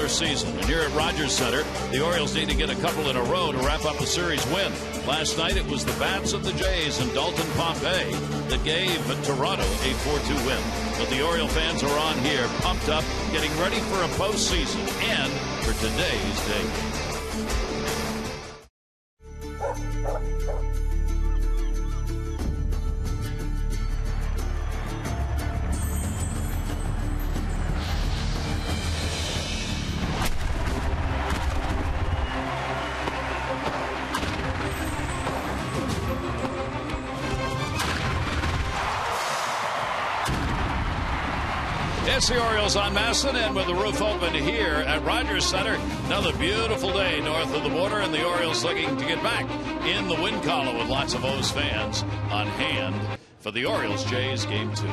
regular season. And here at Rogers Center, the Orioles need to get a couple in a row to wrap up a series win. Last night it was the bats of the Jays and Dalton Pompey that gave Toronto a 4-2 win. But the Oriole fans are on here, pumped up, getting ready for a postseason and for today's day. It's the Orioles on Masson, and with the roof open here at Rogers Center. Another beautiful day north of the border, and the Orioles looking to get back in the win column with lots of O's fans on hand for the Orioles-Jays Game 2.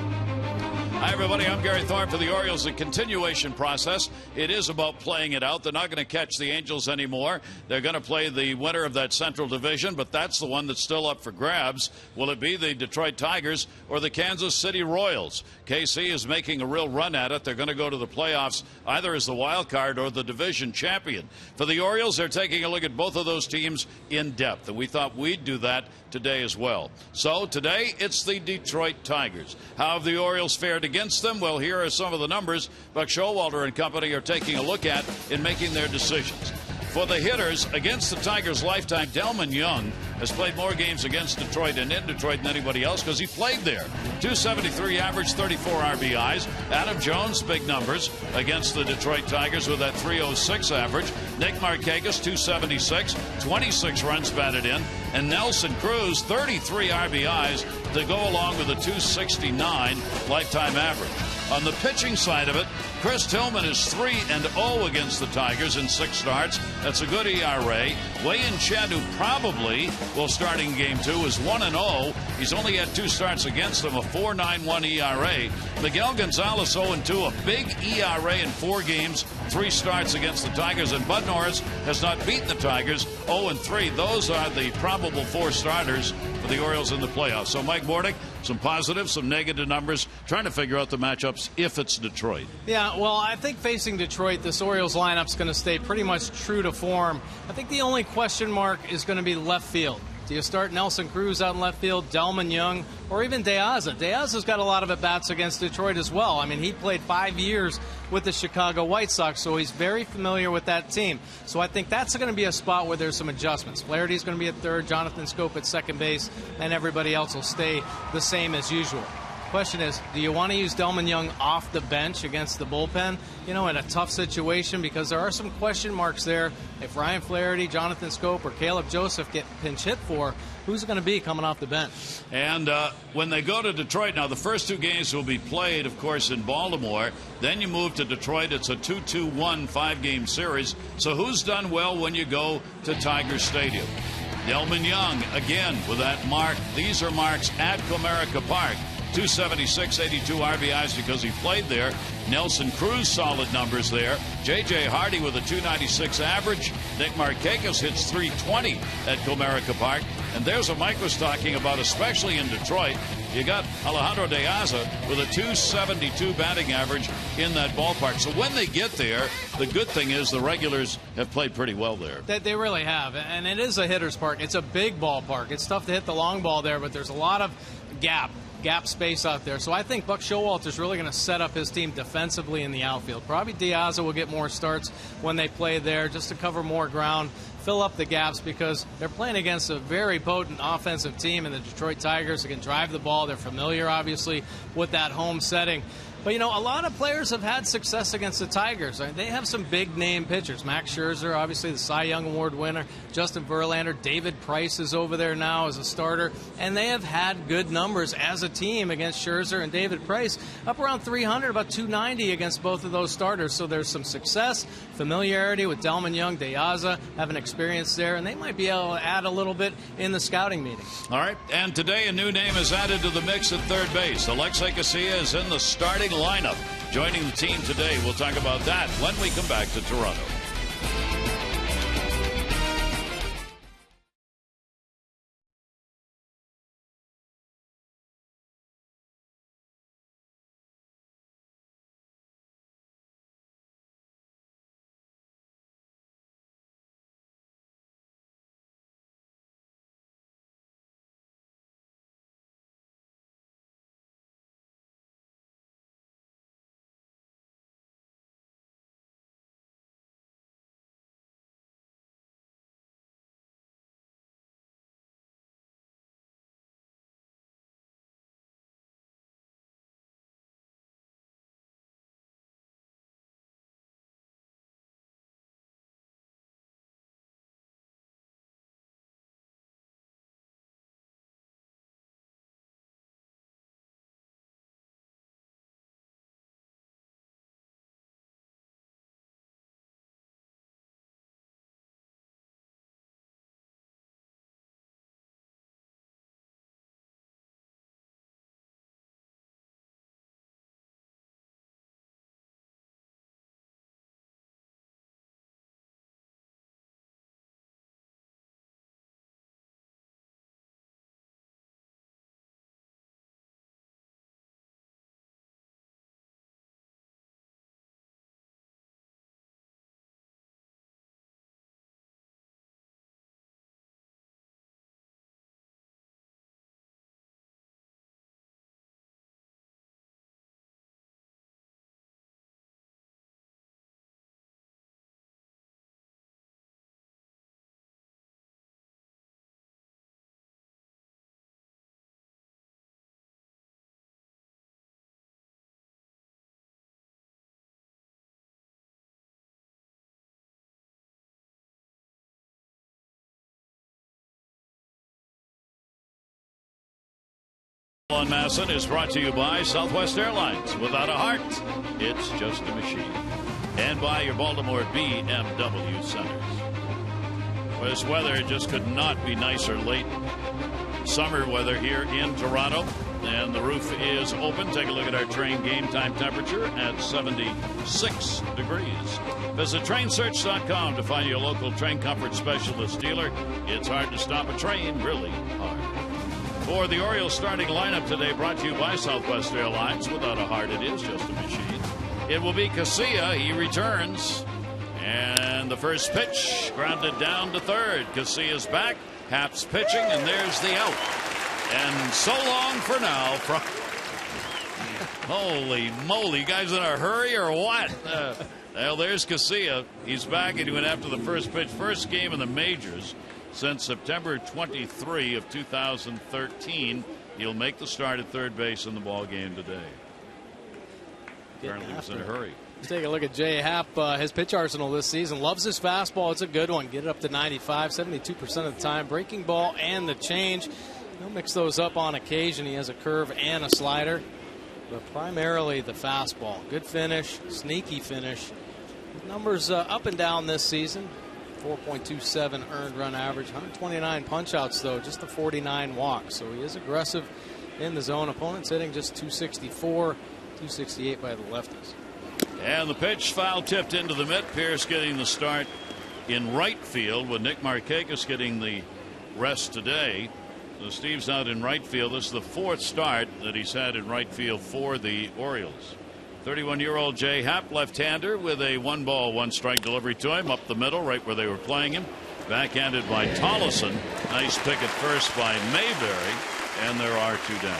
Hi, everybody. I'm Gary Thorne for the Orioles. A continuation process. It is about playing it out. They're not going to catch the Angels anymore. They're going to play the winner of that Central Division, but that's the one that's still up for grabs. Will it be the Detroit Tigers or the Kansas City Royals? KC is making a real run at it. They're going to go to the playoffs either as the wild card or the division champion. For the Orioles, they're taking a look at both of those teams in depth, and we thought we'd do that today as well. So today, it's the Detroit Tigers. How have the Orioles fared against them? Well, here are some of the numbers Buck Showalter and company are taking a look at in making their decisions. For the hitters, against the Tigers' lifetime, Delmon Young has played more games against Detroit and in Detroit than anybody else because he played there. 273 average, 34 RBIs. Adam Jones, big numbers against the Detroit Tigers with that 306 average. Nick Markakis, 276, 26 runs batted in. And Nelson Cruz, 33 RBIs to go along with a 269 lifetime average. On the pitching side of it, Chris Tillman is 3-0 against the Tigers in 6 starts. That's a good ERA. Wei-Yin Chen, who probably will start in Game 2, is 1-0. He's only had 2 starts against them, a 4.91 ERA. Miguel Gonzalez 0-2, a big ERA in 4 games, 3 starts against the Tigers. And Bud Norris has not beaten the Tigers, 0-3. Those are the probable 4 starters for the Orioles in the playoffs. So Mike Bordick, some positive, some negative numbers, trying to figure out the matchups if it's Detroit. Yeah, well, I think facing Detroit, this Orioles lineup's going to stay pretty much true to form. I think the only question mark is going to be left field. Do you start Nelson Cruz out in left field, Delmon Young, or even De Aza? De Aza's got a lot of at-bats against Detroit as well. I mean, he played 5 years with the Chicago White Sox, so he's very familiar with that team. So I think that's going to be a spot where there's some adjustments. Flaherty's going to be at third, Jonathan Scope at second base, and everybody else will stay the same as usual. Question is, do you want to use Delmon Young off the bench against the bullpen, in a tough situation? Because there are some question marks there. If Ryan Flaherty, Jonathan Scope, or Caleb Joseph get pinch hit for, who's it going to be coming off the bench? And when they go to Detroit, now the first 2 games will be played, of course, in Baltimore. Then you move to Detroit. It's a 2-2-1 5-game series. So who's done well when you go to Tiger Stadium? Delmon Young, again, with that mark. These are marks at Comerica Park. 276, 82 RBIs because he played there. Nelson Cruz, solid numbers there. J.J. Hardy with a 296 average. Nick Markakis hits 320 at Comerica Park. And there's what Mike was talking about, especially in Detroit. You got Alejandro De Aza with a 272 batting average in that ballpark. So when they get there, the good thing is the regulars have played pretty well there. They really have. And it is a hitter's park. It's a big ballpark. It's tough to hit the long ball there, but there's a lot of gap space out there. So I think Buck Showalter is really going to set up his team defensively in the outfield. Probably De Aza will get more starts when they play there just to cover more ground, fill up the gaps, because they're playing against a very potent offensive team in the Detroit Tigers. They can drive the ball. They're familiar, obviously, with that home setting. But, a lot of players have had success against the Tigers. They have some big-name pitchers. Max Scherzer, obviously the Cy Young Award winner. Justin Verlander. David Price is over there now as a starter. And they have had good numbers as a team against Scherzer and David Price. Up around 300, about 290 against both of those starters. So there's some success, familiarity with Delmon Young, De Aza, have an experience there. And they might be able to add a little bit in the scouting meeting. All right. And today a new name is added to the mix at third base. Alexei Casilla is in the starting lineup. Joining the team today. We'll talk about that when we come back to Toronto. On Masson is brought to you by Southwest Airlines. Without a heart, it's just a machine. And by your Baltimore BMW Centers. Well, this weather just could not be nicer. Late summer weather here in Toronto. And the roof is open. Take a look at our train game time temperature at 76 degrees. Visit trainsearch.com to find your local train comfort specialist dealer. It's hard to stop a train, really hard. For the Orioles starting lineup today, brought to you by Southwest Airlines. Without a heart, it is just a machine. It will be Casilla. He returns. And the first pitch grounded down to third. Casilla's back. Happ's pitching, and there's the out. And so long for now. Holy moly, you guys in a hurry or what? Well, there's Casilla. He's back, and he went after the first pitch. First game in the majors since September 23 of 2013. He'll make the start at third base in the ball game today. Apparently he was in a hurry. Let's take a look at Jay Happ. His pitch arsenal this season. Loves his fastball. It's a good one. Get it up to 95, 72% of the time. Breaking ball and the change. He'll mix those up on occasion. He has a curve and a slider. But primarily the fastball. Good finish. Sneaky finish. His numbers up and down this season. 4.27 earned run average. 129 punch-outs, though. Just the 49 walks. So he is aggressive in the zone. Opponents hitting just 264, 268 by the lefties. And the pitch foul tipped into the mitt. Pierce getting the start in right field with Nick Markakis getting the rest today. So Steve's out in right field. This is the fourth start that he's had in right field for the Orioles. 31-year-old Jay Happ, left-hander, with a 1-ball, 1-strike delivery to him up the middle, right where they were playing him. Backhanded by Tollison. Nice pick at first by Mayberry, and there are two down.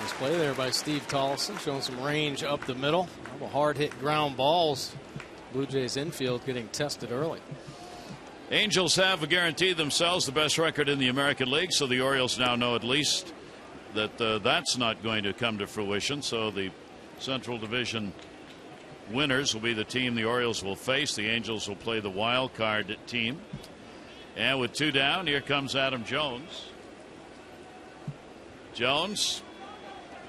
Nice play there by Steve Tollison, showing some range up the middle. A couple hard-hit ground balls. Blue Jays infield getting tested early. Angels have guaranteed themselves the best record in the American League, so the Orioles now know at least that that's not going to come to fruition. So the Central Division winners will be the team the Orioles will face. The Angels will play the wild card team. And with two down, here comes Adam Jones. Jones,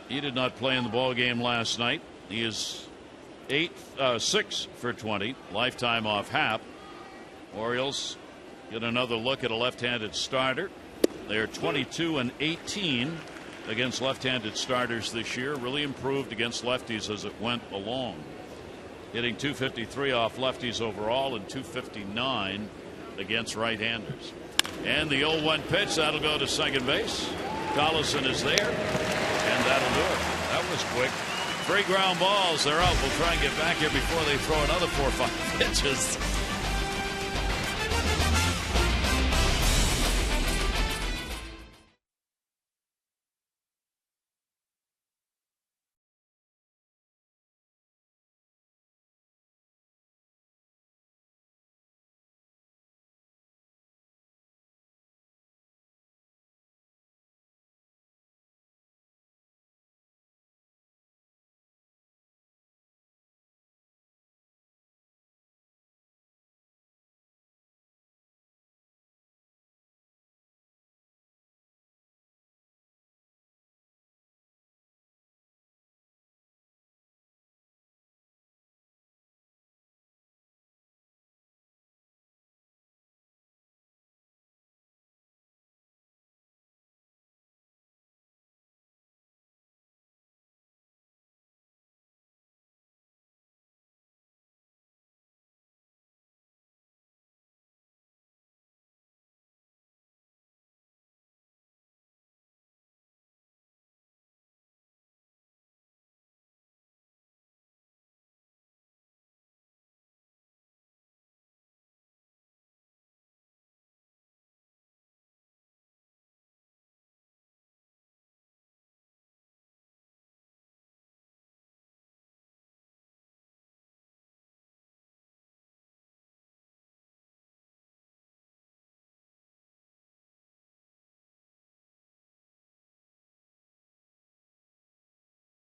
he did not play in the ball game last night. He is 6 for 20, lifetime off Happ. Orioles get another look at a left-handed starter. They're 22-18 against left-handed starters this year. Really improved against lefties as it went along. Hitting .253 off lefties overall and .259 against right-handers. And the 0-1 pitch, that'll go to second base. Tollison is there, and that'll do it. That was quick. 3 ground balls, they're out. We'll try and get back here before they throw another 4 or 5 pitches.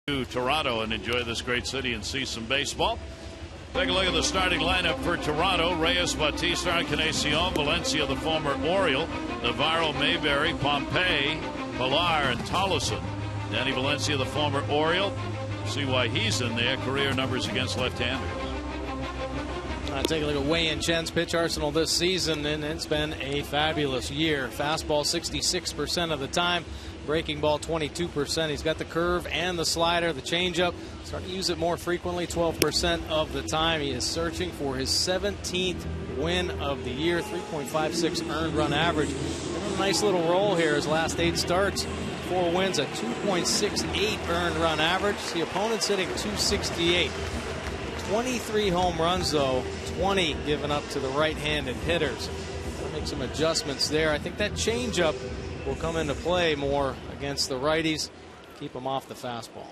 To Toronto and enjoy this great city and see some baseball. Take a look at the starting lineup for Toronto. Reyes, Bautista, Encarnacion, Valencia, the former Oriole, Navarro, Mayberry, Pompey, Pilar and Tollison. Danny Valencia, the former Oriole. See why he's in there. Career numbers against left-handers. Take a look at Wei-Yin Chen's pitch arsenal this season, and it's been a fabulous year. Fastball 66% of the time. Breaking ball 22%. He's got the curve and the slider, the changeup. Starting to use it more frequently 12% of the time. He is searching for his 17th win of the year. 3.56 earned run average. A nice little roll here. His last 8 starts. 4 wins, a 2.68 earned run average. The opponent's hitting 268. 23 home runs, though. 20 given up to the right-handed hitters. Gotta make some adjustments there. I think that changeup will come into play more against the righties. Keep them off the fastball.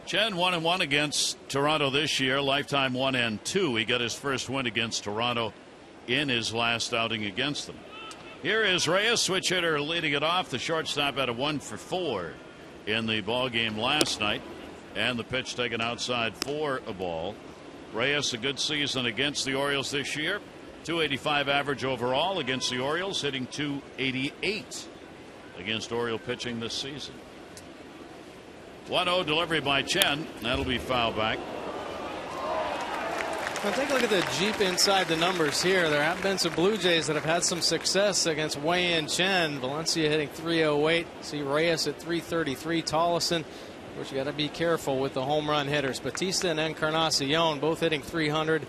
Chen 1-1 against Toronto this year. Lifetime 1-2. He got his first win against Toronto in his last outing against them. Here is Reyes, switch hitter, leading it off. The shortstop had a 1-for-4 in the ball game last night, and the pitch taken outside for a ball. Reyes, a good season against the Orioles this year. 285 average overall against the Orioles, hitting 288 against Oriole pitching this season. 1-0 delivery by Chen. That'll be foul back. Now take a look at the Jeep inside the numbers here. There have been some Blue Jays that have had some success against Wei-Yin Chen. Valencia hitting 308. See Reyes at 333. Tollison. Of course, you got to be careful with the home run hitters. Batista and Encarnacion both hitting 300.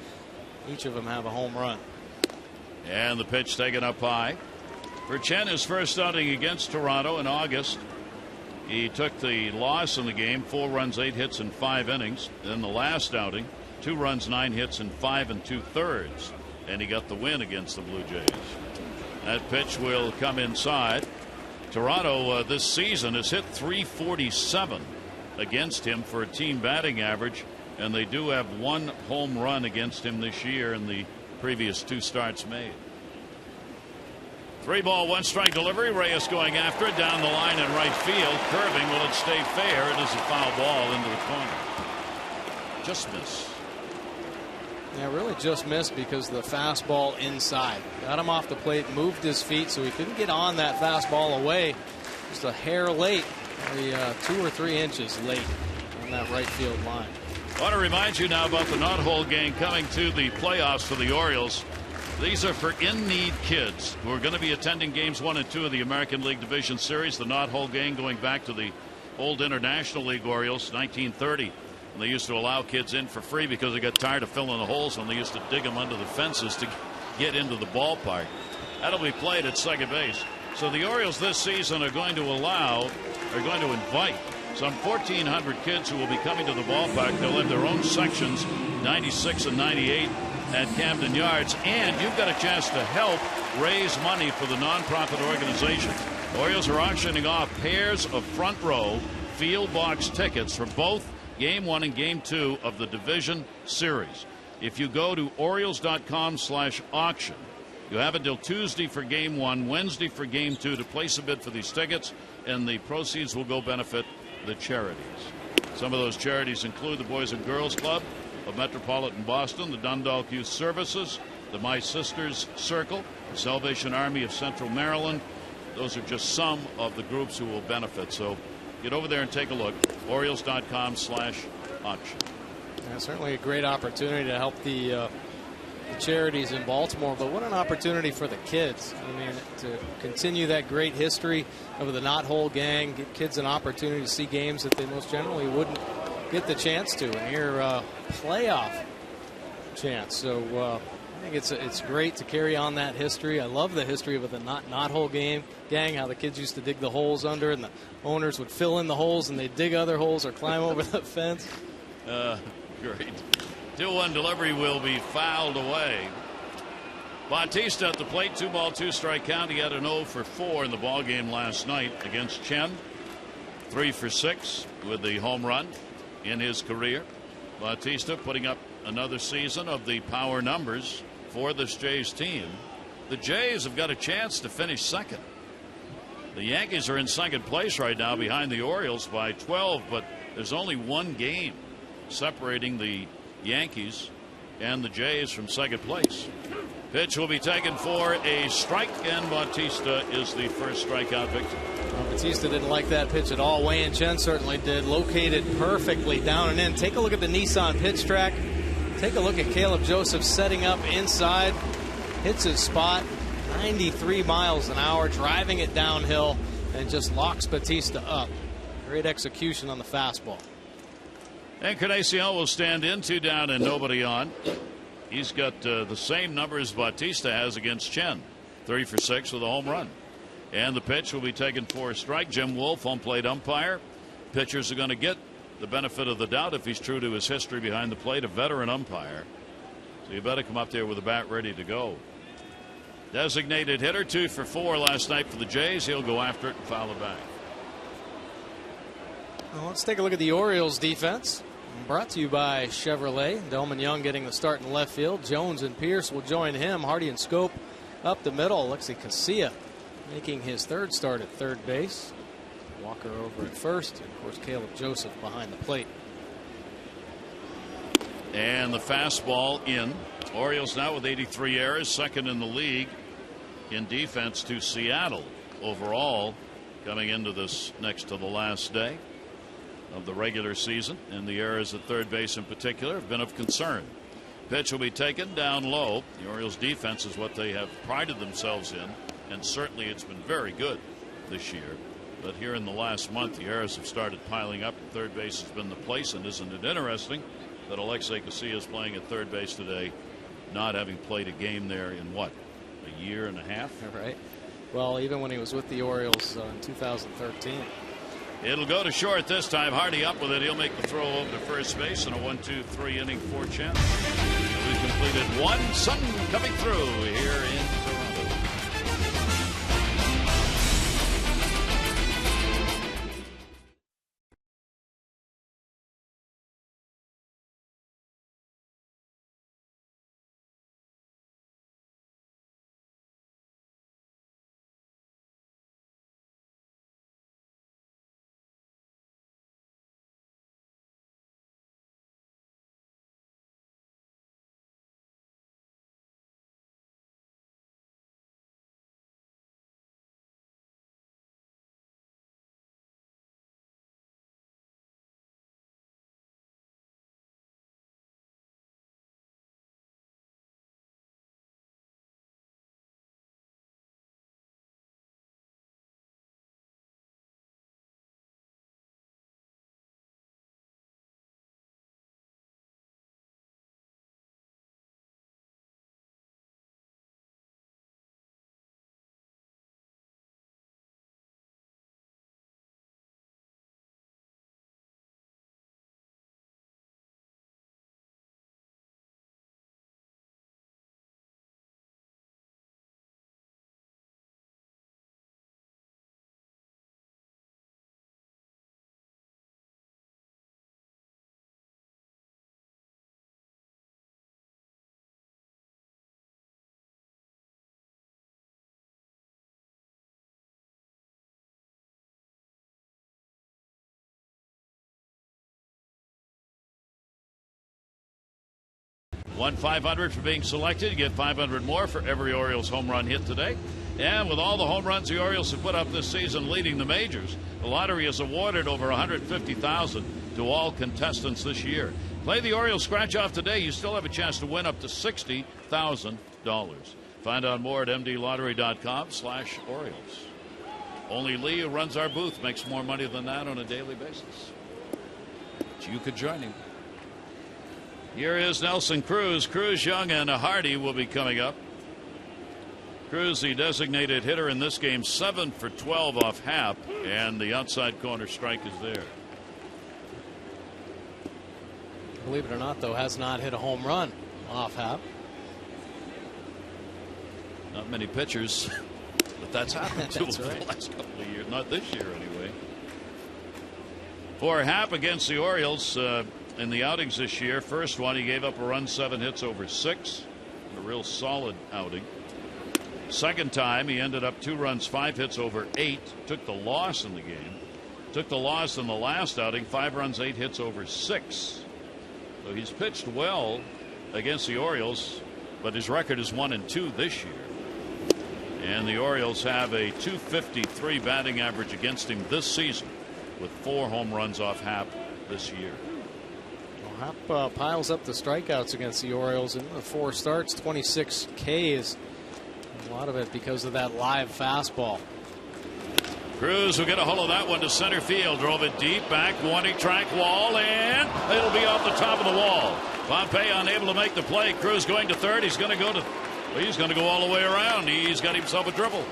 Each of them have a home run. And the pitch taken up high. For Chen, his first outing against Toronto in August. He took the loss in the game, 4 runs, 8 hits in 5 innings. Then the last outing, 2 runs, 9 hits in 5 2/3. And he got the win against the Blue Jays. That pitch will come inside. Toronto this season has hit 347 against him for a team batting average, and they do have 1 home run against him this year in the previous 2 starts made. 3-ball, 1-strike delivery. Reyes going after it down the line in right field. Curving. Will it stay fair? It is a foul ball into the corner. Just miss. Yeah, really just missed because the fastball inside. Got him off the plate, moved his feet so he couldn't get on that fastball away. Just a hair late, maybe 2 or 3 inches late on that right field line. I want to remind you now about the not-hole game coming to the playoffs for the Orioles. These are for in-need kids who are going to be attending games 1 and 2 of the American League Division Series. The not-hole game going back to the old International League Orioles, 1930. And they used to allow kids in for free because they got tired of filling the holes when they used to dig them under the fences to get into the ballpark. That'll be played at second base. So the Orioles this season are going to invite some 1,400 kids who will be coming to the ballpark. They'll have their own sections, 96 and 98 at Camden Yards. And you've got a chance to help raise money for the nonprofit organization. The Orioles are auctioning off pairs of front row field box tickets for both Game 1 and Game 2 of the Division Series. If you go to Orioles.com/auction, you have until Tuesday for Game 1, Wednesday for Game 2 to place a bid for these tickets, and the proceeds will go benefit the charities. Some of those charities include the Boys and Girls Club of Metropolitan Boston, the Dundalk Youth Services, the My Sisters Circle, the Salvation Army of Central Maryland. Those are just some of the groups who will benefit. So get over there and take a look. Orioles.com/auction. Yeah, certainly a great opportunity to help the charities in Baltimore, but what an opportunity for the kids. I mean, to continue that great history of the Knot Hole Gang, give kids an opportunity to see games that they most generally wouldn't get the chance to, and here playoff chance. So I think it's great to carry on that history. I love the history of the Knot Hole Gang, how the kids used to dig the holes under, and the owners would fill in the holes, and they'd dig other holes or climb over the fence. Great. 2-1 delivery will be fouled away. Bautista at the plate, 2-ball, 2-strike count. He had an 0 for 4 in the ball game last night against Chen. 3 for 6 with the home run in his career. Bautista putting up another season of the power numbers for this Jays team. The Jays have got a chance to finish second. The Yankees are in second place right now behind the Orioles by 12, but there's only 1 game separating the Yankees and the Jays from second place. Pitch will be taken for a strike, and Bautista is the first strikeout victim. Batista didn't like that pitch at all. Wei and Chen certainly did. Located perfectly down and in. Take a look at the Nissan pitch track. Take a look at Caleb Joseph setting up inside. Hits his spot. 93 miles an hour. Driving it downhill and just locks Batista up. Great execution on the fastball. Encarnacion will stand in, 2 down and nobody on. He's got the same numbers Batista has against Chen. 3 for 6 with a home run. And the pitch will be taken for a strike. Jim Wolf, home plate umpire. Pitchers are going to get the benefit of the doubt if he's true to his history behind the plate, a veteran umpire. So you better come up there with the bat ready to go. Designated hitter, 2 for 4 last night for the Jays. He'll go after it and foul it back. Well, let's take a look at the Orioles defense. Brought to you by Chevrolet. Delman Young getting the start in left field. Jones and Pierce will join him. Hardy and Scope up the middle. Alexi Casilla making his 3rd start at third base. Walker over at first. And of course, Caleb Joseph behind the plate. And the fastball in. Orioles now with 83 errors, second in the league in defense to Seattle overall, coming into this next to the last day of the regular season. And the errors at third base in particular have been of concern. Pitch will be taken down low. The Orioles defense is what they have prided themselves in, and certainly it's been very good this year. But here in the last month, the errors have started piling up, and third base has been the place. And isn't it interesting that Alexei Casilla is playing at third base today, not having played a game there in what, a year and a half? Right. Well, even when he was with the Orioles in 2013. It'll go to short this time. Hardy up with it. He'll make the throw over to first base in a 1-2-3 inning for Chen. We've completed one. Sun coming through here in Toronto. Won 500 for being selected. You get 500 more for every Orioles home run hit today. And with all the home runs the Orioles have put up this season leading the majors, the lottery has awarded over $150,000 to all contestants this year. Play the Orioles scratch off today. You still have a chance to win up to $60,000. Find out more at mdlottery.com/Orioles. Only Lee, who runs our booth, makes more money than that on a daily basis. But you could join him. Here is Nelson Cruz. Cruz, Young, and Hardy will be coming up. Cruz, the designated hitter in this game, 7 for 12 off Happ, and the outside corner strike is there. Believe it or not, though, has not hit a home run off Happ. Not many pitchers, but that's happened to him for the last couple of years. Not this year, anyway. For Happ against the Orioles, in the outings this year, first one he gave up a run, 7 hits over 6, a real solid outing. Second time he ended up 2 runs, 5 hits over 8, took the loss in the game, took the loss in the last outing, 5 runs, 8 hits over 6. So he's pitched well against the Orioles, but his record is 1-2 this year. And the Orioles have a .253 batting average against him this season, with 4 home runs off Happ this year. Well, Happ piles up the strikeouts against the Orioles in the 4 starts. 26 Ks. A lot of it because of that live fastball. Cruz will get a hold of that one to center field. Drove it deep, back, warning track wall, and it'll be off the top of the wall. Pompey unable to make the play. Cruz going to third. He's going to go all the way around. He's got himself a triple.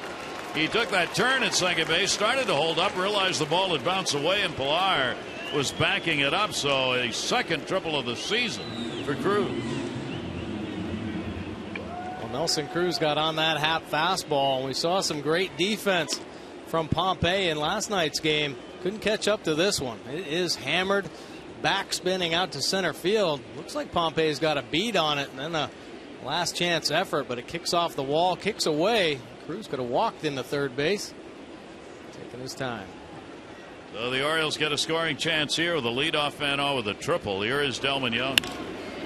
He took that turn at second base, started to hold up, realized the ball had bounced away, and Pilar was backing it up. So a second triple of the season for Cruz. Well, Nelson Cruz got on that Happ fastball. We saw some great defense from Pompey in last night's game. Couldn't catch up to this one. It is hammered, back spinning out to center field. Looks like Pompey's got a beat on it, and then a last chance effort, but it kicks off the wall, kicks away. Cruz could have walked into third base. Taking his time. So the Orioles get a scoring chance here with a leadoff man on with a triple. Here is Delmon Young.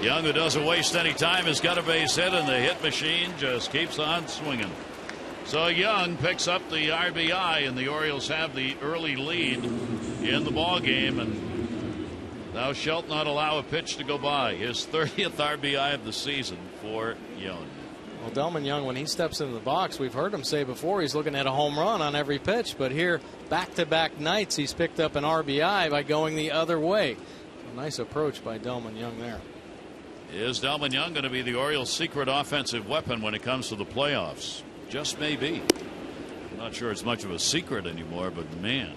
Young, who doesn't waste any time, has got a base hit, and the hit machine just keeps on swinging. So Young picks up the RBI, and the Orioles have the early lead in the ball game, and thou shalt not allow a pitch to go by. His 30th RBI of the season for Young. Well, Delmon Young, when he steps into the box, we've heard him say before he's looking at a home run on every pitch, but here back-to-back nights he's picked up an RBI by going the other way. So nice approach by Delmon Young there. Is Delmon Young going to be the Orioles' secret offensive weapon when it comes to the playoffs? Just maybe. I'm not sure it's much of a secret anymore, but man.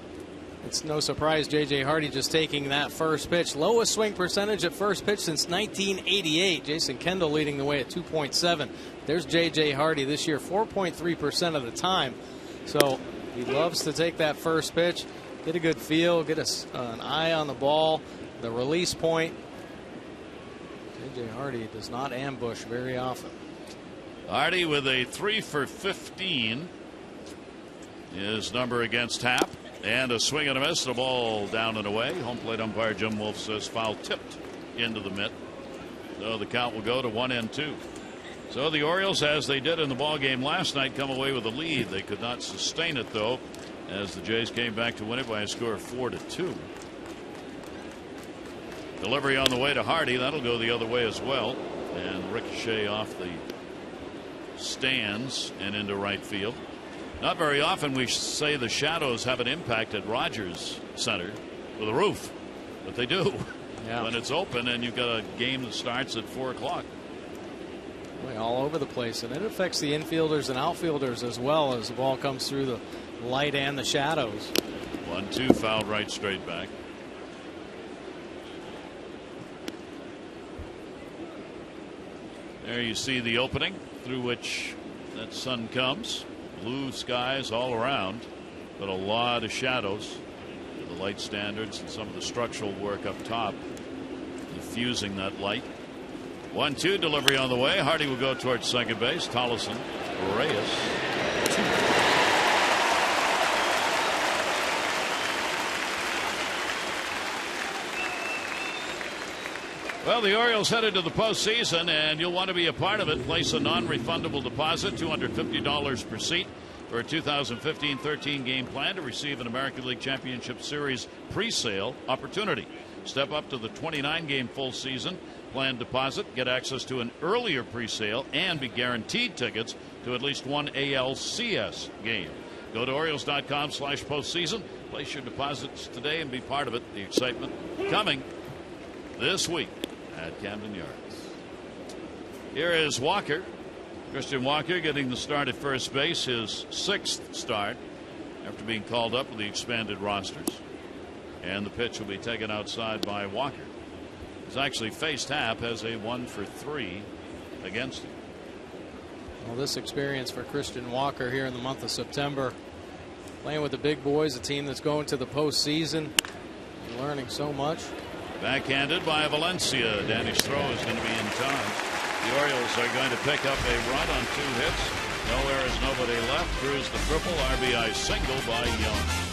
It's no surprise J.J. Hardy just taking that first pitch. Lowest swing percentage at first pitch since 1988. Jason Kendall leading the way at 2.7. There's J.J. Hardy this year, 4.3% of the time. So he loves to take that first pitch, get a good feel, get an eye on the ball, the release point. J.J. Hardy does not ambush very often. Hardy with a 3 for 15. His number against Happ. And a swing and a miss. The ball down and away. Home plate umpire Jim Wolf says foul tipped into the mitt. So the count will go to 1-2. So the Orioles, as they did in the ball game last night, come away with a lead. They could not sustain it, though, as the Jays came back to win it by a score of 4-2. Delivery on the way to Hardy. That'll go the other way as well. And ricochet off the stands and into right field. Not very often we say the shadows have an impact at Rogers Center with a roof, but they do. Yeah. When it's open and you've got a game that starts at 4 o'clock. All over the place, and it affects the infielders and outfielders as well as the ball comes through the light and the shadows. 1-2, fouled right straight back. There you see the opening through which that sun comes. Blue skies all around, but a lot of shadows. The light standards and some of the structural work up top diffusing that light. 1-2, delivery on the way. Hardy will go towards second base. Tollison, Reyes. Well, the Orioles headed to the postseason, and you'll want to be a part of it. Place a non-refundable deposit, $250 per seat, for a 2015-13 game plan to receive an American League Championship Series pre-sale opportunity. Step up to the 29-game full season plan deposit, get access to an earlier pre-sale, and be guaranteed tickets to at least one ALCS game. Go to Orioles.com/postseason. Place your deposits today and be part of it. The excitement coming this week at Camden Yards. Here is Walker. Christian Walker getting the start at first base, his 6th start after being called up with the expanded rosters. And the pitch will be taken outside by Walker. He's actually faced Happ, has a 1 for 3 against him. Well, this experience for Christian Walker here in the month of September, playing with the big boys, a team that's going to the postseason, learning so much. Backhanded by Valencia. Danny's throw is going to be in time. The Orioles are going to pick up a run on 2 hits. Nowhere is nobody left. Cruz the triple, RBI single by Young.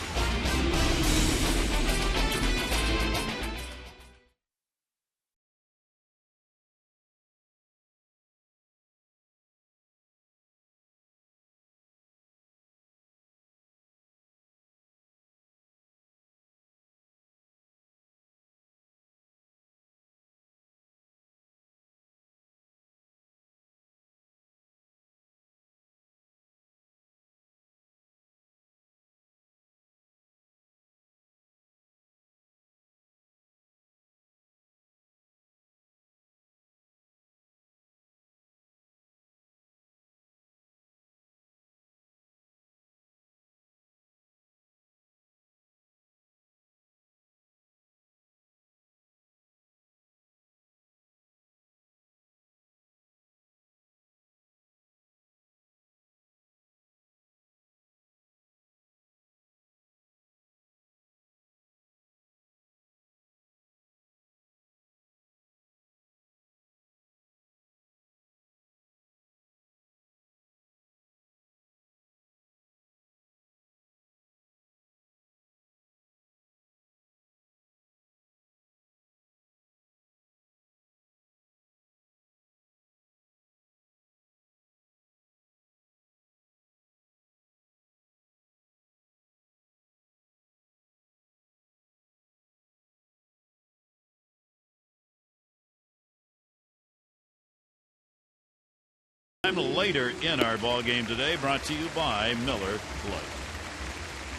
Later in our ball game today, brought to you by Miller Lite.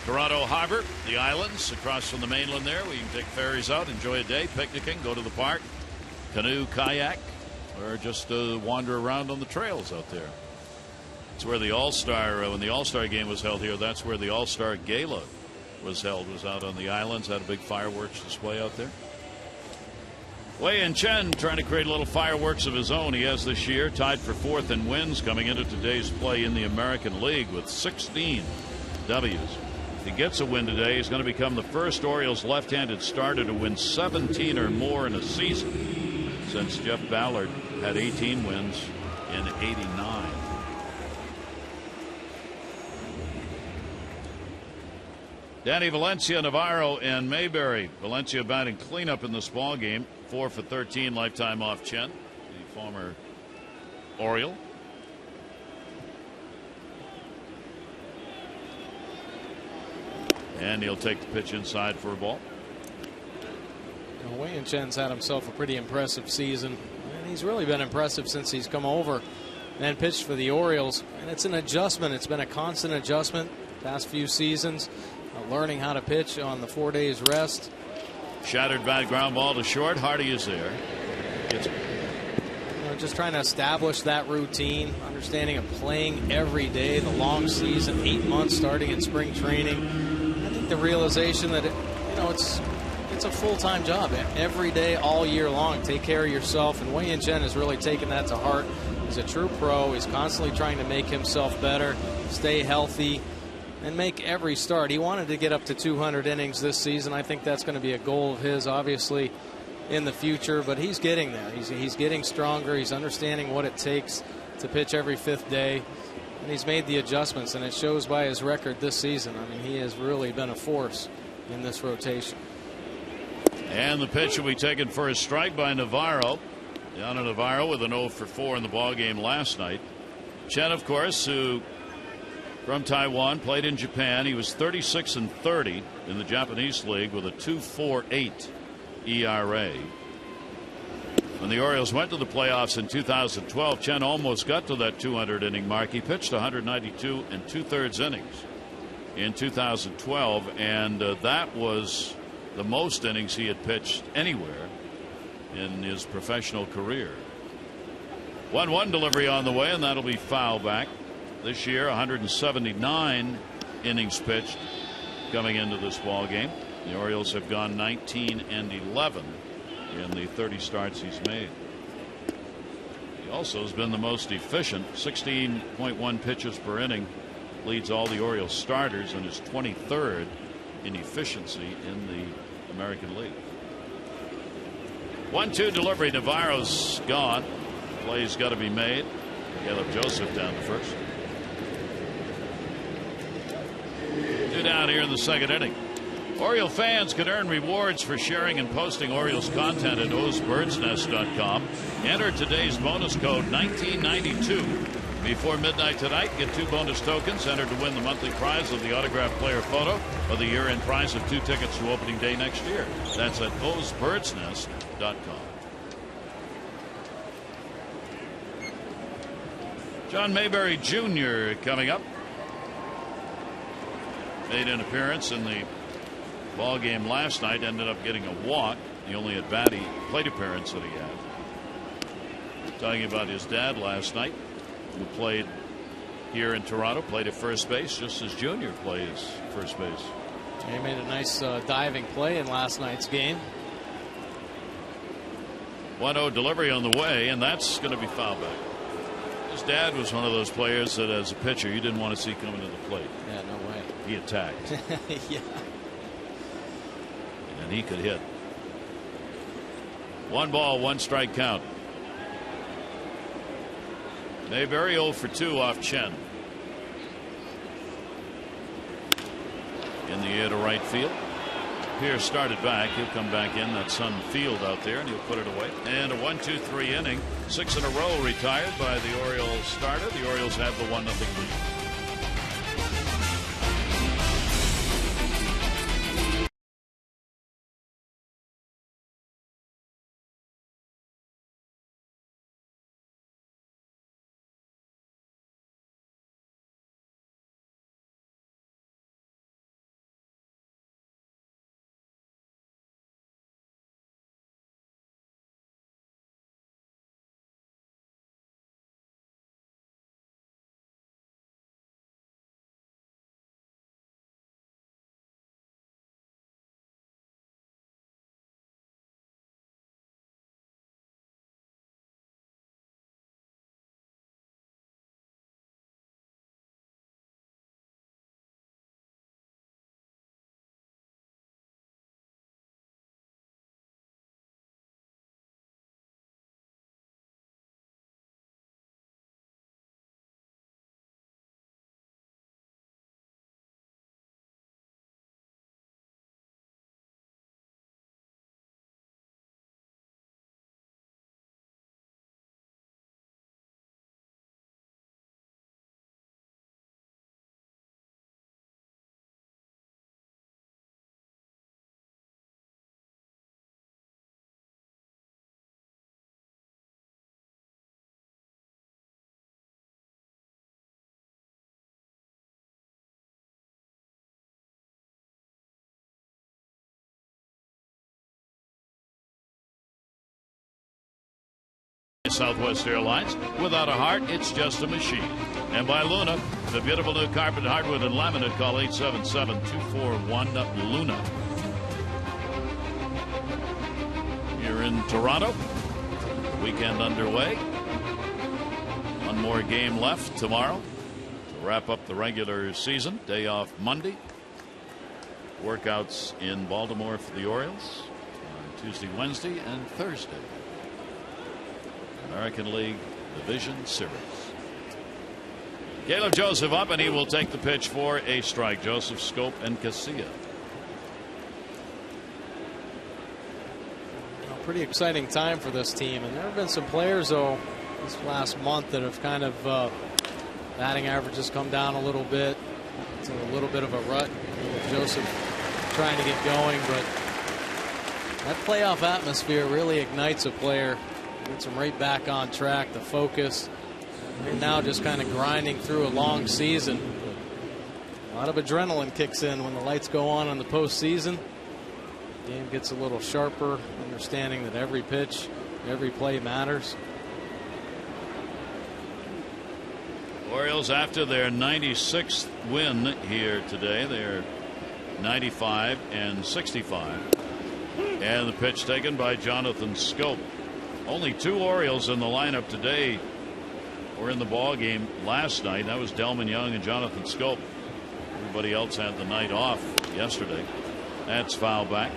Toronto Harbor, the islands across from the mainland there. We can take ferries out, enjoy a day, picnicking, go to the park, canoe, kayak, or just wander around on the trails out there. It's where the All-Star, when the All-Star game was held here, that's where the All-Star Gala was held, was out on the islands, had a big fireworks display out there. Chen trying to create a little fireworks of his own. He has this year, tied for 4th in wins coming into today's play in the American League with 16 W's. If he gets a win today, he's going to become the first Orioles left-handed starter to win 17 or more in a season since Jeff Ballard had 18 wins in '89. Danny Valencia, Navarro, and Mayberry. Valencia batting cleanup in this ball game. 4 for 13 lifetime off Chen, the former Oriole. And he'll take the pitch inside for a ball. Wei Chen's had himself a pretty impressive season, and he's really been impressive since he's come over and pitched for the Orioles. And it's an adjustment. It's been a constant adjustment past few seasons, learning how to pitch on the 4 days rest. Shattered bad ground ball to short. Hardy is there. Just trying to establish that routine, understanding of playing every day, the long season, 8 months starting in spring training. I think the realization that it's a full-time job every day, all year long. Take care of yourself, and Wei Chen has really taken that to heart. He's a true pro. He's constantly trying to make himself better, stay healthy, and make every start. He wanted to get up to 200 innings this season. I think that's going to be a goal of his, obviously, in the future. But he's getting there. He's getting stronger. He's understanding what it takes to pitch every 5th day. And he's made the adjustments, and it shows by his record this season. I mean, he has really been a force in this rotation. And the pitch will be taken for a strike by Navarro. Down to Navarro with an 0 for 4 in the ball game last night. Chen, of course, who from Taiwan, played in Japan. He was 36 and 30 in the Japanese league with a 2.48 ERA. When the Orioles went to the playoffs in 2012, Chen almost got to that 200 inning mark. He pitched 192 and 2/3 innings in 2012, and that was the most innings he had pitched anywhere in his professional career. 1-1 delivery on the way, and that'll be foul back. This year, 179 innings pitched coming into this ball game. The Orioles have gone 19 and 11 in the 30 starts he's made. He also has been the most efficient, 16.1 pitches per inning, leads all the Orioles starters, and is 23rd in efficiency in the American League. 1-2 delivery. Navarro's gone. Play's got to be made. Caleb Joseph down to first. 2 down here in the 2nd inning. Oriole fans can earn rewards for sharing and posting Orioles content at ozbirdsnest.com. Enter today's bonus code 1992 before midnight tonight. Get 2 bonus tokens entered to win the monthly prize of the autographed player photo or the year-end prize of 2 tickets to opening day next year. That's at ozbirdsnest.com. John Mayberry Jr. coming up. Made an appearance in the ball game last night, ended up getting a walk, the only at-bat plate appearance that he had. Talking about his dad last night, who played here in Toronto, played at first base just as Junior plays first base. He made a nice diving play in last night's game. 1-0 delivery on the way, and that's going to be foul back. His dad was one of those players that as a pitcher you didn't want to see coming to the plate. Yeah, no way. He attacked. Yeah. And he could hit. 1 ball, 1 strike count. Mayberry 0 for 2 off Chen. In the air to right field. Pierce started back. He'll come back in. That's Sun Field out there, and he'll put it away. And a 1-2-3 inning. 6 in a row retired by the Orioles starter. The Orioles have the 1-0 lead. Southwest Airlines. Without a heart, it's just a machine. And by Luna, the beautiful new carpet, hardwood, and laminate. Call 877-241-LUNA. You're in Toronto. Weekend underway. One more game left tomorrow to wrap up the regular season. Day off Monday. Workouts in Baltimore for the Orioles on Tuesday, Wednesday, and Thursday. American League Division Series. Caleb Joseph up, and he will take the pitch for a strike. Joseph, Scope, and Casilla. Pretty exciting time for this team, and there have been some players though this last month that have kind of batting averages come down a little bit. It's a little bit of a rut with Joseph trying to get going, but that playoff atmosphere really ignites a player. Gets him right back on track. The focus. Right now, just kind of grinding through a long season. A lot of adrenaline kicks in when the lights go on the postseason. The game gets a little sharper, understanding that every pitch, every play matters. Orioles, after their 96th win here today, they're 95-65. And the pitch taken by Jonathan Scope. Only two Orioles in the lineup today were in the ball game last night. That was Delman Young and Jonathan Scope. Everybody else had the night off yesterday. That's foul back.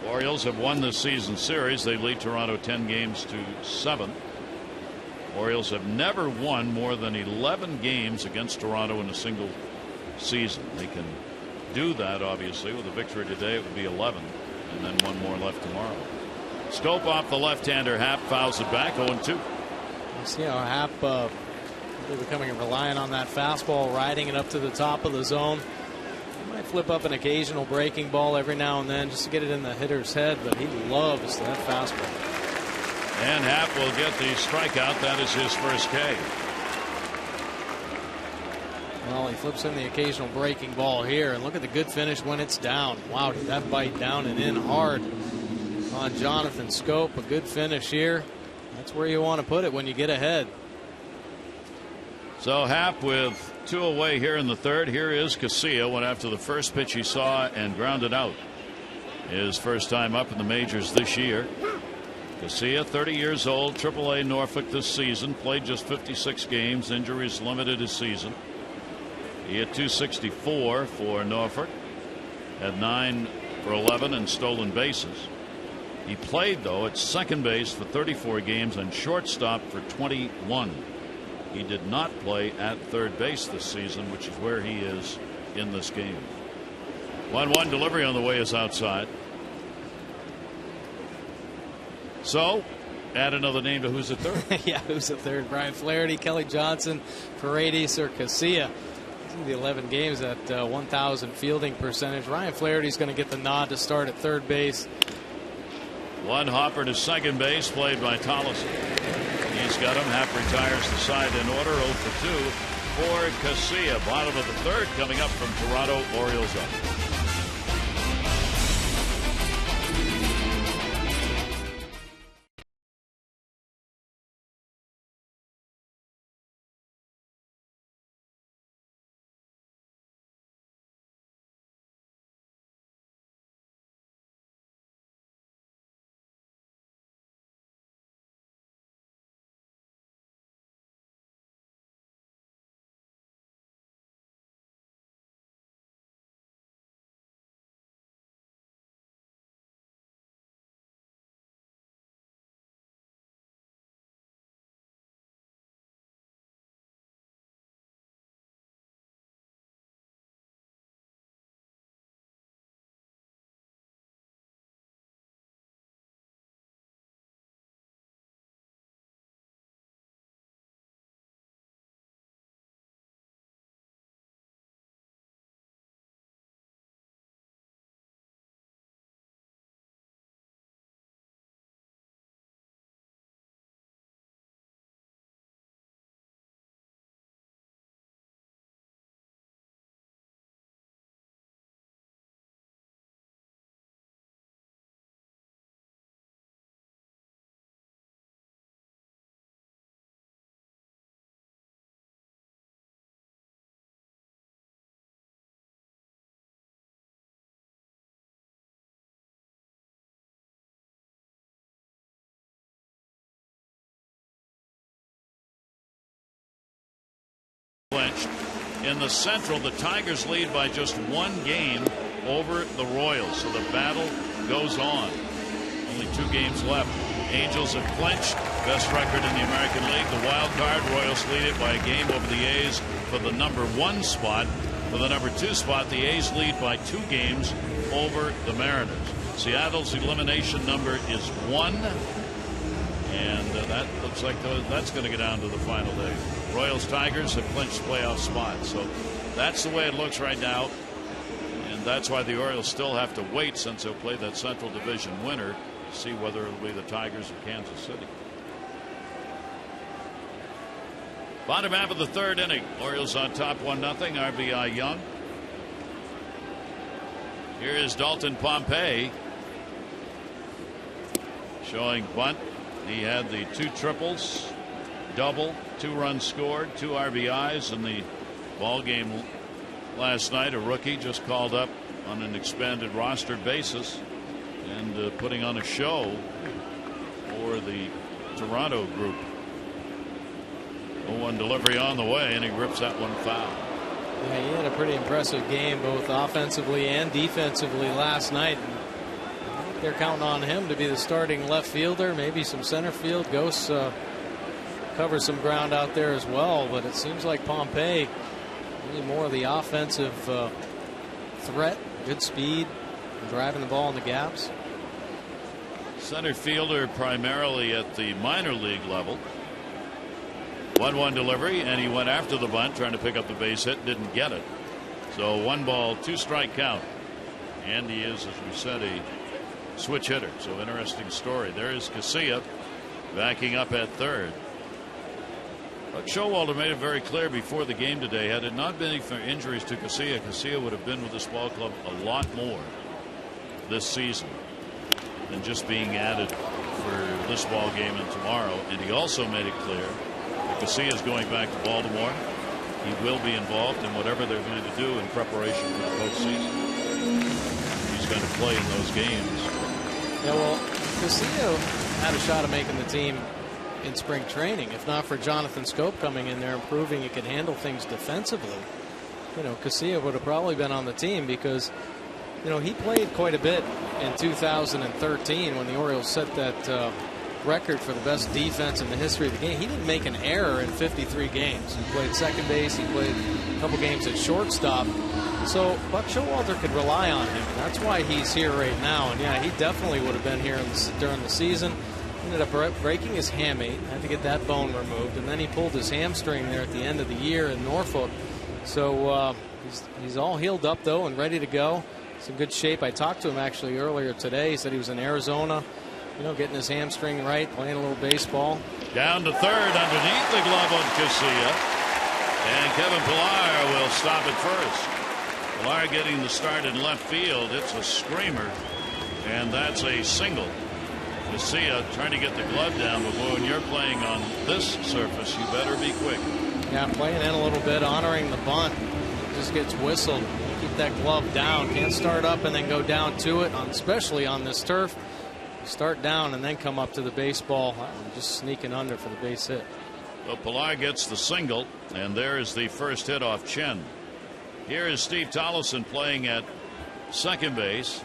Orioles have won this season series. They lead Toronto 10-7. Orioles have never won more than 11 games against Toronto in a single season. They can do that, obviously. With a victory today, it would be 11, and then one more left tomorrow. Scope off the left-hander. Happ fouls it back. 0-2. You see how Happ really becoming reliant on that fastball, riding it up to the top of the zone. He might flip up an occasional breaking ball every now and then just to get it in the hitter's head, but he loves that fastball. And Happ will get the strikeout. That is his first K. Well, he flips in the occasional breaking ball here, and look at the good finish when it's down. Wow, did that bite down and in hard on Jonathan Scope. A good finish here. That's where you want to put it when you get ahead. So Happ with two away here in the third. Here is Casilla. Went after the first pitch he saw and grounded out. His first time up in the majors this year. Casilla, 30 years old, AAA Norfolk this season. Played just 56 games. Injuries limited his season. He hit .264 for Norfolk. Had 9 for 11 and stolen bases. He played, though, at second base for 34 games and shortstop for 21. He did not play at third base this season, which is where he is in this game. 1-1 delivery on the way is outside. So, add another name to who's at third. Yeah, who's at third? Brian Flaherty, Kelly Johnson, Paredes, or Casilla. The 11 games at 1,000 fielding percentage. Ryan Flaherty's going to get the nod to start at third base. One hopper to second base, played by Tolleson. He's got him. Happ retires the side in order. 0 for 2 for Casilla. Bottom of the third coming up from Toronto. Orioles up. clinched. In the Central, the Tigers lead by just 1 game over the Royals, so the battle goes on. Only 2 games left. Angels have clinched, best record in the American League. The wild card, Royals lead it by a game over the A's for the number 1 spot. For the number 2 spot, the A's lead by 2 games over the Mariners. Seattle's elimination number is 1, and that looks like that's going to get down to the final day. Royals Tigers have clinched playoff spots, so that's the way it looks right now, and that's why the Orioles still have to wait, since they'll play that Central Division winner, to see whether it'll be the Tigers or Kansas City. Bottom half of the 3rd inning. Orioles on top 1-0. RBI Young. Here is Dalton Pompey showing bunt. He had the 2 triples, double, 2 runs scored, 2 RBIs in the ball game last night. A rookie just called up on an expanded roster basis and putting on a show for the Toronto group. 0-1 delivery on the way, and he rips that one foul. Yeah, he had a pretty impressive game, both offensively and defensively last night. I think they're counting on him to be the starting left fielder, maybe some center field. Ghosts cover some ground out there as well, but it seems like Pompey really more of the offensive threat, good speed, driving the ball in the gaps. Center fielder primarily at the minor league level. 1-1 delivery, and he went after the bunt trying to pick up the base hit, didn't get it. So 1 ball, 2 strike count, and he is, as we said, a switch hitter. So interesting story. There is Casilla backing up at 3rd. But Showalter made it very clear before the game today, had it not been for injuries to Casilla, Casilla would have been with this ball club a lot more this season than just being added for this ball game and tomorrow. And he also made it clear Casilla is going back to Baltimore. He will be involved in whatever they're going to do in preparation for the postseason. He's going to play in those games. Yeah, well, Casilla had a shot of making the team in spring training. If not for Jonathan Scope coming in there and proving he could handle things defensively, you know, Casilla would have probably been on the team, because, you know, he played quite a bit in 2013 when the Orioles set that record for the best defense in the history of the game. He didn't make an error in 53 games. He played second base. He played a couple games at shortstop. So Buck Showalter could rely on him. That's why he's here right now. And yeah, he definitely would have been here during the season. Ended up breaking his hamate. Had to get that bone removed, and then he pulled his hamstring there at the end of the year in Norfolk. So he's all healed up though and ready to go. He's in good shape. I talked to him actually earlier today. He said he was in Arizona, you know, getting his hamstring right, playing a little baseball. Down to 3rd underneath the glove of Casilla, and Kevin Pillar will stop at first. Pillar getting the start in left field. It's a screamer, and that's a single. Casilla trying to get the glove down, but when you're playing on this surface, you better be quick. Yeah, playing in a little bit, honoring the bunt. Just gets whistled. Keep that glove down. Can't start up and then go down to it, especially on this turf. Start down and then come up to the baseball. Just sneaking under for the base hit. Well, Pillar gets the single, and there is the first hit off Chen. Here is Steve Tollefson playing at second base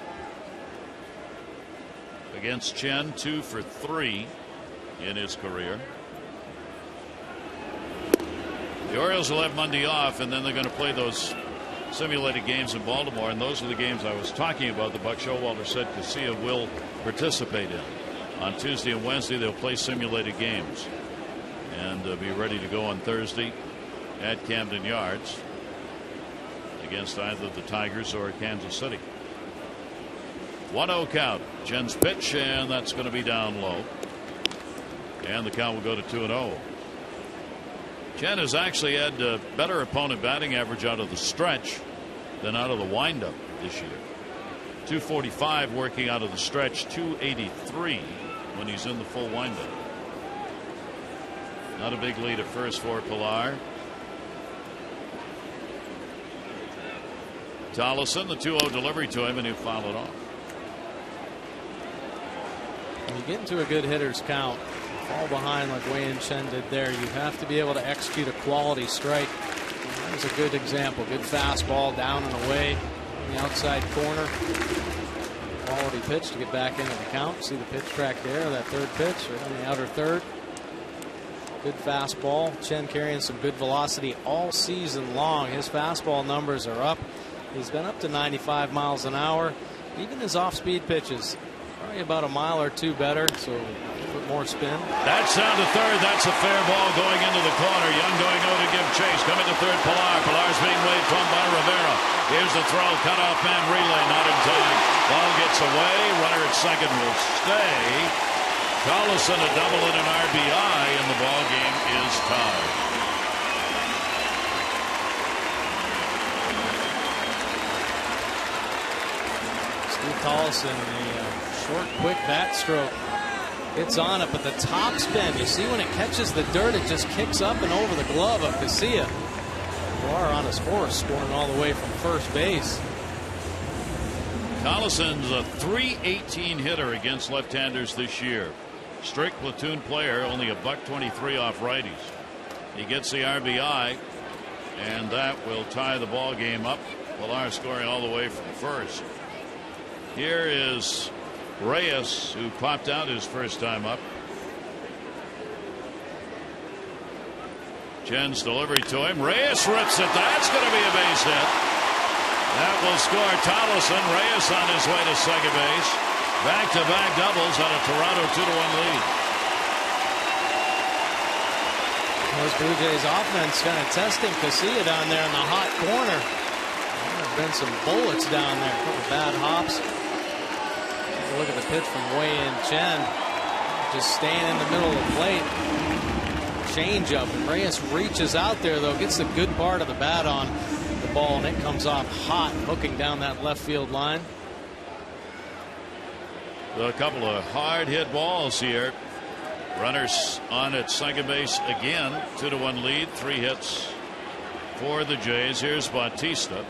against Chen, 2 for 3 in his career. The Orioles will have Monday off, and then they're going to play those simulated games in Baltimore, and those are the games I was talking about that Buck Showalter said Casilla will participate in. On Tuesday and Wednesday they'll play simulated games and be ready to go on Thursday at Camden Yards against either the Tigers or Kansas City. 1-0 count. Chen's pitch, and that's going to be down low, and the count will go to 2-0. Chen has actually had better opponent batting average out of the stretch than out of the windup this year. 245 working out of the stretch, 283 when he's in the full windup. Not a big lead at first for Pillar. Tollefson, the 2-0 delivery to him, and he'll foul it off. When you get into a good hitter's count, fall behind like Wei and Chen did there, you have to be able to execute a quality strike That was a good example. Good fastball down and away in the outside corner. Quality pitch to get back into the count. See the pitch track there, that third pitch right on the outer third. Good fastball. Chen carrying some good velocity all season long. His fastball numbers are up. He's been up to 95 miles an hour. Even his off-speed pitches, probably about a mile or two better, so put more spin. That's down to third. That's a fair ball going into the corner. Young going over to give chase. Coming to third, Pilar. Pilar's being waved from by Rivera. Here's the throw. Cutoff man relay. Not in time. Ball gets away. Runner at second will stay. Collison a double and an RBI, and the ball game is tied. Steve Collison, a short, quick bat stroke. It's on it, but the top spin, you see when it catches the dirt, it just kicks up and over the glove of Casilla. Pilar on his horse, scoring all the way from first base. Collison's a .318 hitter against left-handers this year. Strict platoon player, only a .123 off righties. He gets the RBI, and that will tie the ball game up. Pilar scoring all the way from first. Here is Reyes, who popped out his first time up. Chen's delivery to him. Reyes rips it. That's going to be a base hit. That will score Collison. Reyes on his way to second base. Back-to-back doubles on a Toronto 2-1 lead. Those Blue Jays offense kind of testing Casilla down there in the hot corner. There have been some bullets down there. A couple bad hops. Look at the pitch from way-in Chen. Just staying in the middle of the plate. Change up. And Reyes reaches out there, though. Gets the good part of the bat on the ball, and it comes off hot, hooking down that left field line. A couple of hard hit balls here. Runners on at second base again. 2-1 lead. 3 hits for the Jays. Here's Bautista,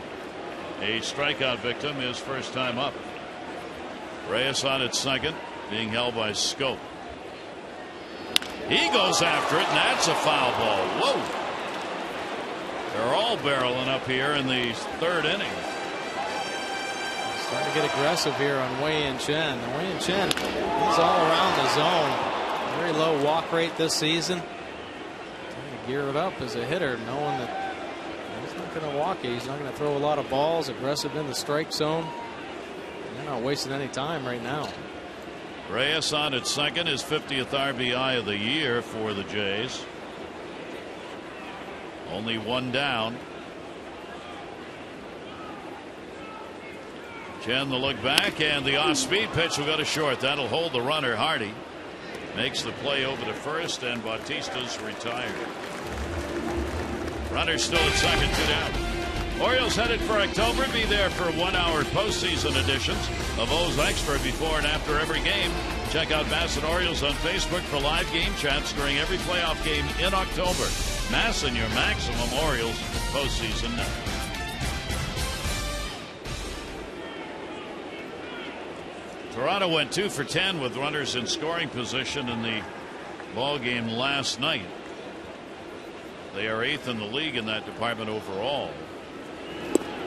a strikeout victim, his first time up. Reyes on at second, being held by Scope. He goes after it, and that's a foul ball. Whoa! They're all barreling up here in the third inning. Starting to get aggressive here on Wei-Yin Chen. Wei-Yin Chen, he's all around the zone. Very low walk rate this season. Trying to gear it up as a hitter, knowing that he's not going to walk it. He's not going to throw a lot of balls. Aggressive in the strike zone. They're not wasting any time right now. Reyes on at second, his 50th RBI of the year for the Jays. Only one down. Chen the look back, and the off-speed pitch will go to short. That'll hold the runner. Hardy makes the play over to first, and Bautista's retired. Runner still at second, 2 down. Orioles headed for October. Be there for 1-hour postseason editions of O's Extra before and after every game. Check out Bass and Orioles on Facebook for live game chats during every playoff game in October. Mass and your maximum Orioles postseason now. Toronto went 2 for 10 with runners in scoring position in the ball game last night. They are 8th in the league in that department overall.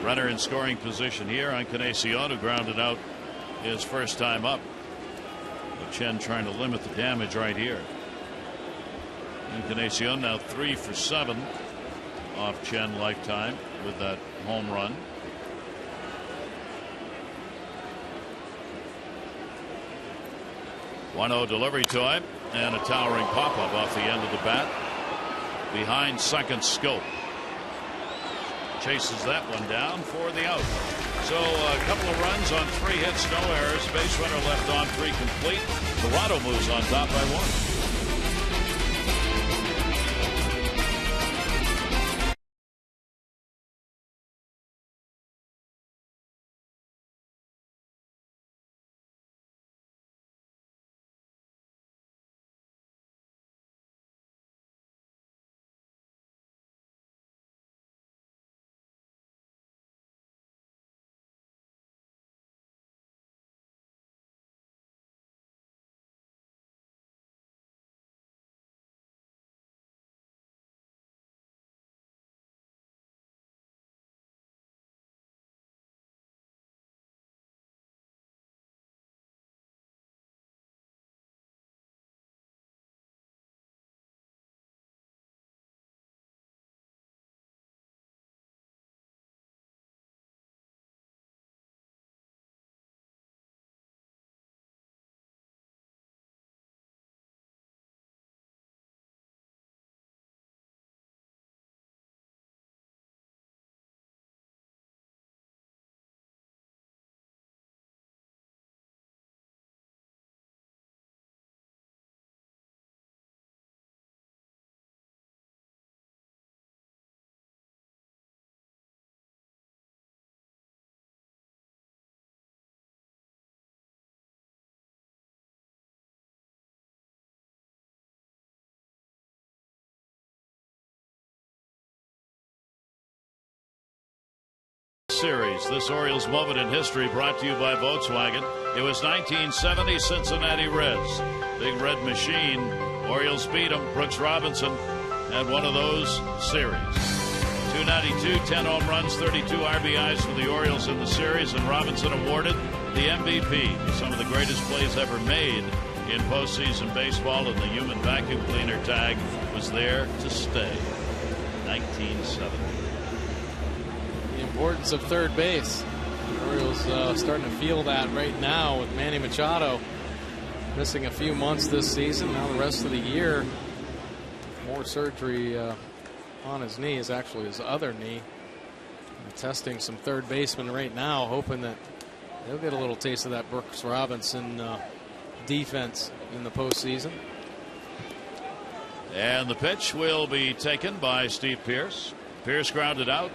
Runner in scoring position here on Encarnacion, who grounded out his first time up. But Chen trying to limit the damage right here. Encarnacion now 3 for 7 off Chen lifetime with that home run. One-0 delivery to him, and a towering pop-up off the end of the bat behind second Scope. Chases that one down for the out. So a couple of runs on 3 hits, no errors. Base runner left on 3 complete. Toronto moves on top by 1. Series. This Orioles moment in history brought to you by Volkswagen. It was 1970 Cincinnati Reds. Big red machine. Orioles beat them. Brooks Robinson had one of those series. 292, 10 home runs, 32 RBIs for the Orioles in the series, and Robinson awarded the MVP. Some of the greatest plays ever made in postseason baseball, and the human vacuum cleaner tag was there to stay. 1970. The importance of third base. The Orioles starting to feel that right now with Manny Machado missing a few months this season. Now the rest of the year, more surgery on his knee, is actually his other knee. Testing some third basemen right now, hoping that they'll get a little taste of that Brooks Robinson defense in the postseason. And the pitch will be taken by Steve Pearce. Pearce grounded out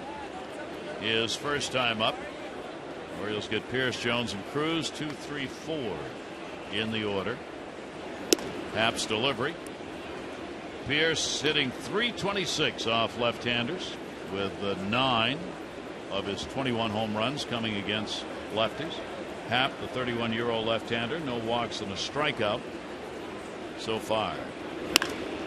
his first time up. Orioles get Pearce, Jones, and Cruz. 2, 3, 4 in the order. Happ's delivery. Pearce hitting .326 off left-handers with 9 of his 21 home runs coming against lefties. Happ, the 31-year-old left-hander, no walks and a strikeout so far.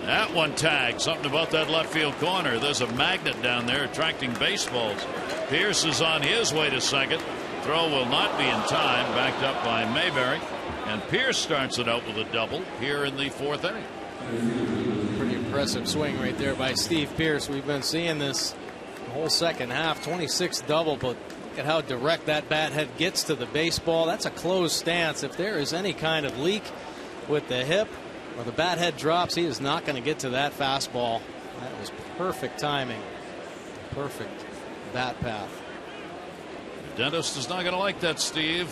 That one tagged. Something about that left field corner. There's a magnet down there attracting baseballs. Pearce is on his way to second. Throw will not be in time. Backed up by Mayberry. And Pearce starts it out with a double here in the 4th inning. Pretty impressive swing right there by Steve Pearce. We've been seeing this the whole second half. 26 double, but look at how direct that bat head gets to the baseball. That's a closed stance. If there is any kind of leak with the hip or the bat head drops, he is not going to get to that fastball. That was perfect timing. Perfect bat path. The dentist is not going to like that, Steve.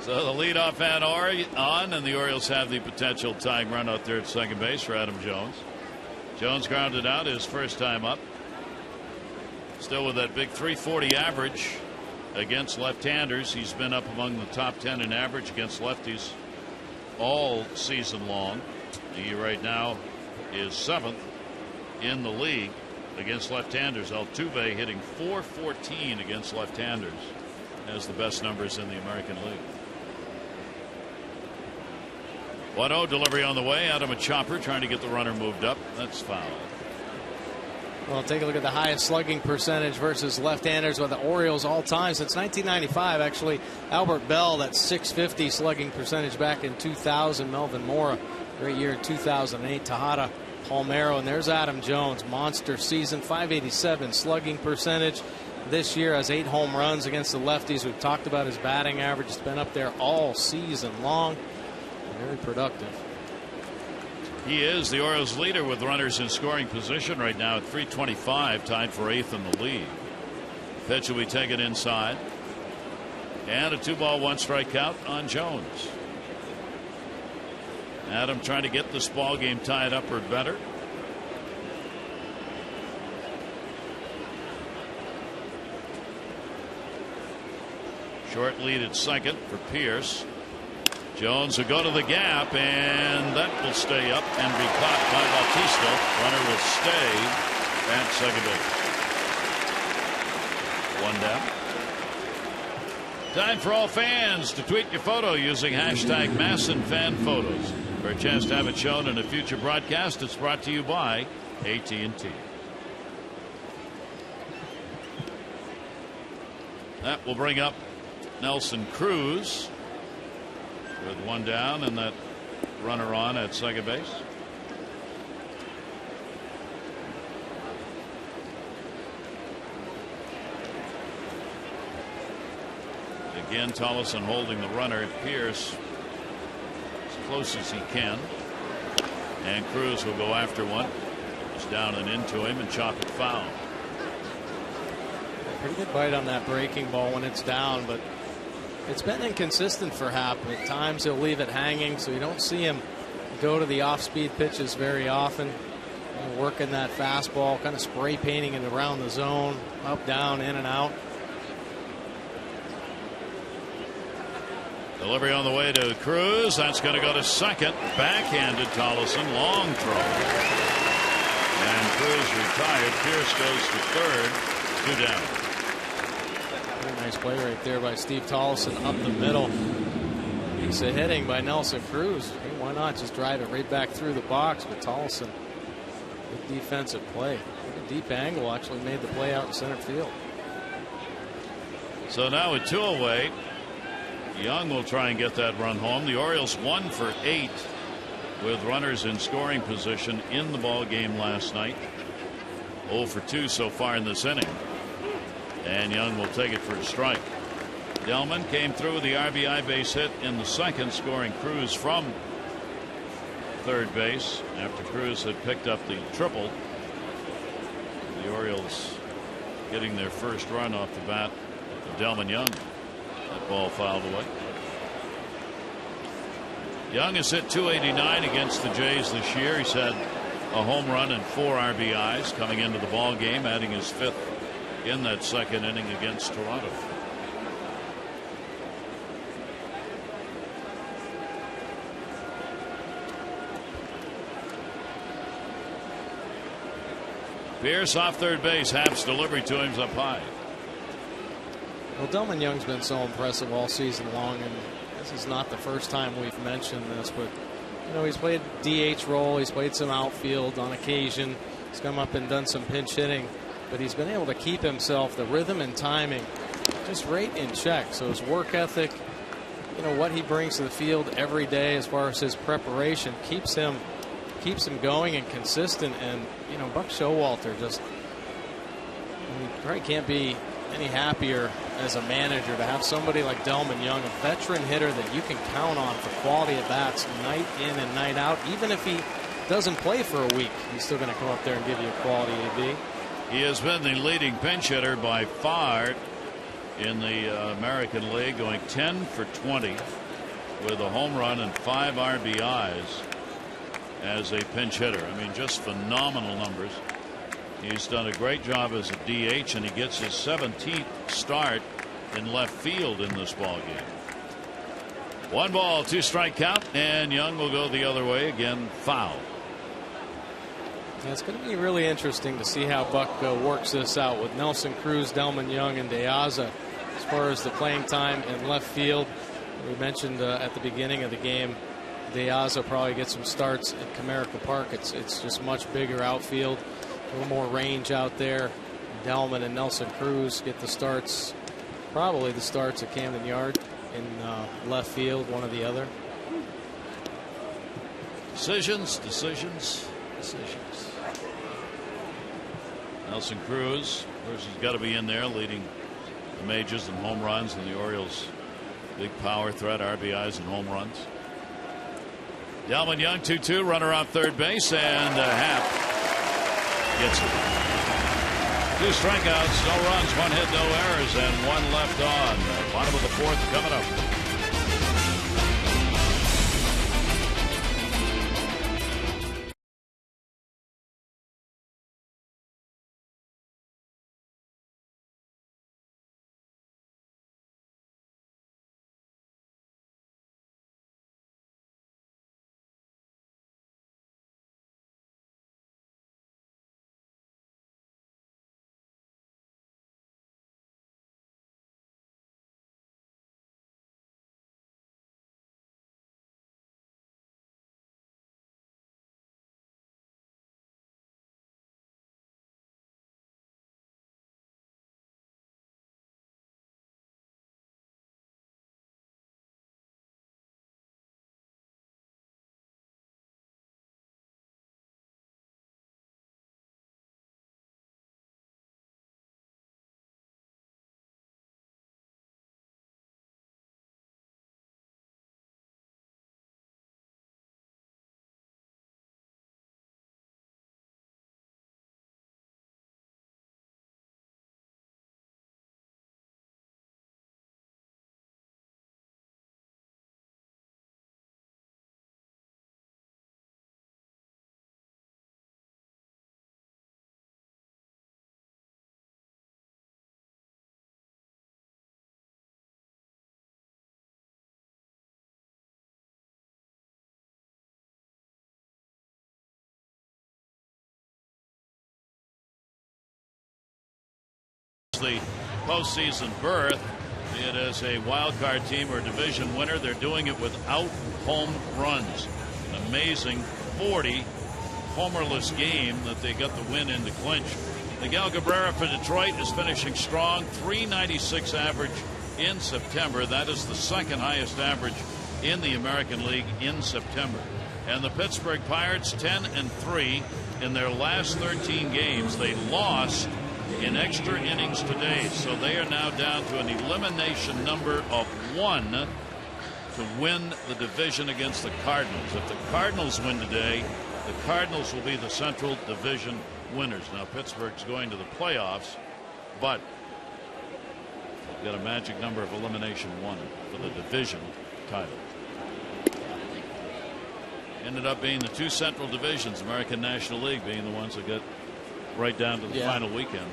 So the leadoff man on, and the Orioles have the potential tying run out there at second base for Adam Jones. Jones grounded out his first time up. Still with that big .340 average against left-handers. He's been up among the top 10 in average against lefties all season long. He right now is 7th in the league against left-handers. Altuve hitting .414 against left-handers, has the best numbers in the American League. 1-0 delivery on the way. Out of a chopper trying to get the runner moved up. That's foul. Well, take a look at the highest slugging percentage versus left-handers with the Orioles all time since 1995. Actually, Albert Bell, that .650 slugging percentage back in 2000. Melvin Mora, great year in 2008. Tejada, Palmeiro, and there's Adam Jones. Monster season, .587 slugging percentage. This year has 8 home runs against the lefties. We've talked about his batting average. It's been up there all season long. Very productive. He is the Orioles leader with runners in scoring position right now at .325, tied for 8th in the league. Pitch will be taken inside. And a 2-ball, 1-strike count on Jones. Adam trying to get this ball game tied up or better. Short lead at second for Pearce. Jones will go to the gap, and that will stay up and be caught by Bautista. Runner will stay at second base. 1 down. Time for all fans to tweet your photo using hashtag #MASSonFanPhotos. For a chance to have it shown in a future broadcast, it's brought to you by AT&T. That will bring up Nelson Cruz with 1 down and that runner on at second base. Again, Tollefson holding the runner. Pearce as close as he can, and Cruz will go after one. Just down and into him and chop it foul. Pretty good bite on that breaking ball when it's down, but it's been inconsistent for Happ. At times he'll leave it hanging, so you don't see him go to the off-speed pitches very often. Working that fastball, kind of spray painting it around the zone, up, down, in and out. Delivery on the way to Cruz. That's going to go to second. Backhanded Tollefson. Long throw. And Cruz retired. Pierce goes to third. 2 down. Very nice play right there by Steve Tollefson up the middle. Piece of hitting by Nelson Cruz. Hey, why not just drive it right back through the box? But Tollefson, good defensive play. A deep angle actually made the play out in center field. So now with 2 away, Young will try and get that run home. The Orioles 1 for 8 with runners in scoring position in the ball game last night. 0 for 2 so far in this inning. And Young will take it for a strike. Delman came through with the RBI base hit in the second, scoring Cruz from third base after Cruz had picked up the triple. The Orioles getting their first run off the bat of Delman Young. That ball fouled away. Young has hit .289 against the Jays this year. He's had a home run and 4 RBIs coming into the ball game, adding his 5th in that second inning against Toronto. Pierce off third base. Happ's delivery to him's up high. Well, Delman Young's been so impressive all season long, and this is not the first time we've mentioned this, but you know, he's played DH role, he's played some outfield on occasion, he's come up and done some pinch hitting, but he's been able to keep himself, the rhythm and timing, just right in check. So his work ethic, you know, what he brings to the field every day as far as his preparation keeps him going and consistent. And you know, Buck Showalter just, he probably can't be any happier as a manager to have somebody like Delman Young, a veteran hitter that you can count on for quality at bats night in and night out. Even if he doesn't play for a week, he's still going to come up there and give you a quality AB. He has been the leading pinch hitter by far in the American League, going 10 for 20 with a home run and 5 RBIs as a pinch hitter. I mean, just phenomenal numbers. He's done a great job as a DH, and he gets his 17th start in left field in this ball game. 1 ball, 2 strike count, and Young will go the other way again. Foul. Yeah, it's going to be really interesting to see how Buck works this out with Nelson Cruz, Delman Young, and De Aza as far as the playing time in left field. We mentioned at the beginning of the game, De Aza probably gets some starts at Comerica Park. It's just much bigger outfield, a little more range out there. Delman and Nelson Cruz get the starts, probably the starts at Camden Yard in left field, one or the other. Decisions. Nelson Cruz, of course, he's got to be in there leading the majors in home runs, and the Orioles' big power threat, RBIs and home runs. Delman Young 2-2, runner on third base, and Happ gets it. 2 strikeouts, no runs, 1 hit, no errors, and 1 left on. Bottom of the 4th coming up. the postseason berth, be it as a wild card team or division winner. They're doing it without home runs. An amazing 40 homerless game that they got the win in to clinch. Miguel Cabrera for Detroit is finishing strong. .396 average in September. That is the second highest average in the American League in September. And the Pittsburgh Pirates 10-3 in their last 13 games. They lost in extra innings today, so they are now down to an elimination number of 1 to win the division against the Cardinals. If the Cardinals win today, the Cardinals will be the Central Division winners. Now Pittsburgh's going to the playoffs, but they've got a magic number of elimination 1 for the division title. Ended up being the 2 Central Divisions, American National League being the ones that get right down to the final weekend.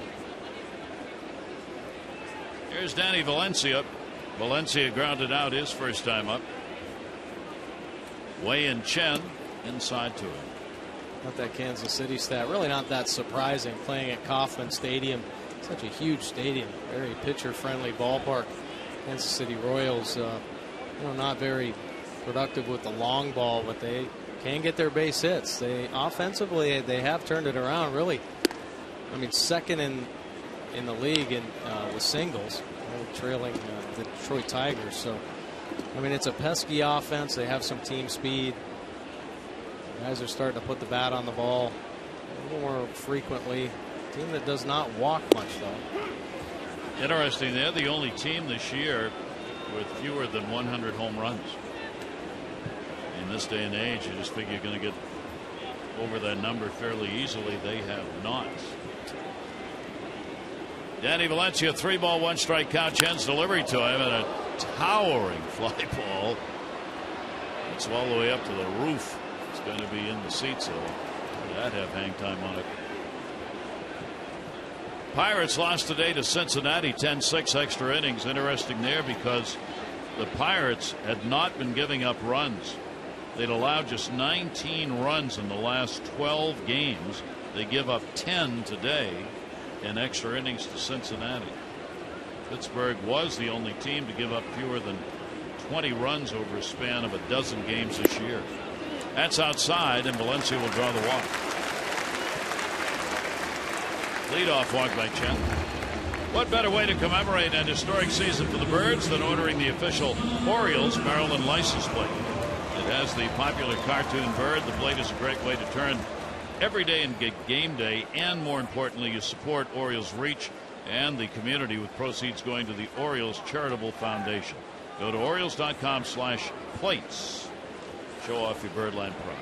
Here's Danny Valencia. Valencia grounded out his first time up. Wei-Yin Chen inside to him. Not that Kansas City stat. Really not that surprising, playing at Kauffman Stadium. Such a huge stadium. Very pitcher-friendly ballpark. Kansas City Royals, not very productive with the long ball, but they can get their base hits. They offensively, they have turned it around. Really, I mean, second in the league with singles, trailing the Detroit Tigers. So, I mean, it's a pesky offense. They have some team speed. Guys are starting to put the bat on the ball a little more frequently. Team that does not walk much, though. Interesting. They're the only team this year with fewer than 100 home runs. In this day and age, you just figure you're going to get over that number fairly easily. They have not. Danny Valencia, 3-ball, 1-strike count. Chen's delivery to him, and a towering fly ball. It's all the way up to the roof. It's going to be in the seats, so that have hang time on it. Pirates lost today to Cincinnati, 10-6 extra innings. Interesting there because the Pirates had not been giving up runs. They'd allowed just 19 runs in the last 12 games. They give up 10 today in extra innings to Cincinnati. Pittsburgh was the only team to give up fewer than 20 runs over a span of a dozen games this year. That's outside, and Valencia will draw the walk. Leadoff walk by Chen. What better way to commemorate an historic season for the Birds than ordering the official Orioles Maryland license plate? It has the popular cartoon bird. The plate is a great way to turn every day and get game day, and more importantly, you support Orioles reach and the community with proceeds going to the Orioles Charitable Foundation. Go to Orioles.com/plates. Show off your Birdland pride.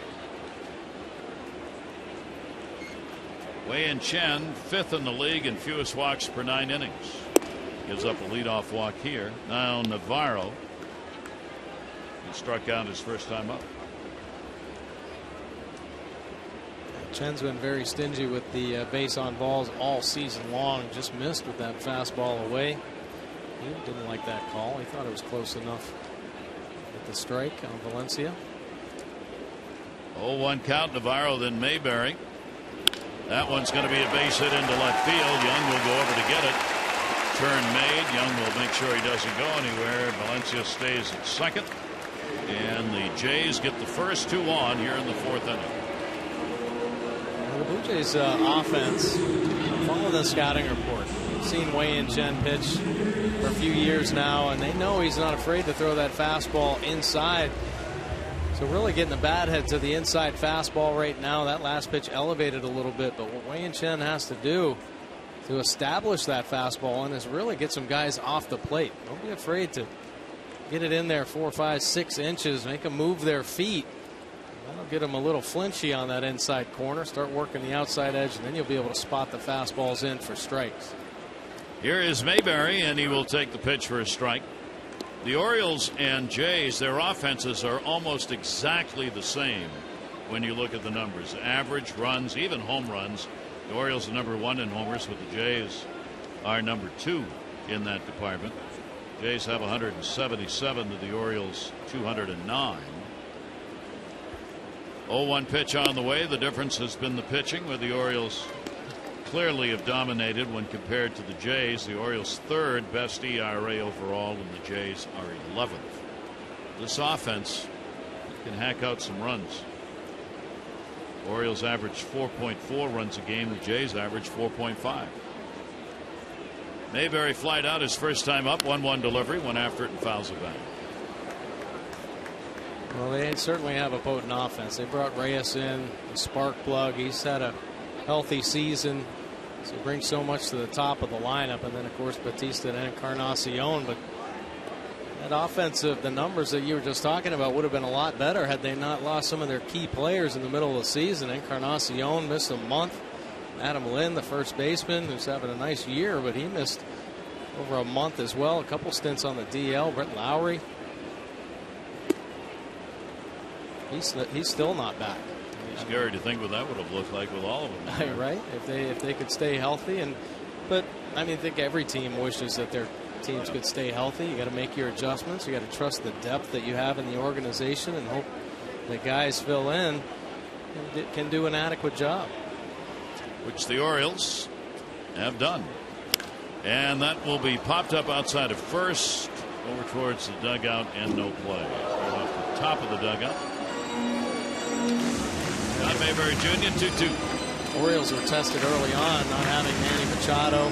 Wei-Yin Chen, 5th in the league in fewest walks per 9 innings. Gives up a leadoff walk here. Now Navarro. He struck out his first time up. Chen's been very stingy with the base on balls all season long. Just missed with that fastball away. He didn't like that call. He thought it was close enough with the strike on Valencia. 0-1 count. Navarro, then Mayberry. That one's going to be a base hit into left field. Young will go over to get it. Turn made. Young will make sure he doesn't go anywhere. Valencia stays at second. And the Jays get the first 2 on here in the 4th inning. Well, the Blue Jays offense, follow the scouting report. We've seen Wei-Yin Chen pitch for a few years now, and they know he's not afraid to throw that fastball inside. So really getting the bat head to the inside fastball right now. That last pitch elevated a little bit, but what Wei-Yin Chen has to do to establish that fastball and is really get some guys off the plate. Don't be afraid to get it in there 4, 5, 6 inches, make them move their feet. That'll get them a little flinchy on that inside corner. Start working the outside edge, and then you'll be able to spot the fastballs in for strikes. Here is Mayberry, and he will take the pitch for a strike. The Orioles and Jays, their offenses are almost exactly the same when you look at the numbers. Average runs, even home runs. The Orioles are number 1 in homers, but the Jays are number 2 in that department. Jays have 177 to the Orioles 209. 0-1 pitch on the way. The difference has been the pitching, with the Orioles clearly have dominated when compared to the Jays. The Orioles' third best ERA overall, and the Jays are 11th. This offense can hack out some runs. Orioles average 4.4 runs a game. The Jays average 4.5. Mayberry flied out his first time up. 1-1 delivery. Went after it and fouls it back. Well, they certainly have a potent offense. They brought Reyes in, a spark plug. He's had a healthy season. So he brings so much to the top of the lineup. And then, of course, Batista and Encarnacion. But that offensive, the numbers that you were just talking about would have been a lot better had they not lost some of their key players in the middle of the season. Encarnacion missed a month. Adam Lynn, the first baseman, who's having a nice year, but he missed over a month as well. A couple stints on the DL. Brett Lowry. He's still not back. Scary to think what that would have looked like with all of them. Right, if they could stay healthy. But I mean, I think every team wishes that their teams could stay healthy. You got to make your adjustments. You got to trust the depth that you have in the organization and hope the guys fill in and can do an adequate job. Which the Orioles have done. And that will be popped up outside of first, over towards the dugout, and no play. Right off the top of the dugout. John Mayberry Jr. 2-2. Orioles were tested early on, not having Manny Machado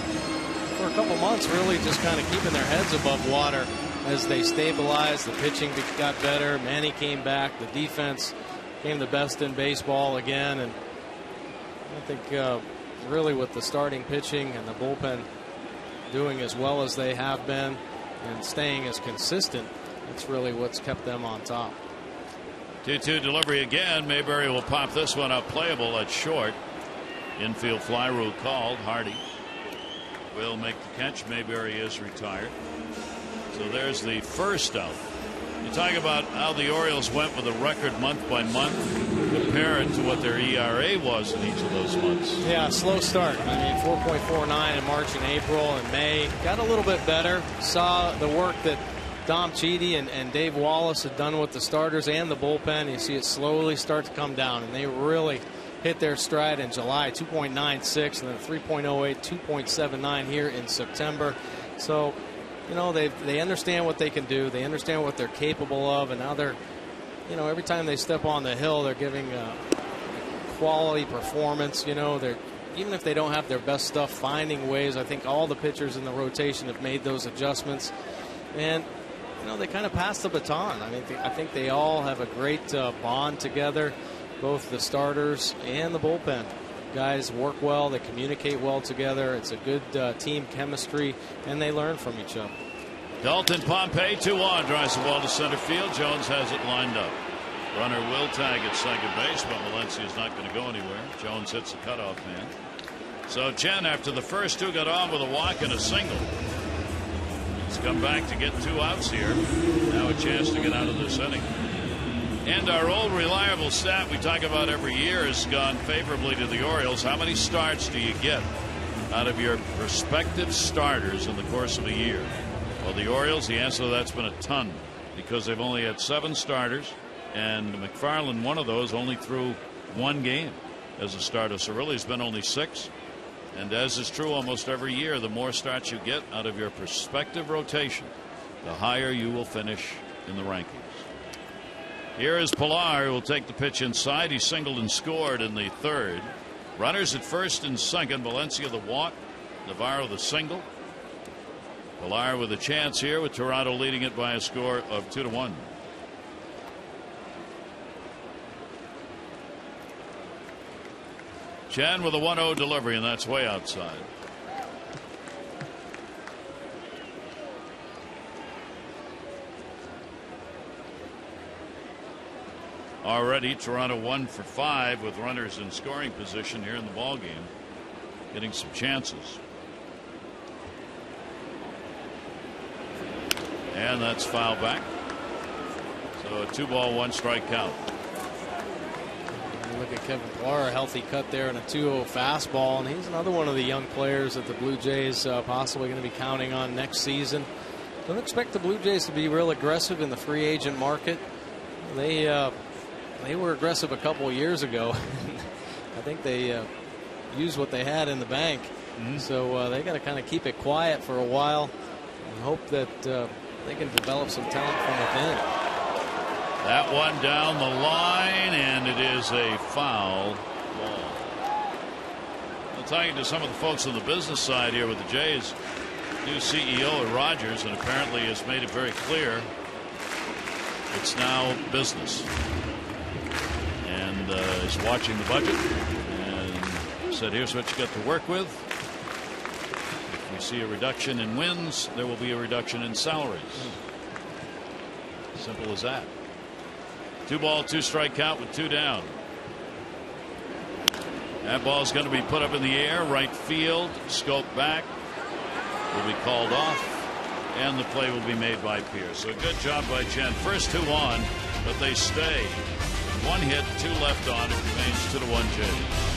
for a couple months, really just kind of keeping their heads above water as they stabilized. The pitching got better. Manny came back. The defense became the best in baseball again. And I think really with the starting pitching and the bullpen doing as well as they have been and staying as consistent, that's really what's kept them on top. 2-2 delivery again. Mayberry will pop this one up playable at short. Infield fly rule called. Hardy will make the catch. Mayberry is retired. So there's the first out. You talk about how the Orioles went with a record month by month. Compare it to what their ERA was in each of those months. Yeah, slow start. I mean, 4.49 in March and April and May. Got a little bit better. Saw the work that Dom Chidi and Dave Wallace had done with the starters and the bullpen. You see it slowly start to come down, and they really hit their stride in July. 2.96 and then 3.08, 2.79 here in September. So, you know, they understand what they can do. They understand what they're capable of, and now they're, you know, every time they step on the hill, they're giving a quality performance. You know, they're, even if they don't have their best stuff, finding ways. I think all the pitchers in the rotation have made those adjustments, and you know, they kind of passed the baton. I mean, I think they all have a great bond together, both the starters and the bullpen. Guys work well, they communicate well together. It's a good team chemistry, and they learn from each other. Dalton Pompey 2-1, drives the ball to center field. Jones has it lined up. Runner will tag at second base, but Valencia is not going to go anywhere. Jones hits the cutoff man. So Chen, after the first two, got on with a walk and a single. He's come back to get 2 outs here. Now a chance to get out of this inning. And our old reliable stat we talk about every year has gone favorably to the Orioles. How many starts do you get out of your prospective starters in the course of a year? Well, the Orioles, the answer to that's been a ton, because they've only had 7 starters, and McFarland, one of those, only threw 1 game as a starter. So really it's been only 6. And as is true almost every year, the more starts you get out of your prospective rotation, the higher you will finish in the rankings. Here is Pilar, who will take the pitch inside. He singled and scored in the third. Runners at first and second. Valencia the walk, Navarro the single. Pilar with a chance here, with Toronto leading it by a score of 2-1. Chen with a 1-0 delivery, and that's way outside. Already Toronto 1 for 5 with runners in scoring position here in the ball game, getting some chances. And that's foul back. So a 2-ball 1-strike count. Look at Kevin Pilar, a healthy cut there and a 2-0 fastball, and he's another one of the young players that the Blue Jays possibly going to be counting on next season. Don't expect the Blue Jays to be real aggressive in the free agent market. They were aggressive a couple of years ago. I think they use what they had in the bank. So they got to kind of keep it quiet for a while and hope that they can develop some talent from within. That one down the line, and it is a foul ball. I'm talking to some of the folks on the business side here with the Jays. New CEO at Rogers, and apparently has made it very clear it's now business. And is watching the budget and said, here's what you got to work with. If we see a reduction in wins, there will be a reduction in salaries. Simple as that. 2-ball, 2-strike count with 2 down. That ball is going to be put up in the air, right field, scope back, will be called off, and the play will be made by Pierce. So a good job by Chen. First 2 on, but they stay. 1 hit, 2 left on. It remains 2-1 Jays.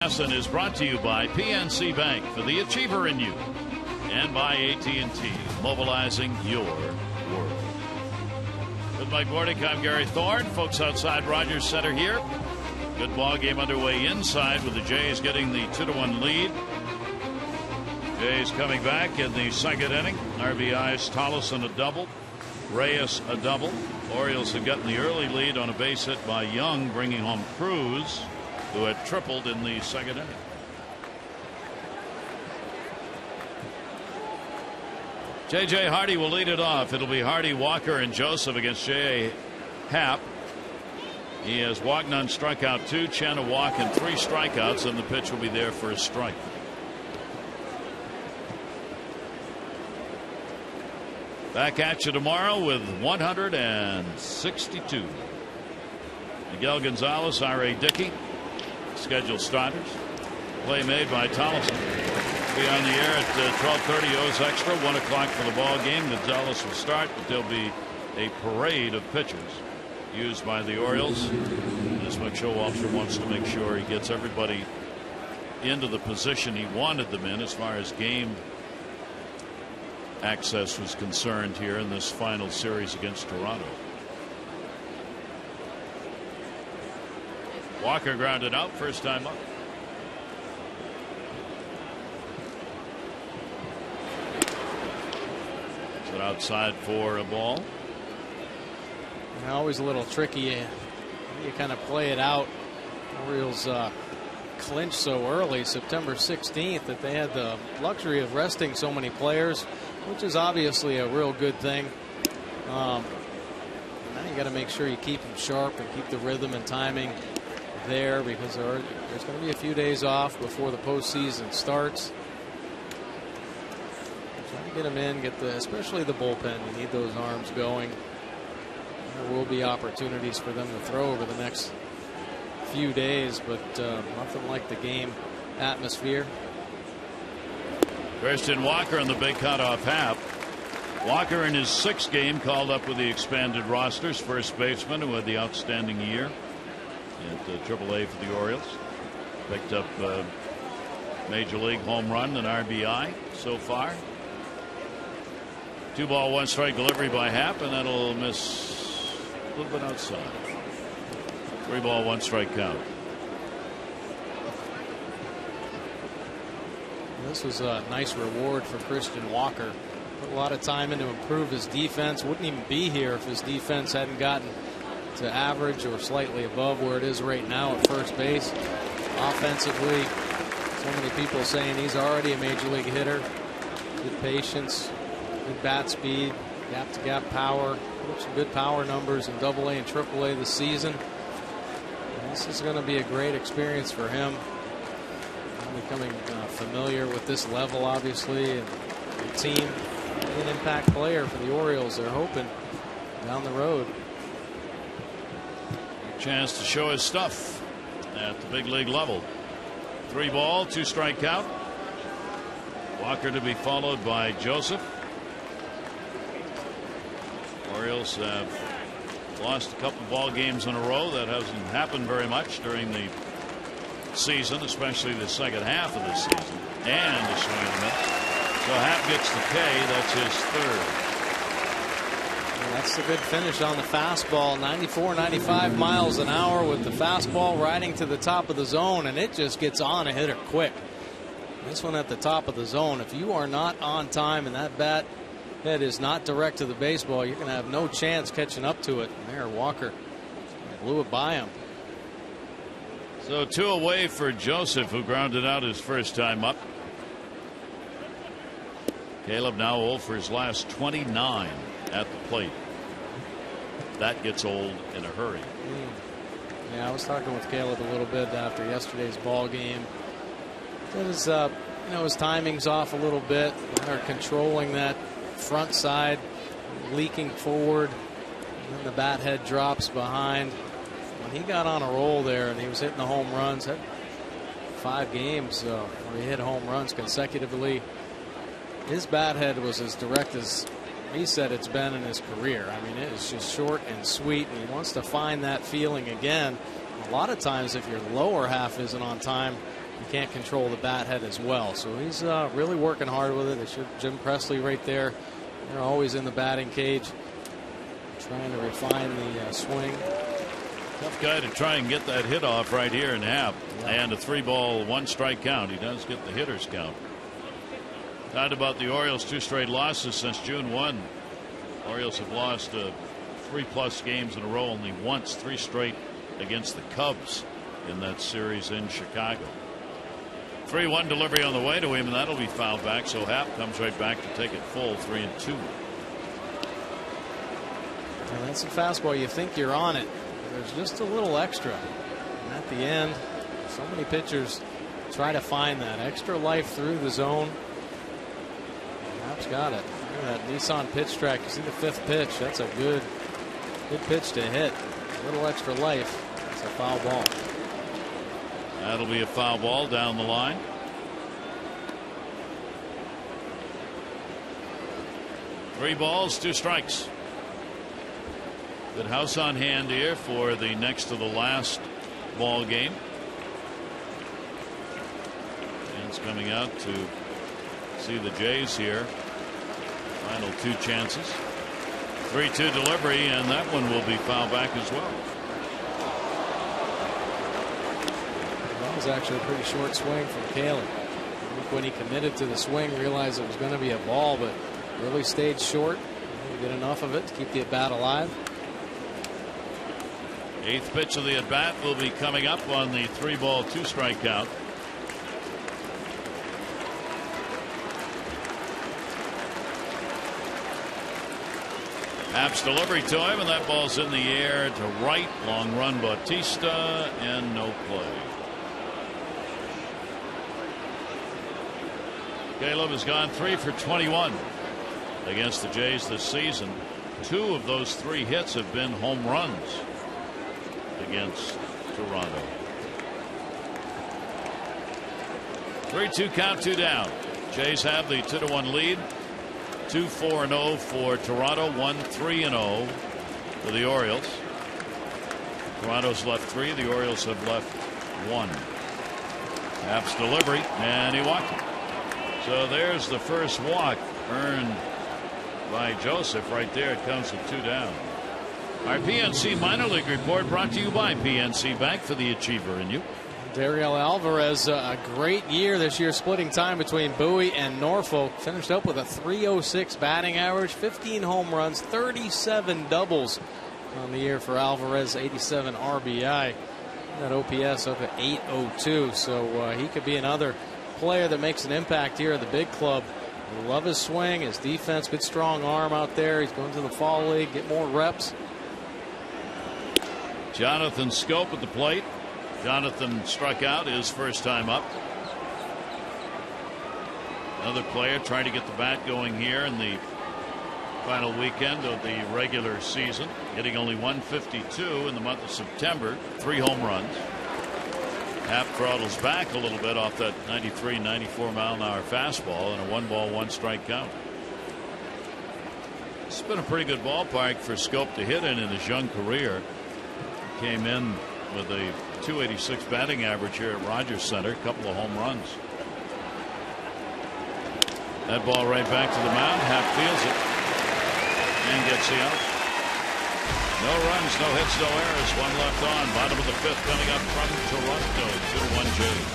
Is brought to you by PNC Bank for the achiever in you, and by AT&T, mobilizing your world. With Mike Bordick, I'm Gary Thorne. Folks outside Rogers Center here. Good ball game underway inside with the Jays getting the 2-1 lead. Jays coming back in the second inning. RBIs, Tollison a double, Reyes a double. Orioles had gotten the early lead on a base hit by Young, bringing home Cruz, who had tripled in the second inning. J.J. Hardy will lead it off. It'll be Hardy, Walker, and Joseph against J.A. Happ. He has walked, none, struck out 2. Chen a walk and 3 strikeouts, and the pitch will be there for a strike. Back at you tomorrow with 162. Miguel Gonzalez, R.A. Dickey. Scheduled starters. Play made by Tollison. Be on the air at 12:30 O's Extra. 1 o'clock for the ball game. Gonzalez will start, but there'll be a parade of pitchers used by the Orioles. As Mike Showalter wants to make sure he gets everybody into the position he wanted them in as far as game access was concerned here in this final series against Toronto. Walker grounded out, first time up. So outside for a ball. And always a little tricky. You kind of play it out. Orioles clinched so early, September 16th, that they had the luxury of resting so many players, which is obviously a real good thing. Now you got to make sure you keep them sharp and keep the rhythm and timing there, because there's going to be a few days off before the postseason starts. Trying to get them in, especially the bullpen. You need those arms going. There will be opportunities for them to throw over the next few days, but nothing like the game atmosphere. Christian Walker on the big cutoff half. Walker in his 6th game called up with the expanded rosters. First baseman who had the outstanding year at AAA for the Orioles. Picked up Major League home run and RBI so far. 2 ball 1 strike delivery by Happ, and that'll miss a little bit outside. 3 ball 1 strike count. This was a nice reward for Christian Walker. Put a lot of time in to improve his defense. Wouldn't even be here if his defense hadn't gotten to average or slightly above where it is right now at first base. Offensively, so many people saying he's already a major league hitter. Good patience, good bat speed, gap to gap power. Put up some good power numbers in AA and AAA this season. And this is going to be a great experience for him. Becoming familiar with this level, obviously, and the team. An impact player for the Orioles. They're hoping down the road. A chance to show his stuff at the big league level. 3 ball 2 strike count. Walker to be followed by Joseph. Orioles have lost a couple ball games in a row. That hasn't happened very much during the season, especially the second half of the season. And a swing and a miss. So Happ gets the K. That's his 3rd. Well, that's the good finish on the fastball. 94, 95 miles an hour with the fastball riding to the top of the zone, and it just gets on a hitter quick. This one at the top of the zone. If you are not on time and that bat head is not direct to the baseball, you're going to have no chance catching up to it. And there, Walker blew it by him. So 2 away for Joseph, who grounded out his first time up. Caleb now 0 for his last 29 at the plate. That gets old in a hurry. Yeah, I was talking with Caleb a little bit after yesterday's ball game. His timing's off a little bit. They're controlling that front side, leaking forward, and then the bat head drops behind. When he got on a roll there and he was hitting the home runs, had 5 games where he hit home runs consecutively. His bat head was as direct as he said it's been in his career. I mean, it is just short and sweet, and he wants to find that feeling again. A lot of times, if your lower half isn't on time, you can't control the bat head as well. So he's really working hard with it. They should Jim Presley right there. They're always in the batting cage, trying to refine the swing. Tough guy to try and get that hit off right here in Happ. Yeah. And a 3 ball 1 strike count. He does get the hitter's count. Talked about the Orioles 2 straight losses since June 1. Orioles have lost 3+ games in a row, only once, 3 straight against the Cubs in that series in Chicago. 3-1 delivery on the way to him, and that'll be fouled back. So Happ comes right back to take it full, 3-2. And that's a fastball. You think you're on it. There's just a little extra. And at the end, so many pitchers try to find that extra life through the zone. Happ's got it. Look at that Nissan pitch track. You see the 5th pitch. That's a good pitch to hit. A little extra life. It's a foul ball. That'll be a foul ball down the line. Three balls, 2 strikes. Good house on hand here for the next to the last ball game. Fans coming out to see the Jays here. Final 2 chances. 3-2 delivery, and that one will be fouled back as well. That was actually a pretty short swing from Caleb. I think when he committed to the swing, realized it was going to be a ball, but really stayed short. Get enough of it to keep the at bat alive. 8th pitch of the at bat will be coming up on the 3 ball 2 strike count. Happ's delivery to him, and that ball's in the air to right. Long run Bautista, and no play. Caleb has gone 3 for 21 against the Jays this season. 2 of those 3 hits have been home runs against Toronto. 3-2 count, 2 down. Jays have the 2-1 lead. 2-4-0 for Toronto, 1-3-0 for the Orioles. Toronto's left 3. The Orioles have left 1. Happ's delivery, and he walked it. So there's the first walk earned by Joseph right there. It comes with 2 down. Our PNC minor league report brought to you by PNC Bank, for the achiever in you. Dariel Alvarez, a great year this year, splitting time between Bowie and Norfolk. Finished up with a .306 batting average, 15 home runs, 37 doubles on the year for Alvarez, 87 RBI. That OPS up at .802, so he could be another player that makes an impact here at the big club. Love his swing, his defense, good strong arm out there. He's going to the fall league, get more reps. Jonathan Scope at the plate. Jonathan struck out his first time up. Another player trying to get the bat going here in the final weekend of the regular season, hitting only .152 in the month of September. 3 home runs. Happ throttles back a little bit off that 93, 94 mile-an-hour fastball, and a 1-ball, 1-strike count. It's been a pretty good ballpark for Scope to hit in his young career. Came in with a .286 batting average here at Rogers Center. A couple of home runs. That ball right back to the mound. Happ fields it and gets the out. No runs, no hits, no errors. 1 left on. Bottom of the 5th coming up from Toronto. 2-1 Jays.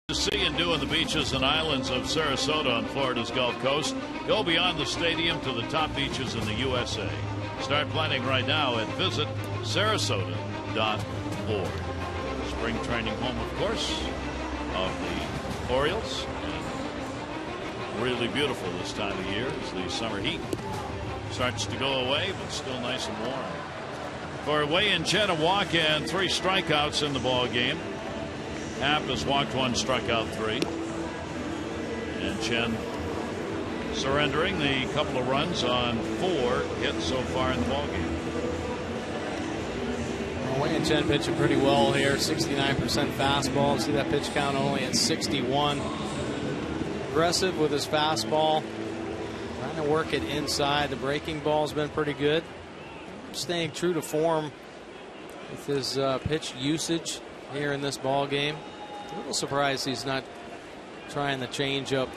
To see and do in the beaches and islands of Sarasota on Florida's Gulf Coast. Go beyond the stadium to the top beaches in the USA. Start planning right now at visitsarasota.org. Spring training home, of course, of the Orioles. And really beautiful this time of year as the summer heat starts to go away, but still nice and warm. For Wei-Yin Chen, a walk and 3 strikeouts in the ball game. Happ has walked 1, struck out 3. And Chen surrendering the couple of runs on 4 hits so far in the ballgame. Well, Wei-Yin Chen pitching pretty well here. 69% fastball. See that pitch count only at 61. Aggressive with his fastball. Trying to work it inside. The breaking ball's been pretty good. Staying true to form with his pitch usage here in this ball game. A little surprised he's not trying the changeup.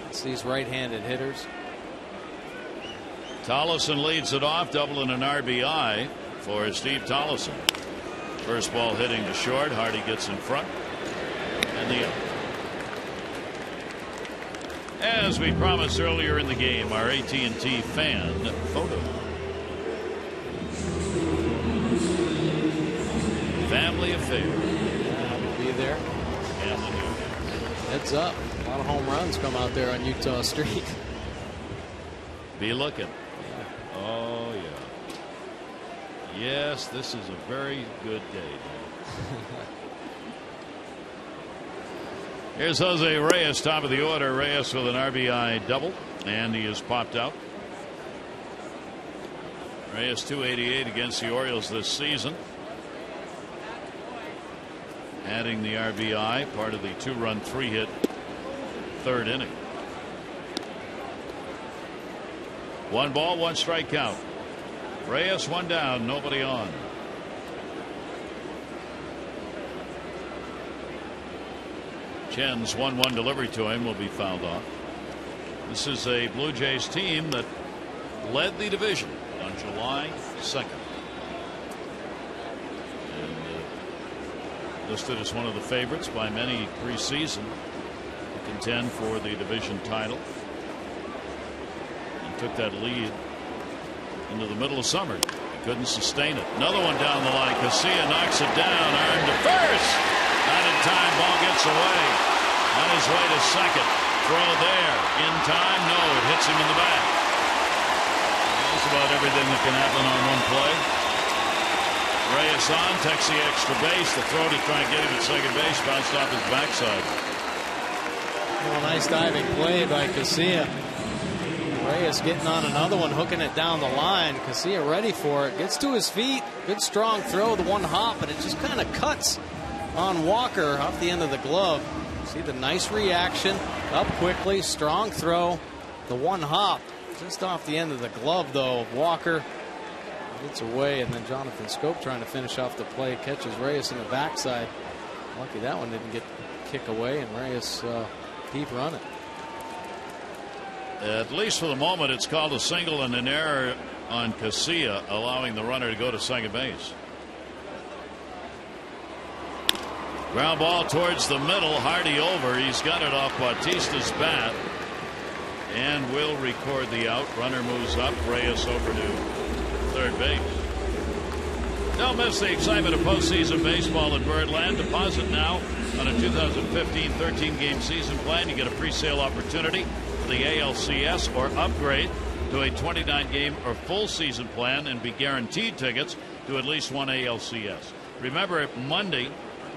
It's these right-handed hitters. Tollison leads it off, doubling an RBI for Steve Tollison. First ball hitting to short. Hardy gets in front, and the out. As we promised earlier in the game, our AT&T fan photo. Family affair. We'll be there. Heads up. A lot of home runs come out there on Utah Street. Be looking. Oh, yeah. Yes, this is a very good day. Here's Jose Reyes, top of the order. Reyes with an RBI double, and he is popped out. Reyes 288 against the Orioles this season. Adding the RBI, part of the 2-run 3-hit third inning. 1 ball, 1 strike count. Reyes 1 down, nobody on. Chen's 1-1 delivery to him will be fouled off. This is a Blue Jays team that led the division on July 2nd. And listed as one of the favorites by many preseason to contend for the division title. And took that lead into the middle of summer. Couldn't sustain it. Another one down the line. Casilla knocks it down. Earned to first. Not in time. Ball gets away. On his way to second. Throw there. In time. No. It hits him in the back. That's about everything that can happen on one play. Reyes on. Takes the extra base. The throw to try and get him at second base. Bounced off his backside. Well, nice diving play by Casilla. Reyes getting on another one, hooking it down the line. Casilla ready for it. Gets to his feet. Good strong throw. The one hop, but it just kind of cuts on Walker off the end of the glove. See the nice reaction. Up quickly. Strong throw. The one hop just off the end of the glove, though, of Walker. Gets away, and then Jonathan Scope trying to finish off the play. Catches Reyes in the backside. Lucky that one didn't get kick away, and Reyes keep running. At least for the moment, it's called a single and an error on Casilla, allowing the runner to go to second base. Ground ball towards the middle. Hardy over. He's got it off Bautista's bat and will record the out. Runner moves up. Reyes over to third base. Don't miss the excitement of postseason baseball in Birdland. Deposit now on a 2015 13-game season plan. You get a pre-sale opportunity for the ALCS, or upgrade to a 29-game or full season plan and be guaranteed tickets to at least one ALCS. Remember, Monday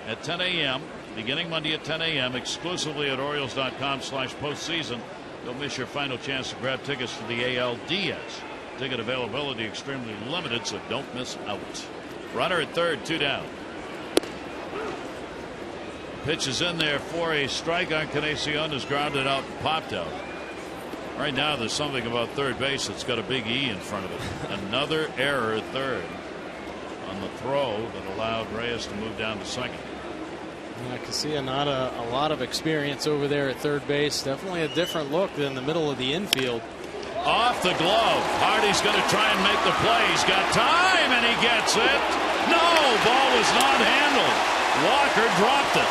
at 10 a.m., beginning Monday at 10 a.m., exclusively at Orioles.com/postseason. Don't miss your final chance to grab tickets to the ALDS. Ticket availability extremely limited, so don't miss out. Runner at third, 2 down. Pitch is in there for a strike on Canecion. Is grounded out and popped out. Right now there's something about third base that's got a big E in front of it. Another error at third on the throw that allowed Reyes to move down to second. Yeah, Casilla not a lot of experience over there at third base. Definitely a different look than the middle of the infield. Off the glove. Hardy's going to try and make the play. He's got time, and he gets it. No, ball was not handled. Walker dropped it.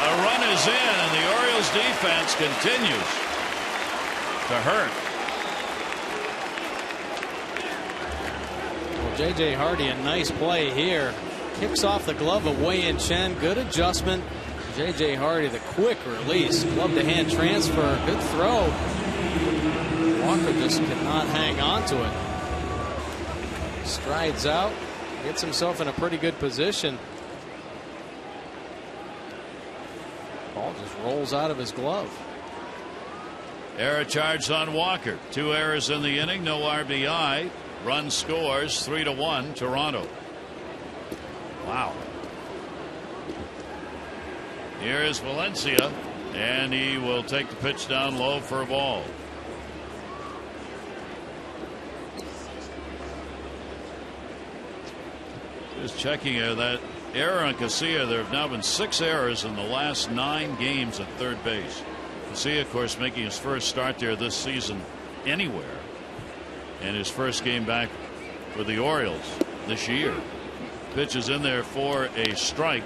A run is in, and the Orioles defense continues to hurt. Well, J.J. Hardy, a nice play here. Kicks off the glove of Wei-Yin Chen. Good adjustment. J.J. Hardy, the quick release. Glove to hand transfer. Good throw. Walker just cannot hang on to it. Strides out. Gets himself in a pretty good position. Ball just rolls out of his glove. Error charged on Walker. 2 errors in the inning. No RBI. Run scores 3-1 Toronto. Wow. Here is Valencia, and he will take the pitch down low for a ball. Just checking here, that error on Casilla. There have now been 6 errors in the last 9 games at third base. Casilla, of course, making his first start there this season anywhere, and his first game back for the Orioles this year. Pitch is in there for a strike.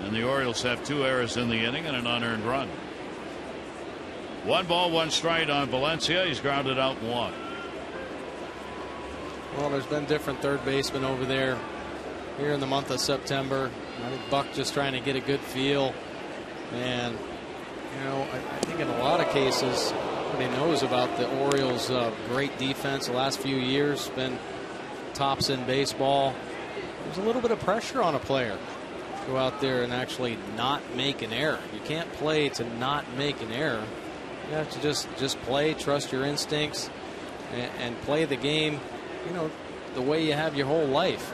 And the Orioles have 2 errors in the inning and an unearned run. 1 ball, 1 strike on Valencia. He's grounded out and walked. Well, there's been different third basemen over there here in the month of September. I think Buck just trying to get a good feel. And, you know, I think in a lot of cases, everybody knows about the Orioles' great defense the last few years. Been tops in baseball. There's a little bit of pressure on a player. go out there and actually not make an error. You can't play to not make an error. You have to just play, trust your instincts, and play the game, the way you have your whole life.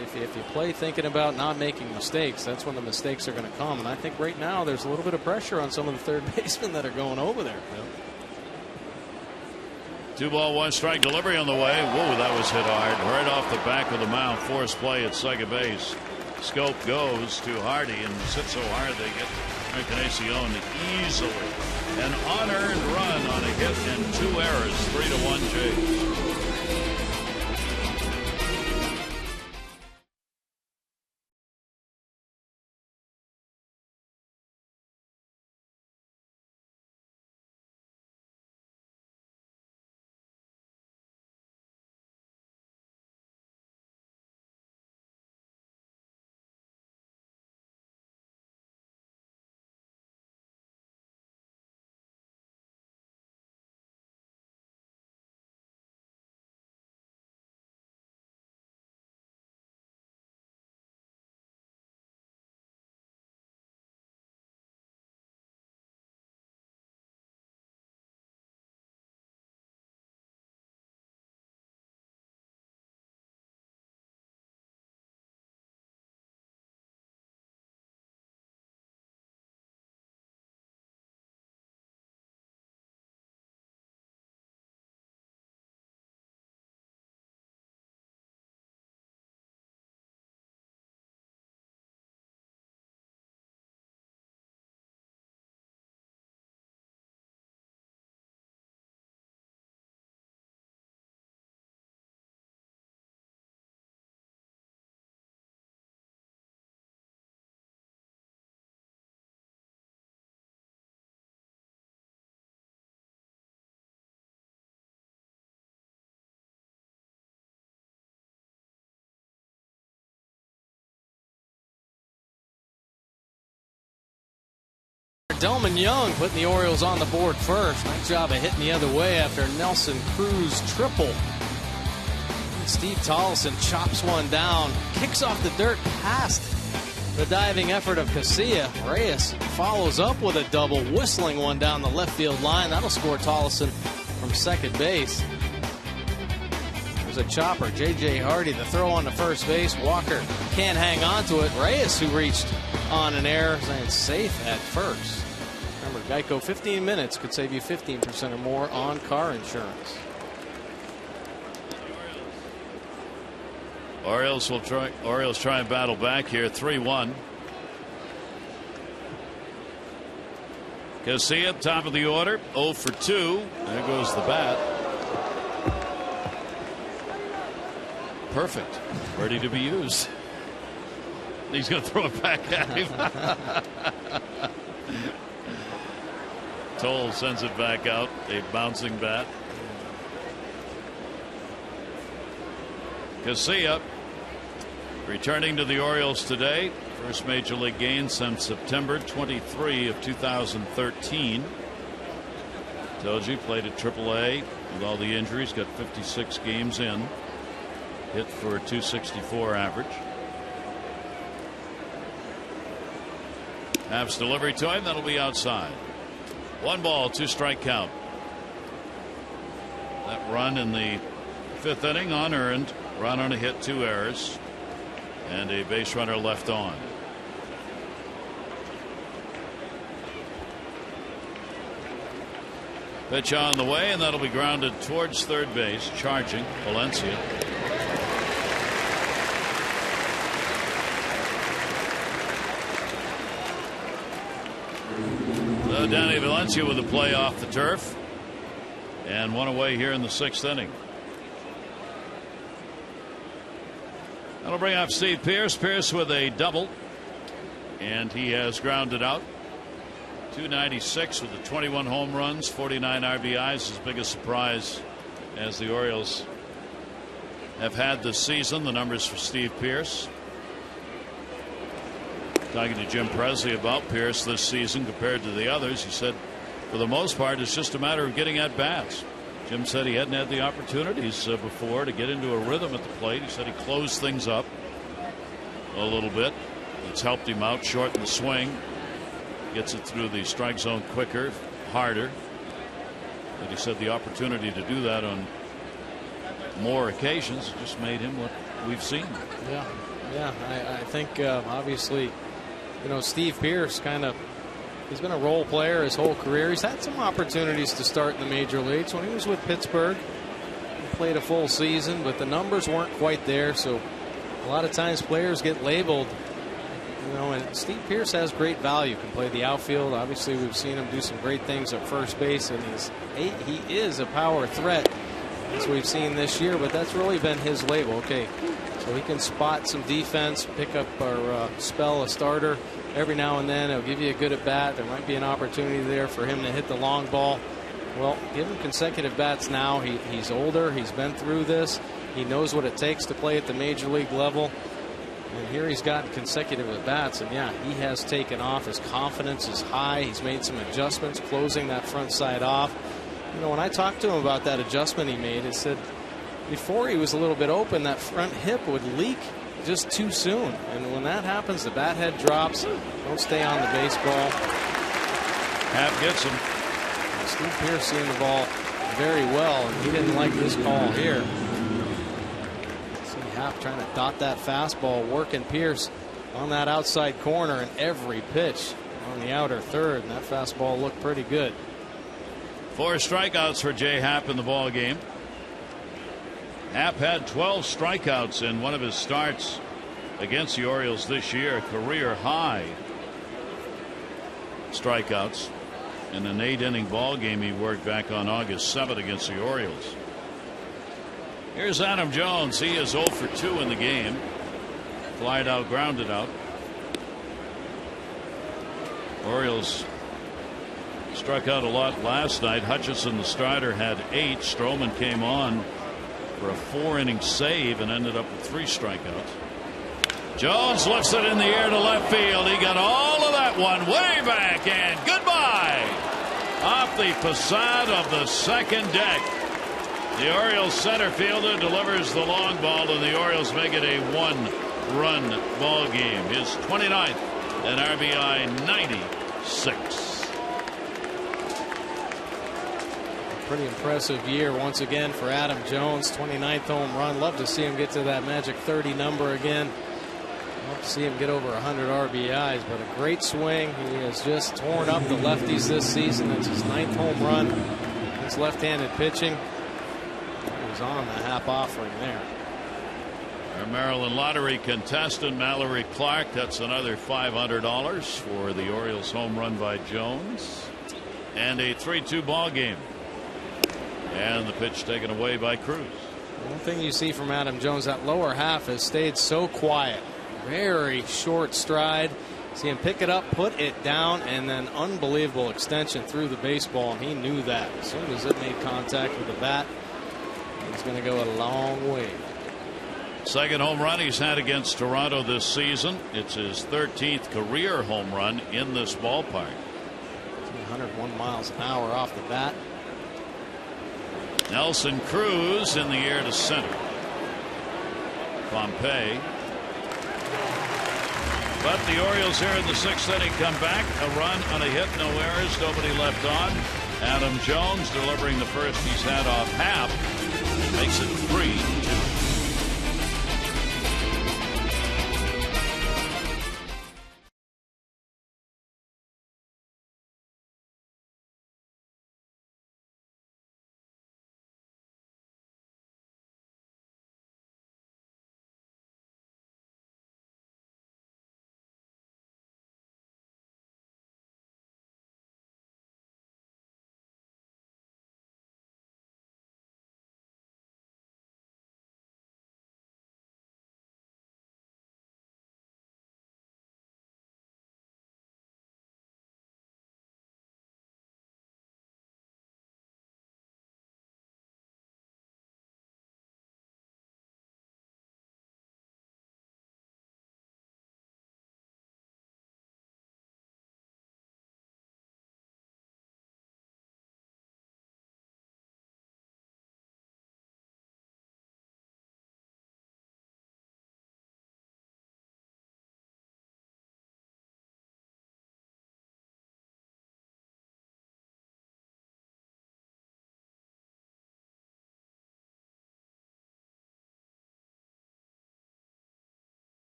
If you play thinking about not making mistakes, that's when the mistakes are going to come. And I think right now there's a little bit of pressure on some of the third basemen that are going over there. Yep. 2-ball, 1-strike delivery on the way. Whoa, that was hit hard. Right off the back of the mound. Forced play at second base. Scope goes to Hardy and sits so hard they get Encarnacion easily. An unearned run on a hit and 2 errors. 3-1 Jays. Delman Young putting the Orioles on the board first. Nice job of hitting the other way after Nelson Cruz triple. Steve Tollefson chops one down, kicks off the dirt past the diving effort of Casilla. Reyes follows up with a double, whistling one down the left field line. That'll score Tollefson from second base. There's a chopper. J.J. Hardy, the throw on to first base. Walker can't hang on to it. Reyes, who reached on an error, and safe at first. Remember, Geico 15 minutes could save you 15% or more on car insurance. Orioles try and battle back here. 3-1. Casilla, top of the order, 0 for 2. There goes the bat. Perfect. Ready to be used. He's going to throw it back at him. Toll sends it back out. A bouncing bat. Casilla returning to the Orioles today. First major league game since September 23 of 2013. Told you, played at AAA with all the injuries. Got 56 games in. Hit for a .264 average. Haps delivery to him. That'll be outside. 1 ball, 2-strike count. That run in the 5th inning unearned. Run on a hit, 2 errors, and a base runner left on. Pitch on the way, and that'll be grounded towards third base. Charging Valencia. Danny Valencia with a play off the turf, and 1 away here in the 6th inning. That'll bring up Steve Pearce. Pearce with a double, and he has grounded out. 296 with the 21 home runs, 49 RBIs. His biggest surprise as the Orioles have had this season. The numbers for Steve Pearce. Talking to Jim Presley about Pearce this season compared to the others, he said for the most part it's just a matter of getting at bats. Jim said he hadn't had the opportunities before to get into a rhythm at the plate. He said he closed things up a little bit It's helped him out, shorten the swing, gets it through the strike zone quicker, harder. But he said the opportunity to do that on more occasions just made him what we've seen. Yeah. I think obviously, Steve Pearce he's been a role player his whole career. He's had some opportunities to start in the major leagues. When he was with Pittsburgh, he played a full season, but the numbers weren't quite there. So a lot of times players get labeled, and Steve Pearce has great value, can play the outfield. Obviously, we've seen him do some great things at first base, and he is a power threat, as we've seen this year, but that's really been his label. Okay, so he can spot some defense, pick up or spell a starter every now and then. He'll give you a good at bat. There might be an opportunity there for him to hit the long ball. Well, give him consecutive bats now. He's older. He's been through this. He knows what it takes to play at the major league level. And here he's gotten consecutive at bats, and yeah, he has taken off. His confidence is high. He's made some adjustments, closing that front side off. When I talked to him about that adjustment he made, he said before he was a little bit open, that front hip would leak just too soon. And when that happens, the bat head drops. Don't stay on the baseball. Happ gets him. Steve Pearce seeing the ball very well, and he didn't like this call here. See Happ trying to dot that fastball, working Pearce on that outside corner, and every pitch on the outer third, and that fastball looked pretty good. 4 strikeouts for Jay Happ in the ball game. Happ had 12 strikeouts in one of his starts against the Orioles this year, career high strikeouts in an 8-inning ball game he worked back on August 7th against the Orioles. Here's Adam Jones. He is 0 for 2 in the game. Flied out, grounded out. Orioles struck out a lot last night. Hutchinson, the starter, had 8. Stroman came on for a 4-inning save and ended up with 3 strikeouts. Jones lifts it in the air to left field. He got all of that one way back, and goodbye off the facade of the second deck. The Orioles center fielder delivers the long ball, and the Orioles make it a 1-run ball game. His 29th and RBI 96. Pretty impressive year once again for Adam Jones. 29th home run. Love to see him get to that magic 30 number again. Love to see him get over 100 RBIs, but a great swing. He has just torn up the lefties this season. That's his 9th home run. His left-handed pitching. He was on the Happ offering there. Our Maryland lottery contestant Mallory Clark. That's another $500 for the Orioles home run by Jones, and a 3-2 ball game. And the pitch taken away by Cruz. One thing you see from Adam Jones, that lower half has stayed so quiet. Very short stride. See him pick it up, put it down, and then unbelievable extension through the baseball. And he knew that. As soon as it made contact with the bat, he's going to go a long way. Second home run he's had against Toronto this season. It's his 13th career home run in this ballpark. 101 miles an hour off the bat. Nelson Cruz in the air to center. Pompey. But the Orioles here in the 6th inning come back. A run on a hit, no errors, nobody left on. Adam Jones delivering the first he's had off Happ. Makes it 3-2.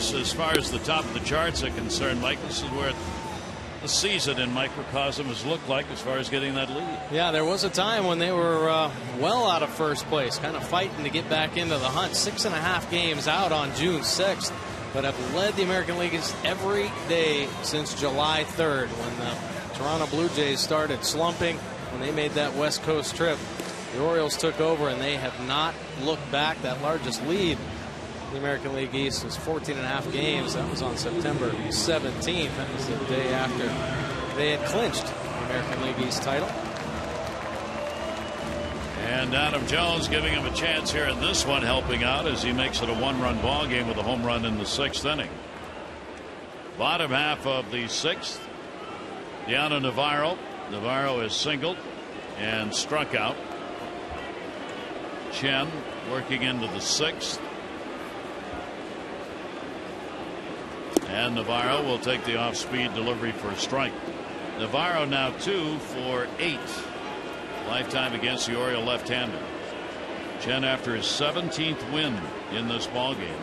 Rockies, as far as the top of the charts are concerned, Mike, this is where the season in microcosm has looked like as far as getting that lead. Yeah, there was a time when they were well out of first place, kind of fighting to get back into the hunt. 6.5 games out on June 6th, but have led the American League every day since July 3rd, when the Toronto Blue Jays started slumping. When they made that West Coast trip, the Orioles took over, and they have not looked back. That largest lead in the American League East was 14.5 games. That was on September 17th. That was the day after they had clinched the American League East title. And Adam Jones giving him a chance here in this one, helping out as he makes it a one-run ball game with a home run in the 6th inning. Bottom half of the 6th, Diana Navarro. Navarro is singled and struck out. Chen working into the 6th. And Navarro will take the off-speed delivery for a strike. Navarro now 2 for 8. Lifetime against the Oriole left-hander. Chen after his 17th win in this ball game.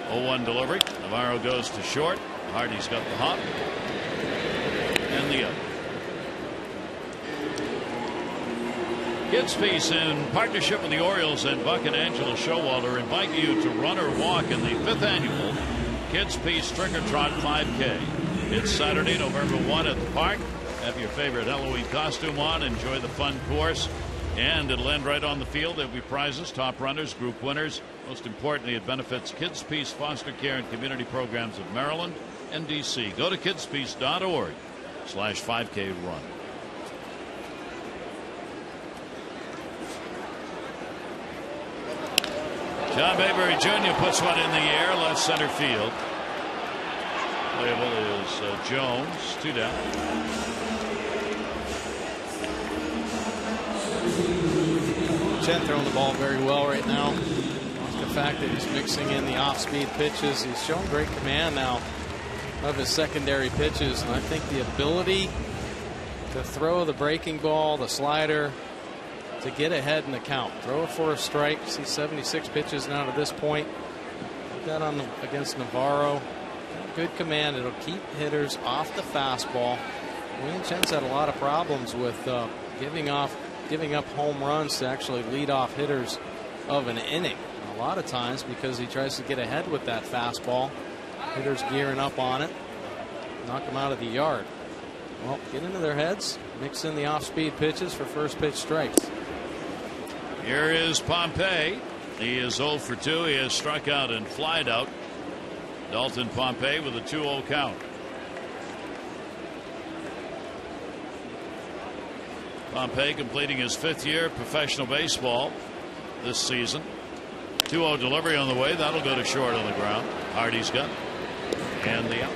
0-1 delivery. Navarro goes to short. Hardy's got the hop. And the out. Kids Piece, in partnership with the Orioles and Buck and Angela Showalter, invite you to run or walk in the 5th annual Kids Piece Trick or Trot 5K. It's Saturday, November 1 at the park. Have your favorite Halloween costume on. Enjoy the fun course. And it'll end right on the field. There'll be prizes, top runners, group winners. Most importantly, it benefits Kids Piece foster care and community programs of Maryland and D.C. Go to kidspiece.org/5K run. John Mayberry Jr. puts one in the air, left center field. Playable is Jones, 2 down. Chen throwing the ball very well right now. The fact that he's mixing in the off-speed pitches, he's showing great command now of his secondary pitches, and I think the ability to throw the breaking ball, the slider, to get ahead in the count. Throw it for a strike. See 76 pitches now to this point. Put that on against Navarro. Good command. It'll keep hitters off the fastball. William Chen's had a lot of problems with giving up home runs to actually lead off hitters of an inning. And a lot of times because he tries to get ahead with that fastball. Hitters gearing up on it. Knock them out of the yard. Well, get into their heads. Mix in the off-speed pitches for first pitch strikes. Here is Pompey. He is 0 for 2. He has struck out and flied out. Dalton Pompey with a 2-0 count. Pompey completing his 5th year of professional baseball this season. 2-0 delivery on the way. That'll go to short on the ground. Hardy's got. And the out.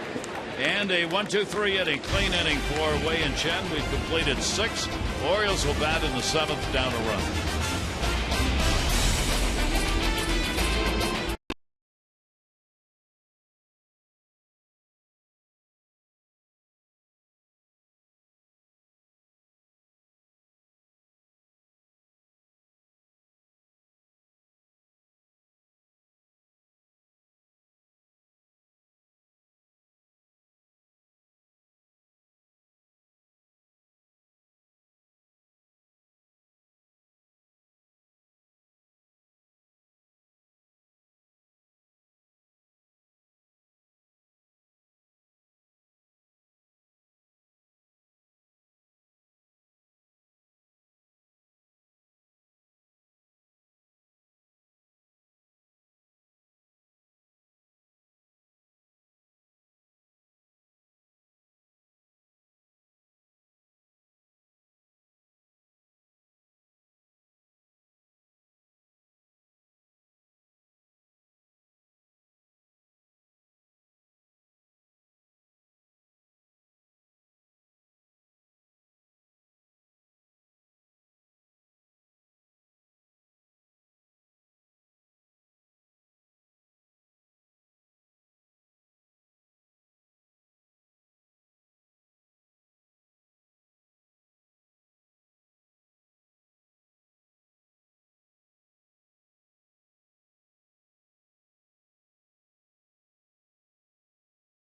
And a 1-2-3 inning, clean inning for Wei and Chen. We've completed 6. Orioles will bat in the 7th, down a run.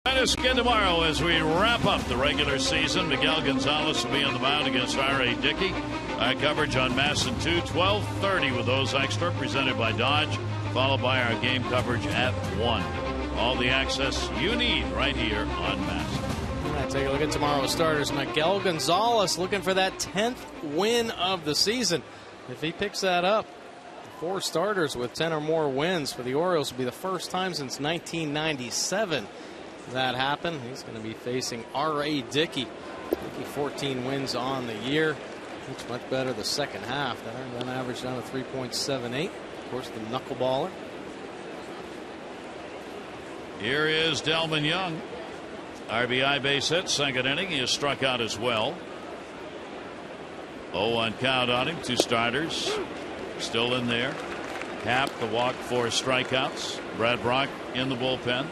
Join us again tomorrow as we wrap up the regular season. Miguel Gonzalez will be on the mound against R.A. Dickey. Our coverage on MASN 2, 12:30 with those extra, presented by Dodge, followed by our game coverage at 1. All the access you need right here on MASN. All right, take a look at tomorrow's starters. Miguel Gonzalez looking for that 10th win of the season. If he picks that up, 4 starters with 10 or more wins for the Orioles will be the first time since 1997 that happened. He's going to be facing R.A. Dickey. Dickey 14 wins on the year. Looks much better the second half. That run average down to 3.78. Of course, the knuckleballer. Here is Delman Young. RBI base hit, second inning. He is struck out as well. 0-1 count on him. 2 starters still in there. Happ the walk, 4 strikeouts. Brad Brock in the bullpen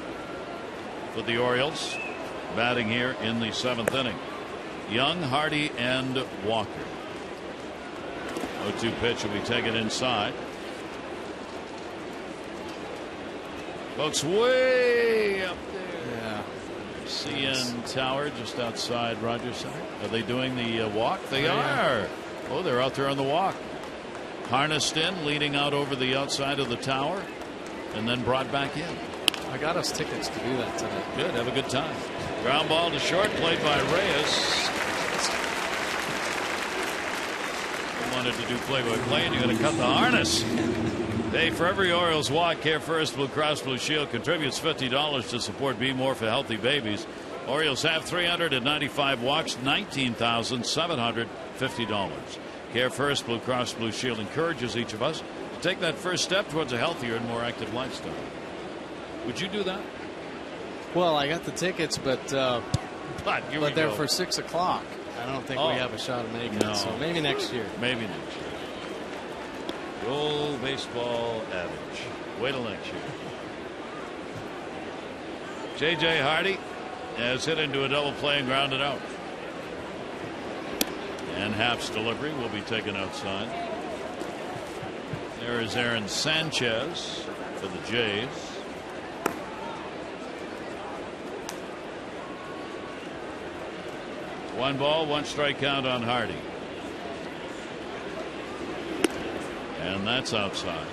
for the Orioles, batting here in the 7th inning. Young, Hardy, and Walker. 0-2 pitch will be taken inside. Folks, way up there. Yeah. CN Tower just outside Rogers Center. Are they doing the walk? They are. Oh, they're out there on the walk. Harnessed in, leading out over the outside of the tower, and then brought back in. I got us tickets to do that tonight. Good, have a good time. Ground ball to short, played by Reyes. You wanted to do play-by-play, and you're going to cut the harness. Hey, for every Orioles walk, Care First Blue Cross Blue Shield contributes $50 to support Be More for Healthy Babies. Orioles have 395 walks, $19,750. Care First Blue Cross Blue Shield encourages each of us to take that first step towards a healthier and more active lifestyle. Would you do that? Well, I got the tickets, but they're go. for 6 o'clock. I don't think we have a shot of making it, so maybe next year. Maybe next year. The old baseball adage. Wait till next year. J.J. Hardy has hit into a double play and grounded out. And Happ's delivery will be taken outside. There is Aaron Sanchez for the Jays. One ball, 1 strike count on Hardy. And that's outside.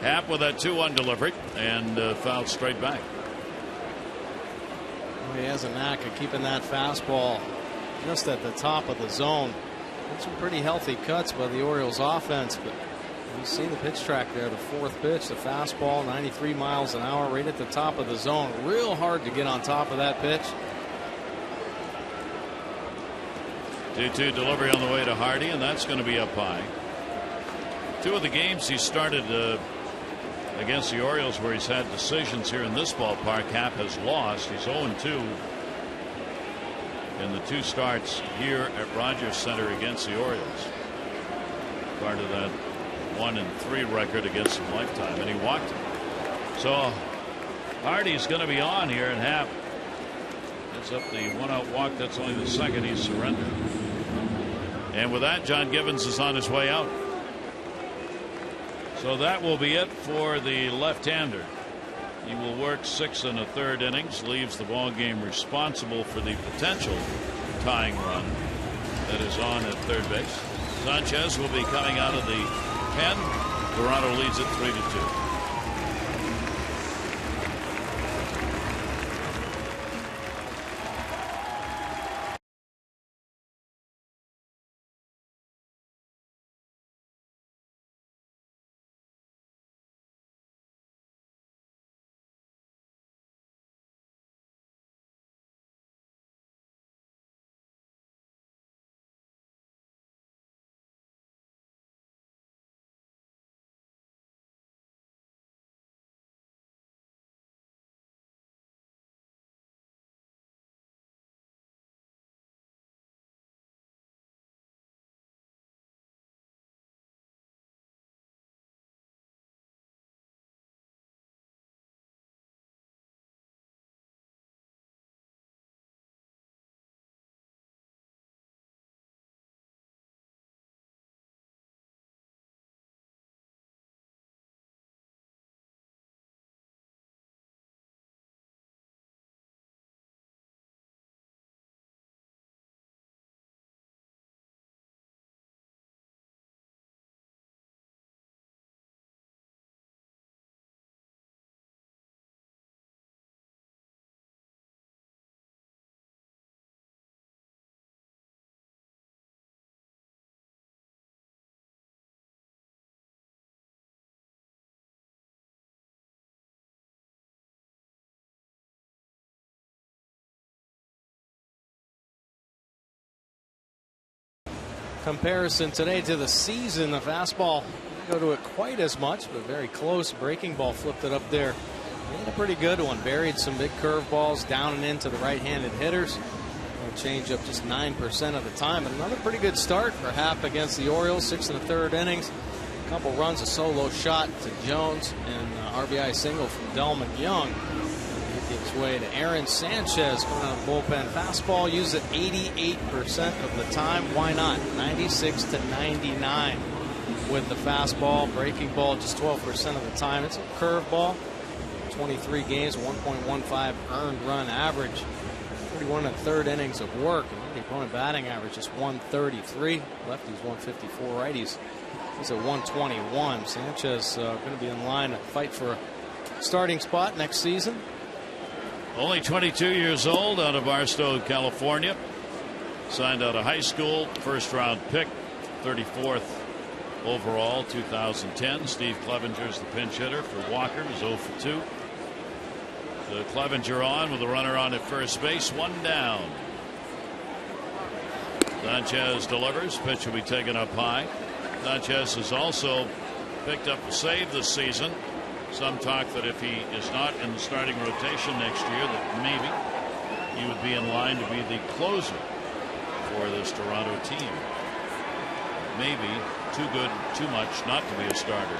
Happ with that 2-1 delivery and fouled straight back. He has a knack of keeping that fastball just at the top of the zone. Some pretty healthy cuts by the Orioles offense, but you see the pitch track there, the 4th pitch, the fastball, 93 miles an hour, right at the top of the zone. Real hard to get on top of that pitch. 2-2 delivery on the way to Hardy, and that's going to be up high. 2 of the games he started against the Orioles where he's had decisions here in this ballpark, Happ has lost. He's 0-2 in the 2 starts here at Rogers Center against the Orioles. Part of that 1-3 record against him lifetime, and he walked him. So Hardy's going to be on here, and Happ gets up the 1-out walk. That's only the second he's surrendered. And with that, John Gibbons is on his way out. So that will be it for the left-hander. He will work 6 1/3 innings, leaves the ball game responsible for the potential tying run that is on at third base. Sanchez will be coming out of the pen. Toronto leads it 3-2. comparison today to the season. The fastball didn't go to it quite as much, but very close. Breaking ball flipped it up there. Made a pretty good one. Buried some big curveballs down and into the right-handed hitters. Change up just 9% of the time. But another pretty good start for Happ against the Orioles. 6 1/3 innings. A couple runs, a solo shot to Jones, and RBI single from Delman Young. It gives way to Aaron Sanchez coming out of the bullpen. Fastball used at 88% of the time. Why not? 96 to 99 with the fastball. Breaking ball just 12% of the time. It's a curveball. 23 games, 1.15 earned run average. 31 1/3 innings of work. And the opponent batting average is 133. Lefties 154. Righties is at 121. Sanchez going to be in line to fight for a starting spot next season. Only 22 years old, out of Barstow, California. Signed out of high school. First round pick. 34th overall, 2010. Steve Clevenger's the pinch hitter for Walker. He's 0 for 2. So Clevenger on with a runner on at first base. One down. Sanchez delivers. Pitch will be taken up high. Sanchez has also picked up a save this season. Some talk that if he is not in the starting rotation next year, that maybe he would be in line to be the closer for this Toronto team. Maybe too good, too much not to be a starter.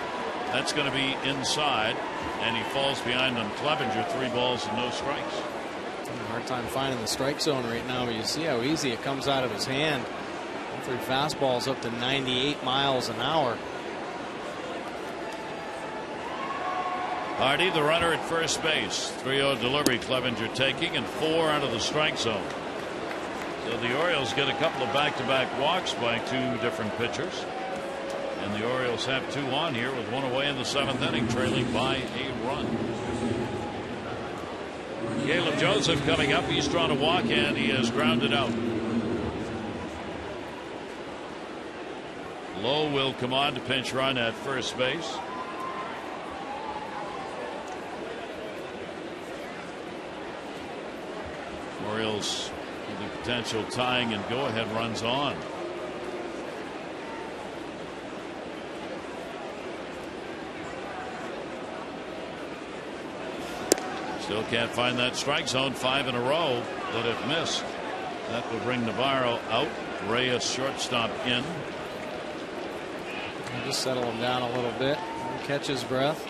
That's going to be inside, and he falls behind on Clevenger. 3 balls and no strikes. Having a hard time finding the strike zone right now, but you see how easy it comes out of his hand. 3 fastballs up to 98 miles an hour. Hardy, the runner at first base. 3-0 delivery, Clevenger taking, and 4 out of the strike zone. So the Orioles get a couple of back-to-back walks by 2 different pitchers. And the Orioles have 2 on here with 1 away in the 7th inning, trailing by a run. Caleb Joseph coming up. He's drawn a walk and he is grounded out. Lowe will come on to pinch run at first base. Orioles with the potential tying and go-ahead runs on. Still can't find that strike zone. 5 in a row that have missed. That will bring Navarro out. Reyes shortstop in. Just settle him down a little bit. Catch his breath.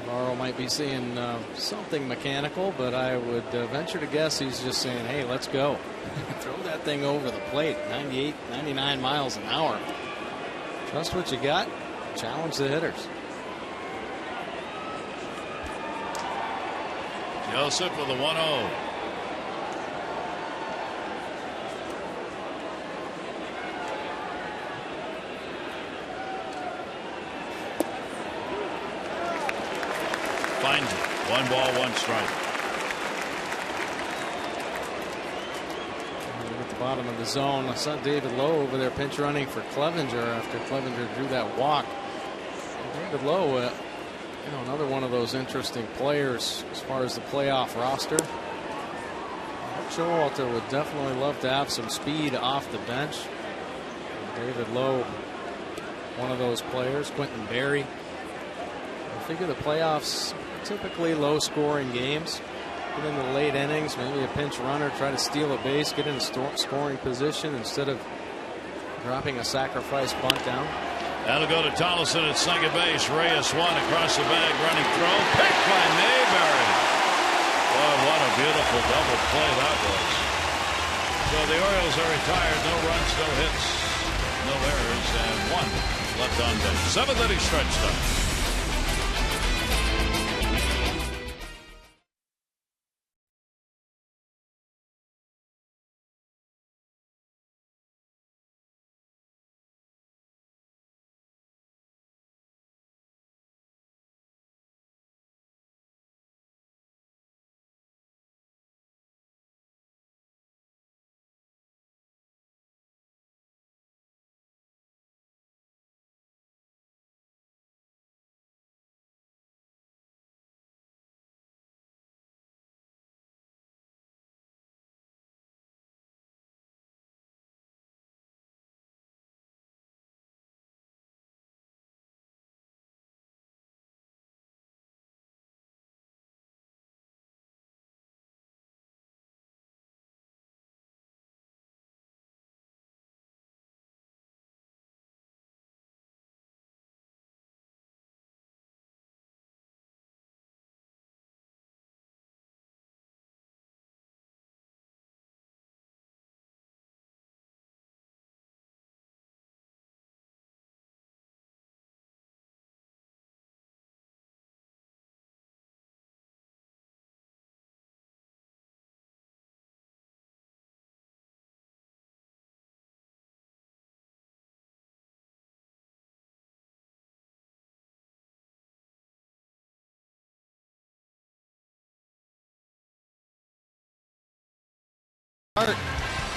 Navarro might be seeing something mechanical, but I would venture to guess he's just saying, hey, let's go. Throw that thing over the plate. 98, 99 miles an hour. Trust what you got. Challenge the hitters. Joseph with a 1-0. Finds it. 1 ball, 1 strike. At the bottom of the zone, I saw David Lowe over there pinch running for Clevenger after Clevenger drew that walk. David Lowe, another one of those interesting players as far as the playoff roster. Showalter would definitely love to have some speed off the bench. David Lowe, one of those players. Quentin Berry. I figure the playoffs typically low-scoring games. Get into the late innings, maybe a pinch runner, try to steal a base, get in a scoring position instead of dropping a sacrifice bunt down. That'll go to Tollefson at second base. Reyes one across the bag, running throw, picked by Mayberry. Boy, what a beautiful double play that was. So the Orioles are retired. No runs, no hits, no errors, and 1 left on base. 7th inning stretch start.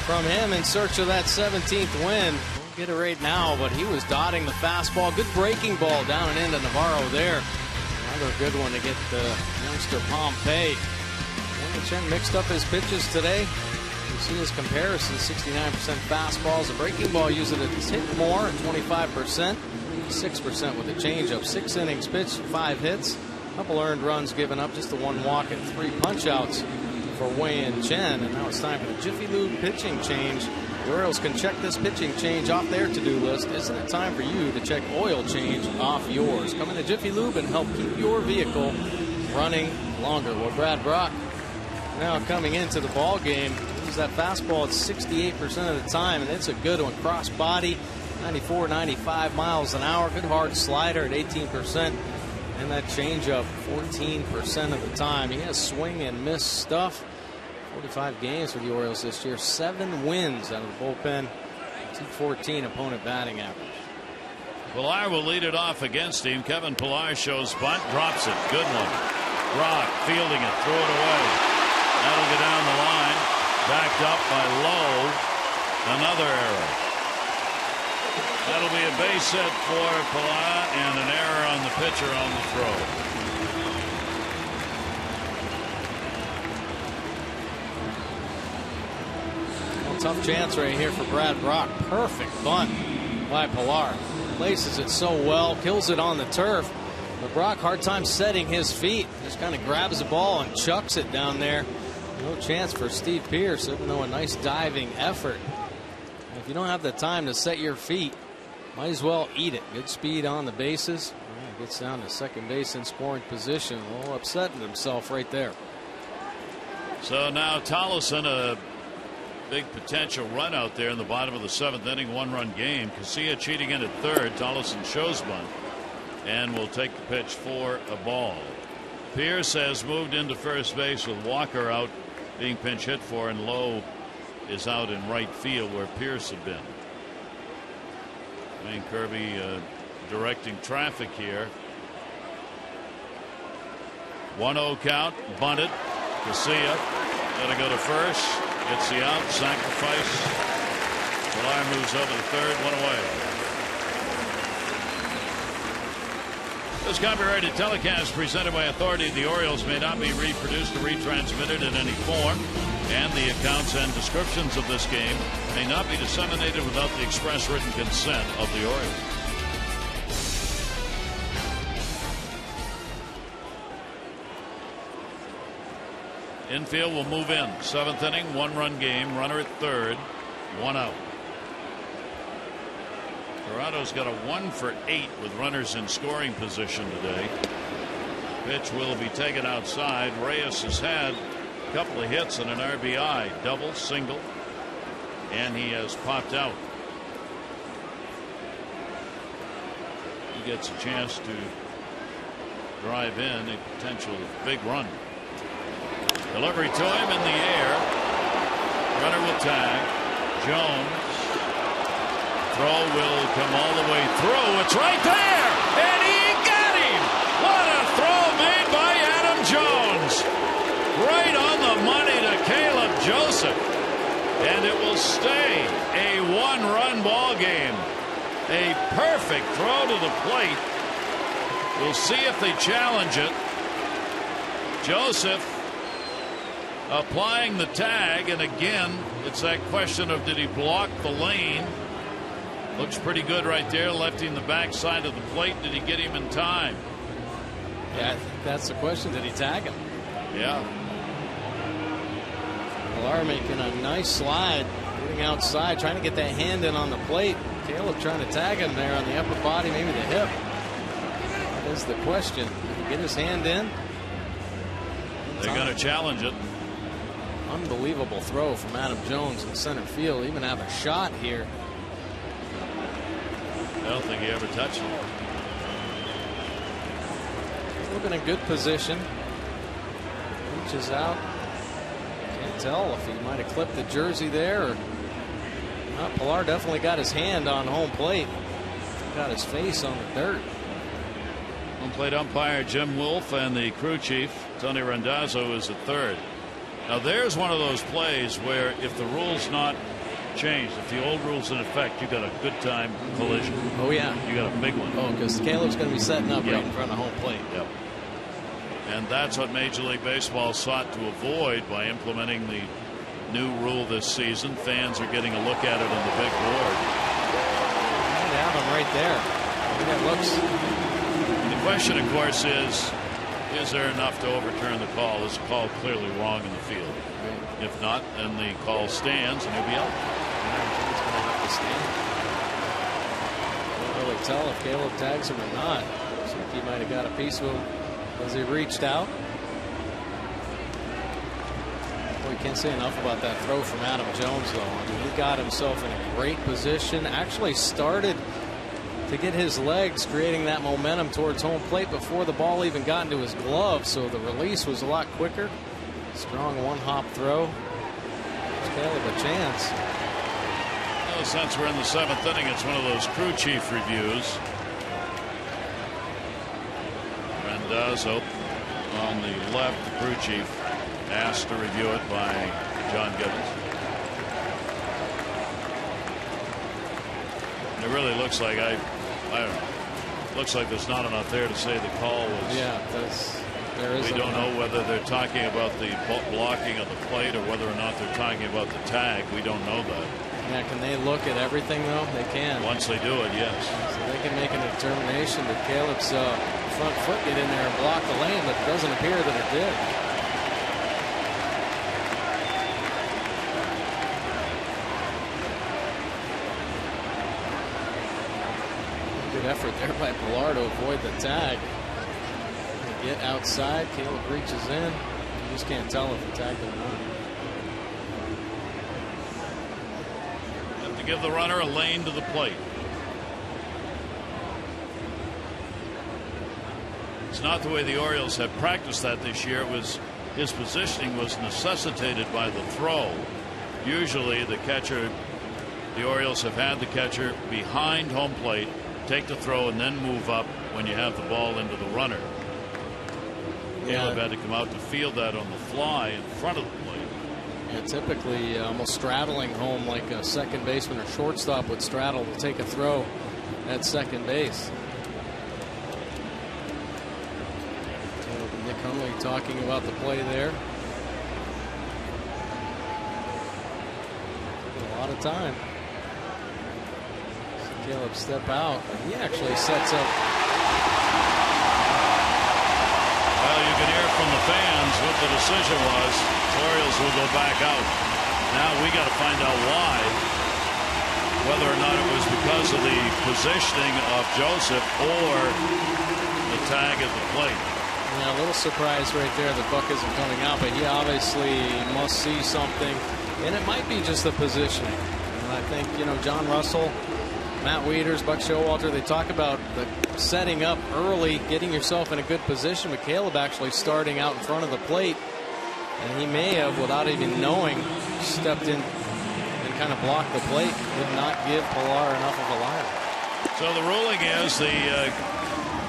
from him in search of that 17th win. Won't get it right now, but he was dotting the fastball. Good breaking ball down and into Navarro there. Another good one to get the youngster Pompey. Chen mixed up his pitches today. You see his comparison: 69% fastballs. The breaking ball using it a tick more, 25%. 6% with a changeup. 6 innings pitched, 5 hits. A couple earned runs given up, just the 1 walk and 3 punch-outs for Wei Chen. And now it's time for the Jiffy Lube pitching change. The Orioles can check this pitching change off their to-do list. Isn't it time for you to check oil change off yours? Come into Jiffy Lube and help keep your vehicle running longer. Well, Brad Brock now coming into the ball game. Uses that fastball at 68% of the time, and it's a good one. Cross body, 94, 95 miles an hour. Good hard slider at 18%. And that changeup 14% of the time. He has swing and miss stuff. 45 games for the Orioles this year. 7 wins out of the bullpen. 214 opponent batting average. Pilar will lead it off against him. Kevin Pilar shows bunt, drops it. Good one. Rock fielding it, throw it away. That'll go down the line. Backed up by Lowe. Another error. That'll be a base hit for Pilar and an error on the pitcher on the throw. Well, tough chance right here for Brad Brock. Perfect bunt by Pilar. Places it so well, kills it on the turf. But Brock, hard time setting his feet. Just kind of grabs the ball and chucks it down there. No chance for Steve Pearce, even though a nice diving effort. And if you don't have the time to set your feet, might as well eat it. Good speed on the bases. Gets down to second base in scoring position. A little upsetting himself right there. So now Tollison, a big potential run out there in the bottom of the 7th inning, 1-run game. Casilla cheating in at third. Tollison shows bunt and will take the pitch for a ball. Pierce has moved into first base with Walker out being pinch hit for, and Lowe is out in right field where Pierce had been. Wayne Kirby directing traffic here. 1-0 count, bunted. Casilla got to go to first. Gets the out, sacrifice. Pilar moves over to third, 1 away. This copyrighted telecast presented by authority of the Orioles may not be reproduced or retransmitted in any form, and the accounts and descriptions of this game may not be disseminated without the express written consent of the Orioles. Infield will move in. 7th inning, 1-run game. Runner at third. 1 out. Toronto's got a 1 for 8 with runners in scoring position today. Pitch will be taken outside. Reyes has had a couple of hits and an RBI. Double, single. And he has popped out. He gets a chance to drive in a potential big run. Delivery to him in the air. Runner will tag. Jones. Throw will come all the way through. It's right there. And he got him. What a throw made by Adam Jones. Right on the money to Caleb Joseph. And it will stay a 1-run ball game. A perfect throw to the plate. We'll see if they challenge it. Joseph applying the tag, and again it's that question of did he block the lane. Looks pretty good right there, lefting the backside of the plate. Did he get him in time? Yeah, I think that's the question. Did he tag him? Yeah. Pilar making a nice slide, getting outside, trying to get that hand in on the plate. Caleb trying to tag him there on the upper body, maybe the hip. That is the question. Did he get his hand in? They're going to challenge it. Unbelievable throw from Adam Jones in center field. Even have a shot here. I don't think he ever touched it. Looking in good position. Reaches out. Can't tell if he might have clipped the jersey there. Or Pilar definitely got his hand on home plate. Got his face on the dirt. Home plate umpire Jim Wolf and the crew chief Tony Randazzo is at third. Now there's one of those plays where if the rule's not changed. If the old rule's in effect, you got a good time collision. Oh yeah, you got a big one. Oh, because Caleb's going to be setting up right in front of home plate. Yep. And that's what Major League Baseball sought to avoid by implementing the new rule this season. Fans are getting a look at it on the big board. You have him right there. That looks. The question, of course, is there enough to overturn the call? Is the call clearly wrong in the field? Right. If not, then the call stands and he'll be out. He's going to have to stand. Can't really tell if Caleb tags him or not. Looks like he might have got a piece of him as he reached out. We can't say enough about that throw from Adam Jones, though. I mean, he got himself in a great position. Actually started to get his legs, creating that momentum towards home plate before the ball even got into his glove. So the release was a lot quicker. Strong one-hop throw. Gives Caleb a chance. Well, since we're in the 7th inning, it's one of those crew chief reviews. Randazzo on the left, the crew chief, asked to review it by John Gibbons. It really looks like I don't know. Looks like there's not enough there to say the call was. Yeah, there is. We don't know whether they're talking about the blocking of the plate or whether or not they're talking about the tag. We don't know that. Yeah, can they look at everything though? They can. Once they do it, yes. So they can make a determination that Caleb's front foot get in there and block the lane, but it doesn't appear that it did. Good effort there by Pilar to avoid the tag. Get outside. Caleb reaches in. You just can't tell if the tag or not. Have to give the runner a lane to the plate. It's not the way the Orioles have practiced that this year. It was his positioning was necessitated by the throw. Usually the catcher, the Orioles have had the catcher behind home plate, take the throw, and then move up when you have the ball into the runner. Caleb had to come out to field that on the fly in front of the plate. Yeah, typically almost straddling home like a second baseman or shortstop would straddle to take a throw at second base. Nick Hundley talking about the play there. A lot of time. Caleb step out, but he actually sets up. Well, you can hear from the fans what the decision was. The Orioles will go back out. Now we got to find out why. Whether or not it was because of the positioning of Joseph or the tag at the plate. Yeah, a little surprise right there that Buck isn't coming out, but he obviously must see something, and it might be just the positioning. And I think, you know, John Russell, Matt Wieters, Buck Showalter, they talk about the setting up early, getting yourself in a good position, but Caleb actually starting out in front of the plate, and he may have, without even knowing, stepped in and kind of blocked the plate. Did not give Pilar enough of a line. So the ruling is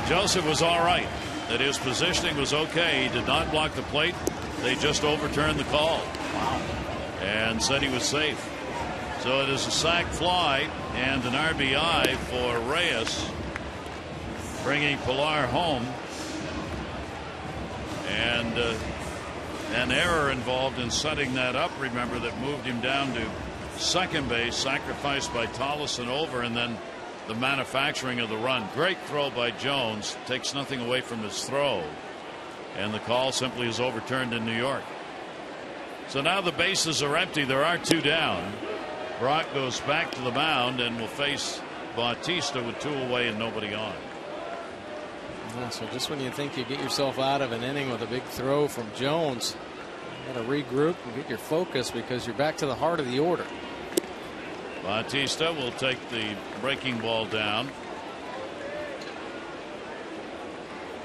Joseph was all right, that his positioning was okay. He did not block the plate. They just overturned the call. Wow. And said he was safe. So it is a sac fly and an RBI for Reyes, bringing Pilar home. And an error involved in setting that up, remember, that moved him down to second base, sacrificed by Tollison over, and then the manufacturing of the run. Great throw by Jones, takes nothing away from his throw, and the call simply is overturned in New York. So now the bases are empty. There are two down. Brock goes back to the mound and will face Bautista with two away and nobody on. Yeah, so just when you think you get yourself out of an inning with a big throw from Jones, you got to regroup and get your focus because you're back to the heart of the order. Bautista will take the breaking ball down.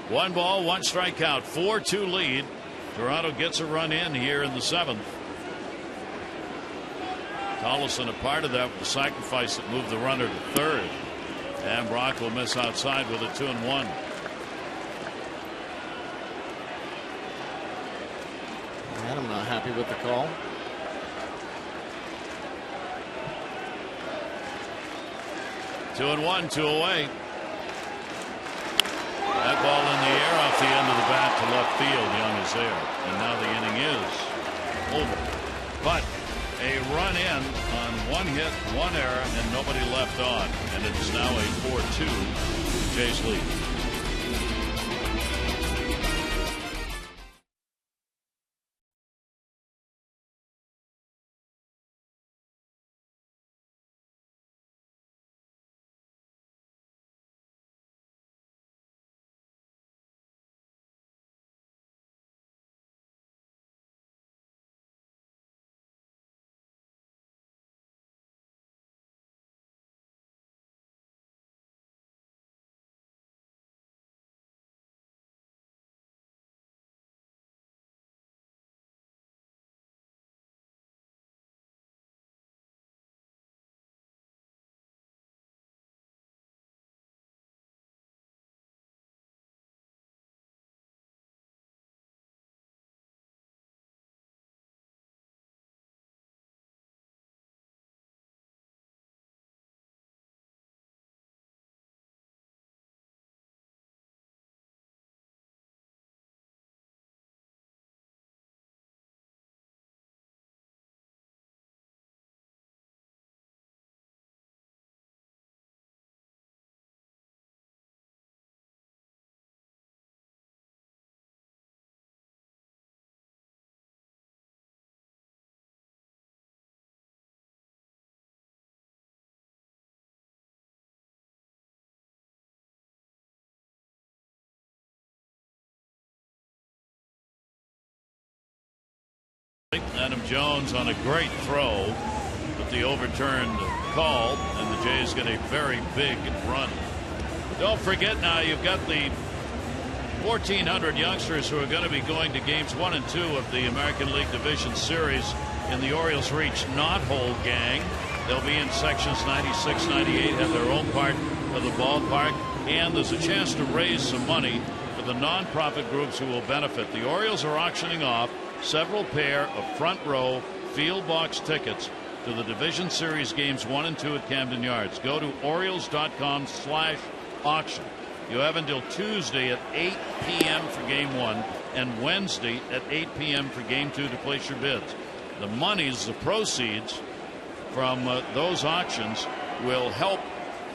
1 ball, 1 strikeout, 4-2 lead. Toronto gets a run in here in the 7th. Tollison a part of that with the sacrifice that moved the runner to third. And Brock will miss outside with a 2-1. And I'm not happy with the call. 2-1, 2 away. That ball in the air off the end of the bat to left field. Young is there, and now the inning is over. But a run in on 1 hit, 1 error, and nobody left on, and it is now a 4-2 Jays lead. Adam Jones on a great throw, but the overturned call, and the Jays get a very big run. Don't forget now, you've got the 1,400 youngsters who are going to be going to games 1 and 2 of the American League Division Series in the Orioles Reach Knothole Gang. They'll be in sections 96, 98, have their own part of the ballpark, and there's a chance to raise some money for the nonprofit groups who will benefit. The Orioles are auctioning off several pair of front row field box tickets to the Division Series games 1 and 2 at Camden Yards. Go to Orioles.com/auction. You have until Tuesday at 8 p.m. for game 1 and Wednesday at 8 p.m. for game 2 to place your bids. The monies, the proceeds from those auctions will help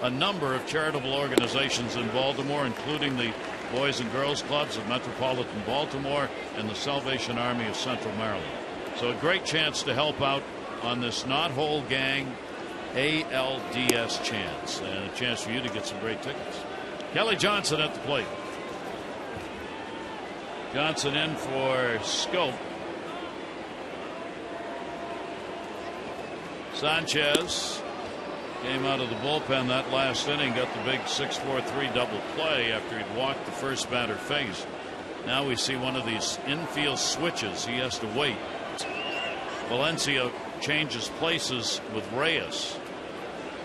a number of charitable organizations in Baltimore, including the Boys and Girls Clubs of Metropolitan Baltimore and the Salvation Army of Central Maryland. So a great chance to help out on this Knothole Gang ALDS chance, and a chance for you to get some great tickets. Kelly Johnson at the plate. Johnson in for Scope. Sanchez came out of the bullpen that last inning, got the big 6-4-3 double play after he'd walked the first batter face. Now we see one of these infield switches. He has to wait. Valencia changes places with Reyes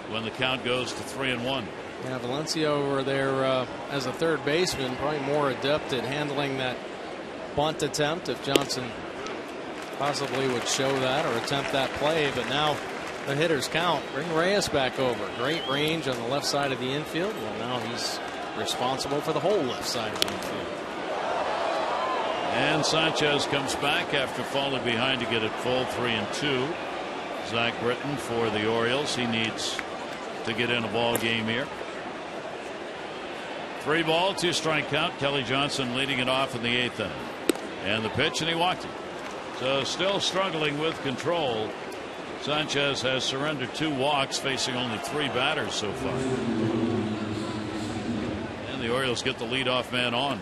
when the count goes to 3-1. Yeah, Valencia over there as a third baseman, probably more adept at handling that bunt attempt if Johnson possibly would show that or attempt that play. But now the hitters count. Bring Reyes back over. Great range on the left side of the infield. Well, now he's responsible for the whole left side of the infield. And Sanchez comes back after falling behind to get it full 3-2. Zach Britton for the Orioles. He needs to get in a ball game here. 3 ball, 2 strike count. Kelly Johnson leading it off in the 8th inning. And the pitch, and he walked it. So still struggling with control. Sanchez has surrendered 2 walks, facing only 3 batters so far. And the Orioles get the leadoff man on.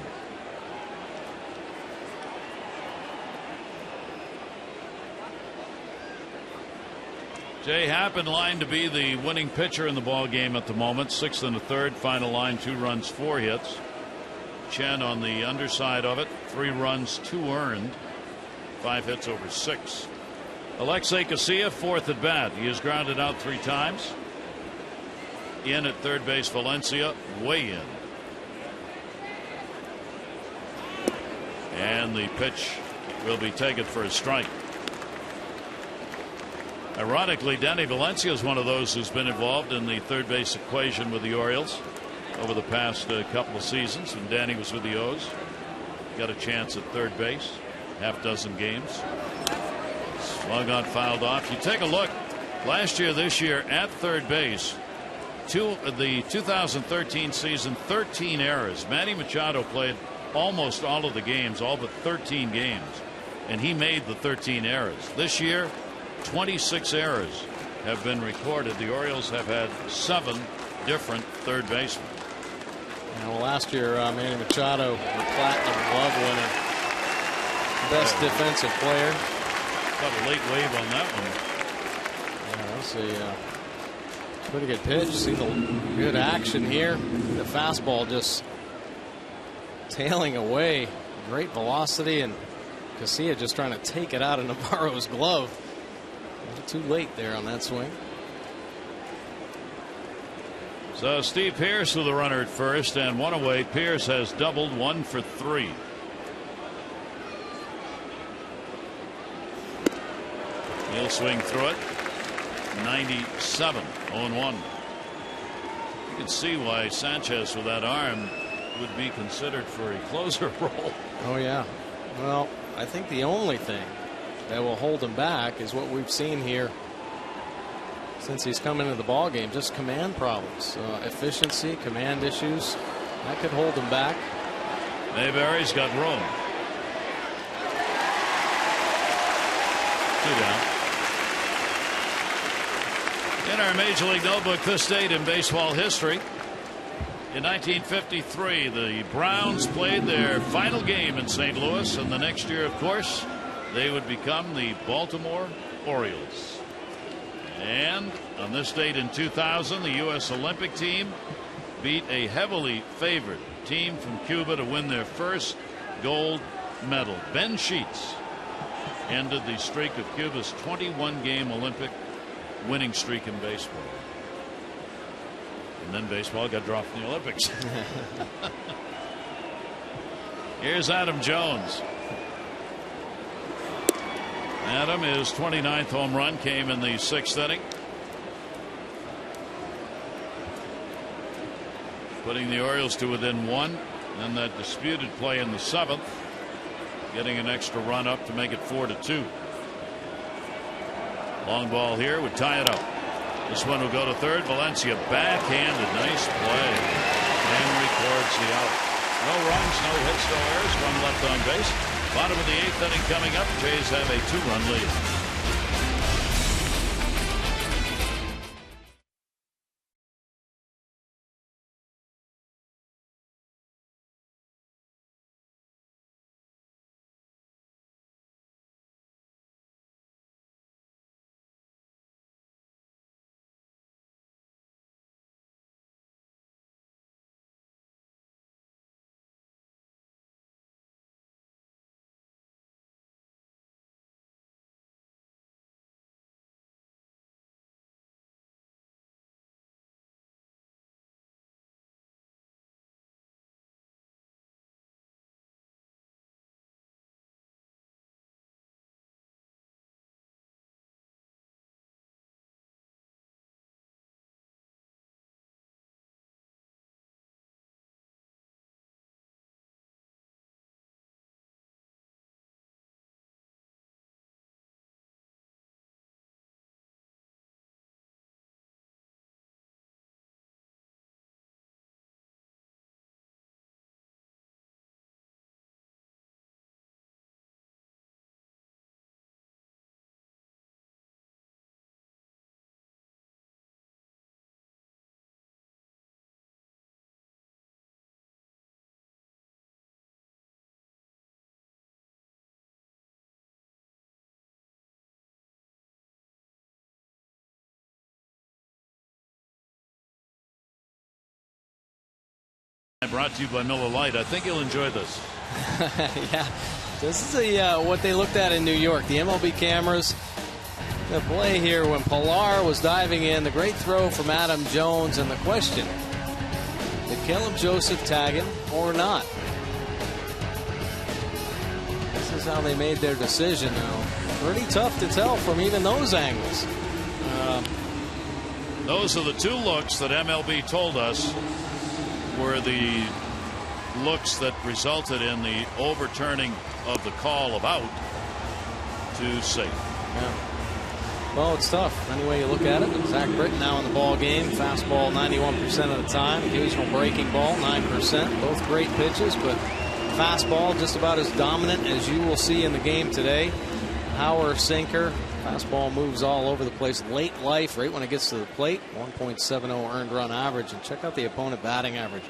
Jay Happ in line to be the winning pitcher in the ball game at the moment. 6th and a third, final line, 2 runs, 4 hits. Chen on the underside of it, 3 runs, 2 earned, 5 hits over 6. Alexei Casilla, 4th at bat. He is grounded out 3 times. In at third base, Valencia, way in. And the pitch will be taken for a strike. Ironically, Danny Valencia is one of those who's been involved in the third base equation with the Orioles over the past couple of seasons. When Danny was with the O's, got a chance at third base, half dozen games. Swung on, fouled off. You take a look last year, this year at third base. The 2013 season, 13 errors. Manny Machado played almost all of the games, all but 13 games, and he made the 13 errors. This year, 26 errors have been recorded. The Orioles have had 7 different third basemen. Well, last year, Manny Machado, the Platinum Glove winner, best defensive player. Got a late wave on that one. Yeah, that's a pretty good pitch. See the good action here. The fastball just tailing away. Great velocity, and Casilla just trying to take it out of Navarro's glove. Too late there on that swing. So Steve Pearce with the runner at first and one away. Pearce has doubled, 1 for 3. He'll swing through it. 97, 0-1. You can see why Sanchez with that arm would be considered for a closer role. Oh yeah. Well, I think the only thing that will hold him back is what we've seen here since he's come into the ball game. Just command problems, efficiency, command issues that could hold him back. Mayberry's got room. 2 down. In our Major League notebook, this date in baseball history. In 1953, the Browns played their final game in St. Louis, and the next year, of course, they would become the Baltimore Orioles. And on this date in 2000, the U.S. Olympic team beat a heavily favored team from Cuba to win their first gold medal. Ben Sheets ended the streak of Cuba's 21-game Olympic winning streak in baseball. And then baseball got dropped in the Olympics. Here's Adam Jones. Adam, his 29th home run came in the 6th inning, putting the Orioles to within 1. Then that disputed play in the 7th, getting an extra run up to make it 4-2. Long ball here would tie it up. This one will go to third. Valencia backhanded. Nice play. And records the out. No runs, no hits, no errors. 1 left on base. Bottom of the 8th inning coming up. Jays have a 2-run lead. Brought to you by Miller Lite. I think you'll enjoy this. Yeah, this is what they looked at in New York. The MLB cameras. The play here when Pilar was diving in. The great throw from Adam Jones. And the question, did Caleb Joseph tag him or not? This is how they made their decision now. Pretty tough to tell from even those angles. Those are the two looks that MLB told us were the looks that resulted in the overturning of the call of out to safe. Yeah. Well, it's tough. Any way you look at it. Zach Britton now in the ball game. Fastball 91% of the time. Occasional breaking ball 9%. Both great pitches, but fastball just about as dominant as you will see in the game today. Power sinker. Fastball moves all over the place. Late life, right when it gets to the plate. 1.70 earned run average. And check out the opponent batting average.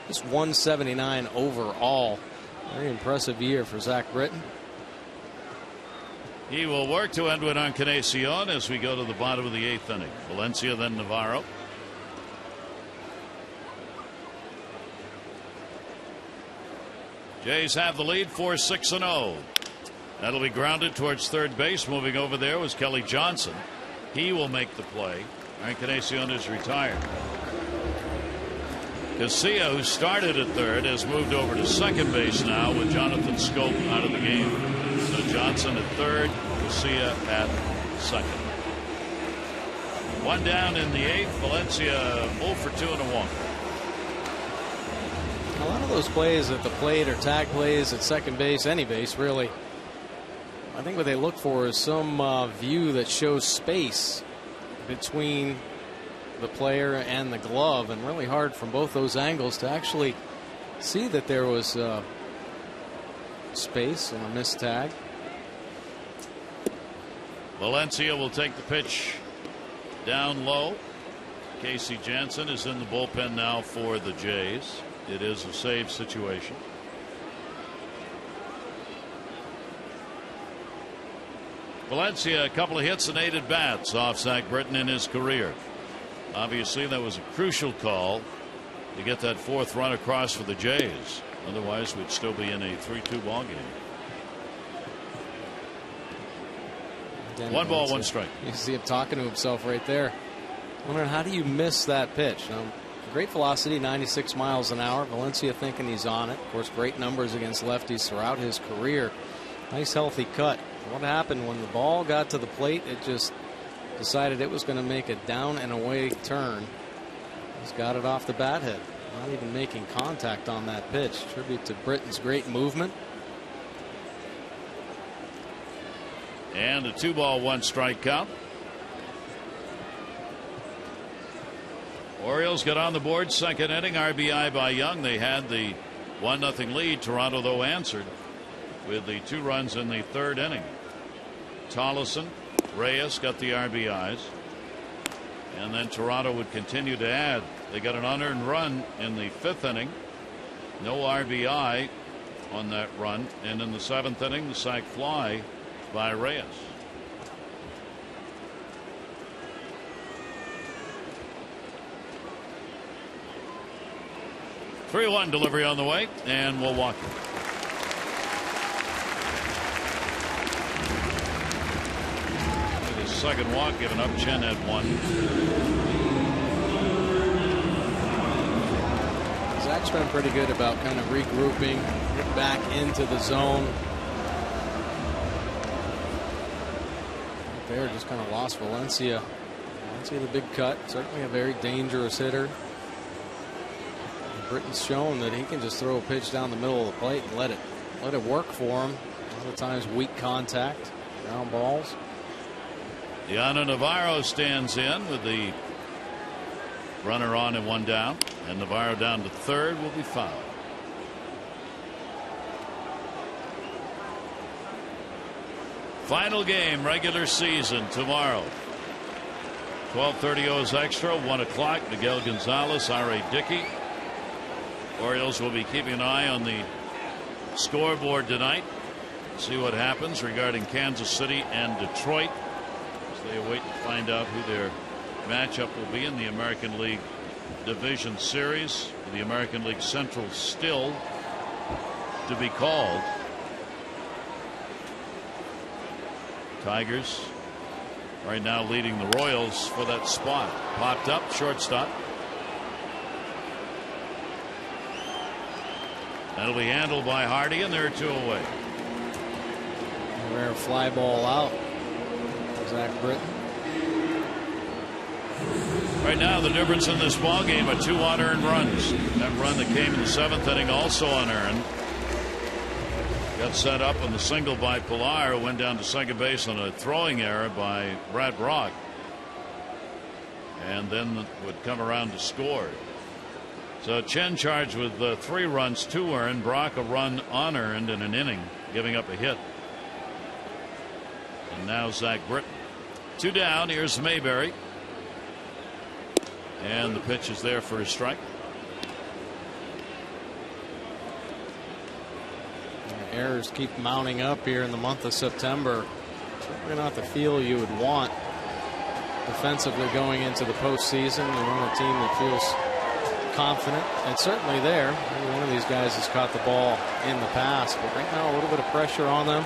Just 179 overall. Very impressive year for Zach Britton. He will work to Edwin Encarnacion as we go to the bottom of the 8th inning. Valencia, then Navarro. Jays have the lead 4-6-0. That'll be grounded towards third base. Moving over there was Kelly Johnson. He will make the play. Encarnacion is retired. Casilla, who started at third, has moved over to second base now with Jonathan Scope out of the game. So Johnson at third, Casilla at second. One down in the 8th. Valencia 0 for 2 and a walk. A lot of those plays at the plate or tag plays at second base, any base really, I think what they look for is some view that shows space between the player and the glove, and really hard from both those angles to actually see that there was space on a missed tag. Valencia will take the pitch down low. Casey Jansen is in the bullpen now for the Jays. It is a save situation. Valencia, a couple of hits and 8 at bats off Zach Britton in his career. Obviously, that was a crucial call to get that 4th run across for the Jays. Otherwise, we'd still be in a 3-2 ball game. 1 ball, 1 strike. You see him talking to himself right there. Wondering, how do you miss that pitch? Great velocity, 96 miles an hour. Valencia thinking he's on it. Of course, great numbers against lefties throughout his career. Nice healthy cut. What happened when the ball got to the plate? It just decided it was going to make a down and away turn. He's got it off the bat head. Not even making contact on that pitch. Tribute to Britton's great movement. And a 2 ball, 1 strike count. Orioles got on the board, second inning, RBI by Young. They had the 1-0 lead. Toronto, though, answered with the 2 runs in the 3rd inning. Tollison, Reyes got the RBIs. And then Toronto would continue to add. They got an unearned run in the 5th inning. No RBI on that run. And in the 7th inning, the sac fly by Reyes. Three-1 delivery on the way, and Milwaukee. His second walk given up. Chen had 1. Zach's been pretty good about kind of regrouping, get back into the zone. There, just kind of lost Valencia. Valencia, the big cut, certainly a very dangerous hitter. Britton's shown that he can just throw a pitch down the middle of the plate and let it work for him. A lot of times weak contact, ground balls. Diana Navarro stands in with the runner on and 1 down, and Navarro down to third will be fouled. Final game, regular season, tomorrow. 12:30 O's Extra, 1 o'clock. Miguel Gonzalez, R.A. Dickey. Orioles will be keeping an eye on the scoreboard tonight. See what happens regarding Kansas City and Detroit as they await to find out who their matchup will be in the American League Division Series. The American League Central still to be called. Tigers right now leading the Royals for that spot. Popped up, shortstop. That'll be handled by Hardy, and they're 2 away. Rare fly ball out. Zach Britton. Right now, the difference in this ball game are 2 unearned runs. That run that came in the 7th inning also unearned. Got set up on the single by Pilar, who went down to second base on a throwing error by Brad Brock, and then would come around to score. So Chen charged with 3 runs, 2 earned. Brock a run unearned in an inning, giving up a hit. And now Zach Britton. 2 down. Here's Mayberry. And the pitch is there for a strike. Errors keep mounting up here in the month of September. Certainly not the feel you would want defensively going into the postseason. You're on a team that feels confident, and certainly there. Maybe one of these guys has caught the ball in the past, but right now a little bit of pressure on them.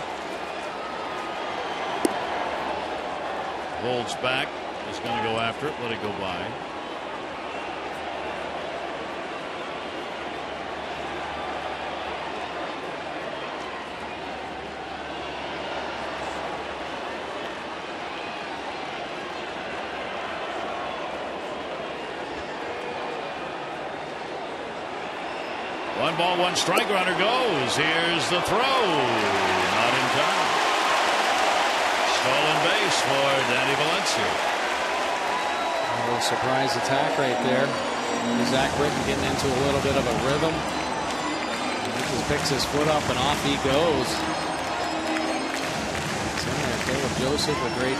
Holds back. Is going to go after it. Let it go by. One ball, 1 strike. Runner goes. Here's the throw. Not in time. Stolen base for Danny Valencia. A little surprise attack right there. Zach Britton getting into a little bit of a rhythm. He just picks his foot up and off he goes. It's in there. Caleb Joseph, a great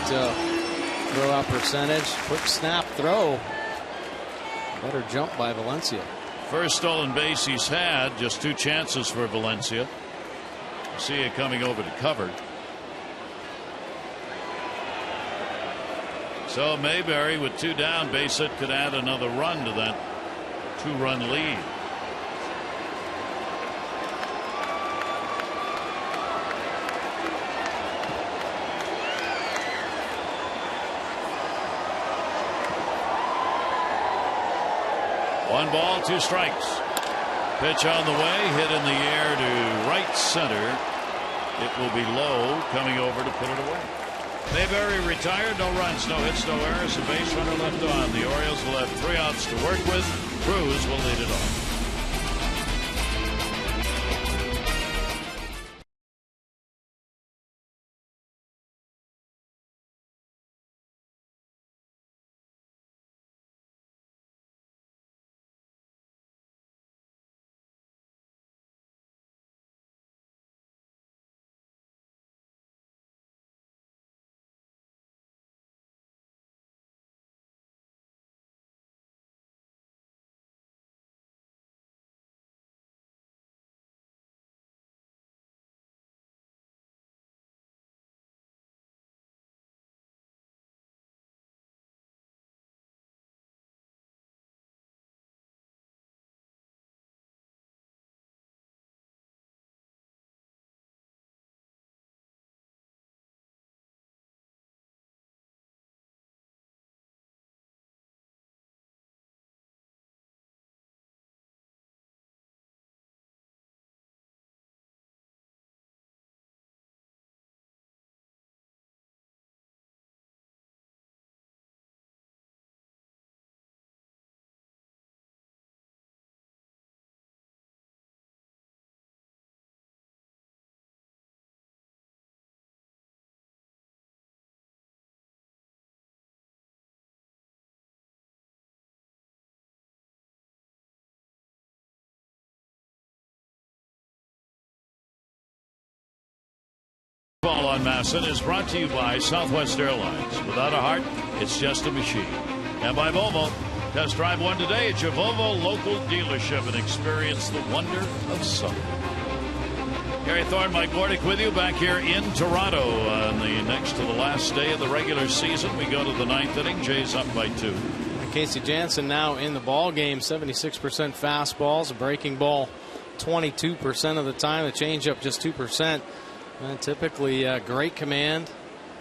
throw out percentage. Quick snap throw. Better jump by Valencia. First stolen base he's had. Just 2 chances for Valencia. See it coming over to cover. So Mayberry with 2 down, base hit could add another run to that 2-run lead. One ball, 2 strikes. Pitch on the way, hit in the air to right center. It will be low, coming over to put it away. Mayberry retired, no runs, no hits, no errors, a base runner left on. The Orioles will have 3 outs to work with. Cruz will lead it off. Ball on Masson is brought to you by Southwest Airlines. Without a heart, it's just a machine. And by Volvo. Test drive one today at your Volvo local dealership and experience the wonder of summer. Gary Thorne, Mike Gordick with you back here in Toronto on the next to the last day of the regular season. We go to the 9th inning. Jays up by 2. Casey Jansen now in the ball game. 76% fastballs, a breaking ball 22% of the time, the changeup just 2%. And typically great command,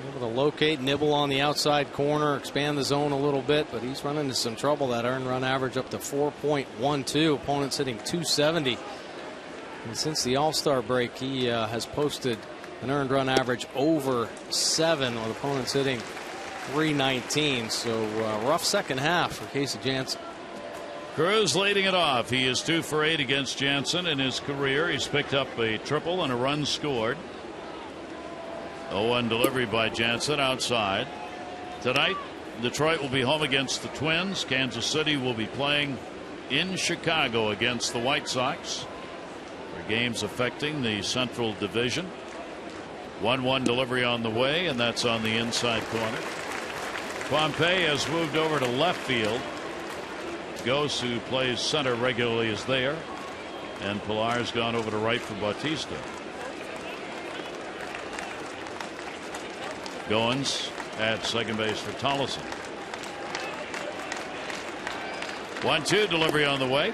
able to locate, nibble on the outside corner, expand the zone a little bit, but he's run into some trouble. That earned run average up to 4.12. Opponents hitting 270. And since the All-Star break, he has posted an earned run average over 7, with opponents hitting .319. So rough second half for Casey Jansen. Cruz leading it off. He is 2 for 8 against Jansen in his career. He's picked up a triple and a run scored. 0-1 delivery by Jansen outside. Tonight, Detroit will be home against the Twins. Kansas City will be playing in Chicago against the White Sox. For games affecting the Central Division. 1-1 delivery on the way, and that's on the inside corner. Pompey has moved over to left field. Ghost, who plays center regularly, is there, and Pilar's gone over to right for Bautista. Goins at second base for Tolleson. 1-2 delivery on the way,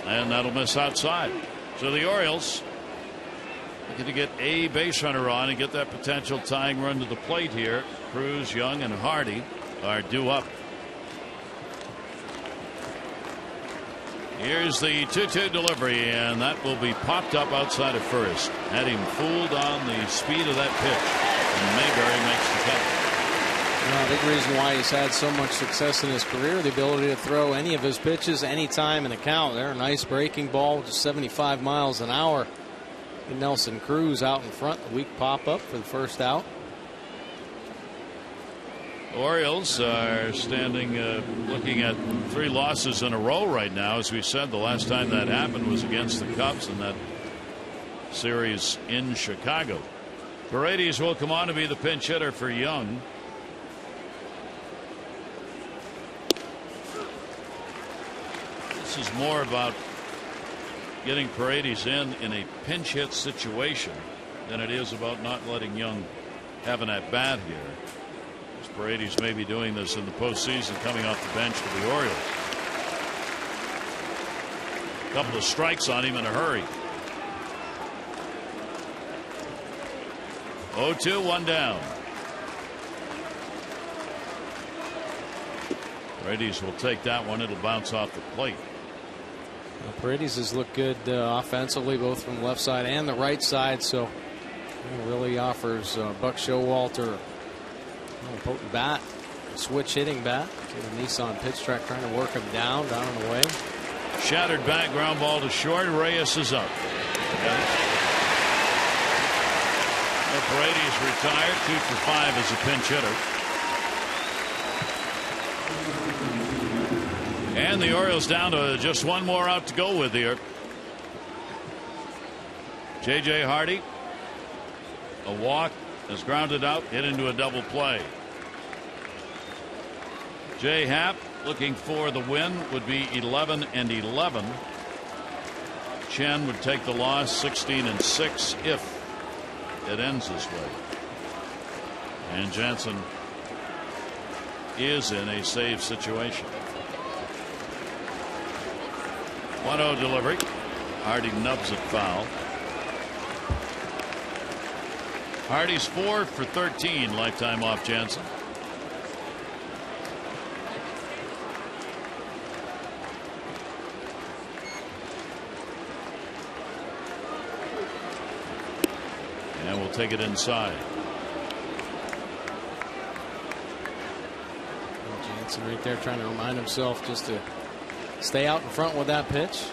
and that'll miss outside. So the Orioles looking to get a base runner on and get that potential tying run to the plate here. Cruz, Young, and Hardy are due up. Here's the 2-2 delivery, and that will be popped up outside of first. Had him fooled on the speed of that pitch, and Mayberry makes the catch. A big reason why he's had so much success in his career, the ability to throw any of his pitches anytime in the count. There, a nice breaking ball, just 75 miles an hour. And Nelson Cruz out in front, a weak pop up for the first out. Orioles are standing looking at 3 losses in a row right now. As we said, the last time that happened was against the Cubs in that series in Chicago. Paredes will come on to be the pinch hitter for Young. This is more about getting Paredes in a pinch hit situation than it is about not letting Young have an at bat here. Paredes may be doing this in the postseason coming off the bench for the Orioles. A couple of strikes on him in a hurry. 0-2, 1 down. Paredes will take that one. It'll bounce off the plate. Well, Paredes has looked good offensively, both from the left side and the right side. So it really offers Buck Showalter a potent bat, a switch hitting bat. The Nissan pitch track trying to work him down and away. Shattered back, ground ball to short. Reyes is up. Paredes retired, 2 for 5 as a pinch hitter. And the Orioles down to just one more out to go with here. J.J. Hardy, a walk, is grounded out, hit into a double play. Jay Happ looking for the win, would be 11-11. Chen would take the loss, 16-6 if it ends this way. And Jansen is in a save situation. 1-0 delivery. Hardy nubs it foul. Hardy's 4 for 13 lifetime off Jansen. And we'll take it inside. Jansen right there trying to remind himself just to stay out in front with that pitch.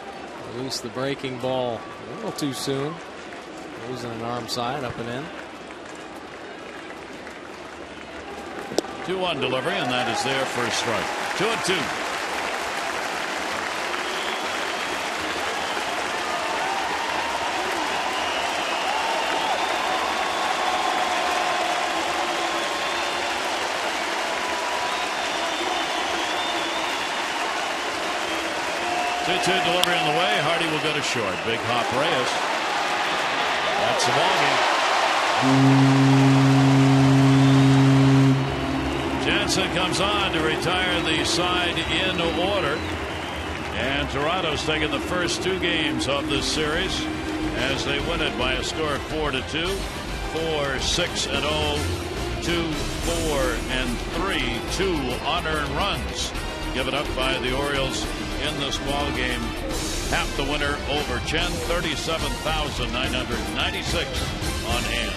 Release the breaking ball a little too soon. Losing an arm side, up and in. 2-1 delivery, and that is there for a strike. 2-2. Delivery on the way. Hardy will go to short. Big hop Reyes. That's the ballgame. Jansen comes on to retire the side in order. And Toronto's taken the first 2 games of this series as they win it by a score of 4-2, 4-6-0, 2-4-3, 2 unearned runs given up by the Orioles in this ball game. Half the winner over Chen, 37,996 on hand.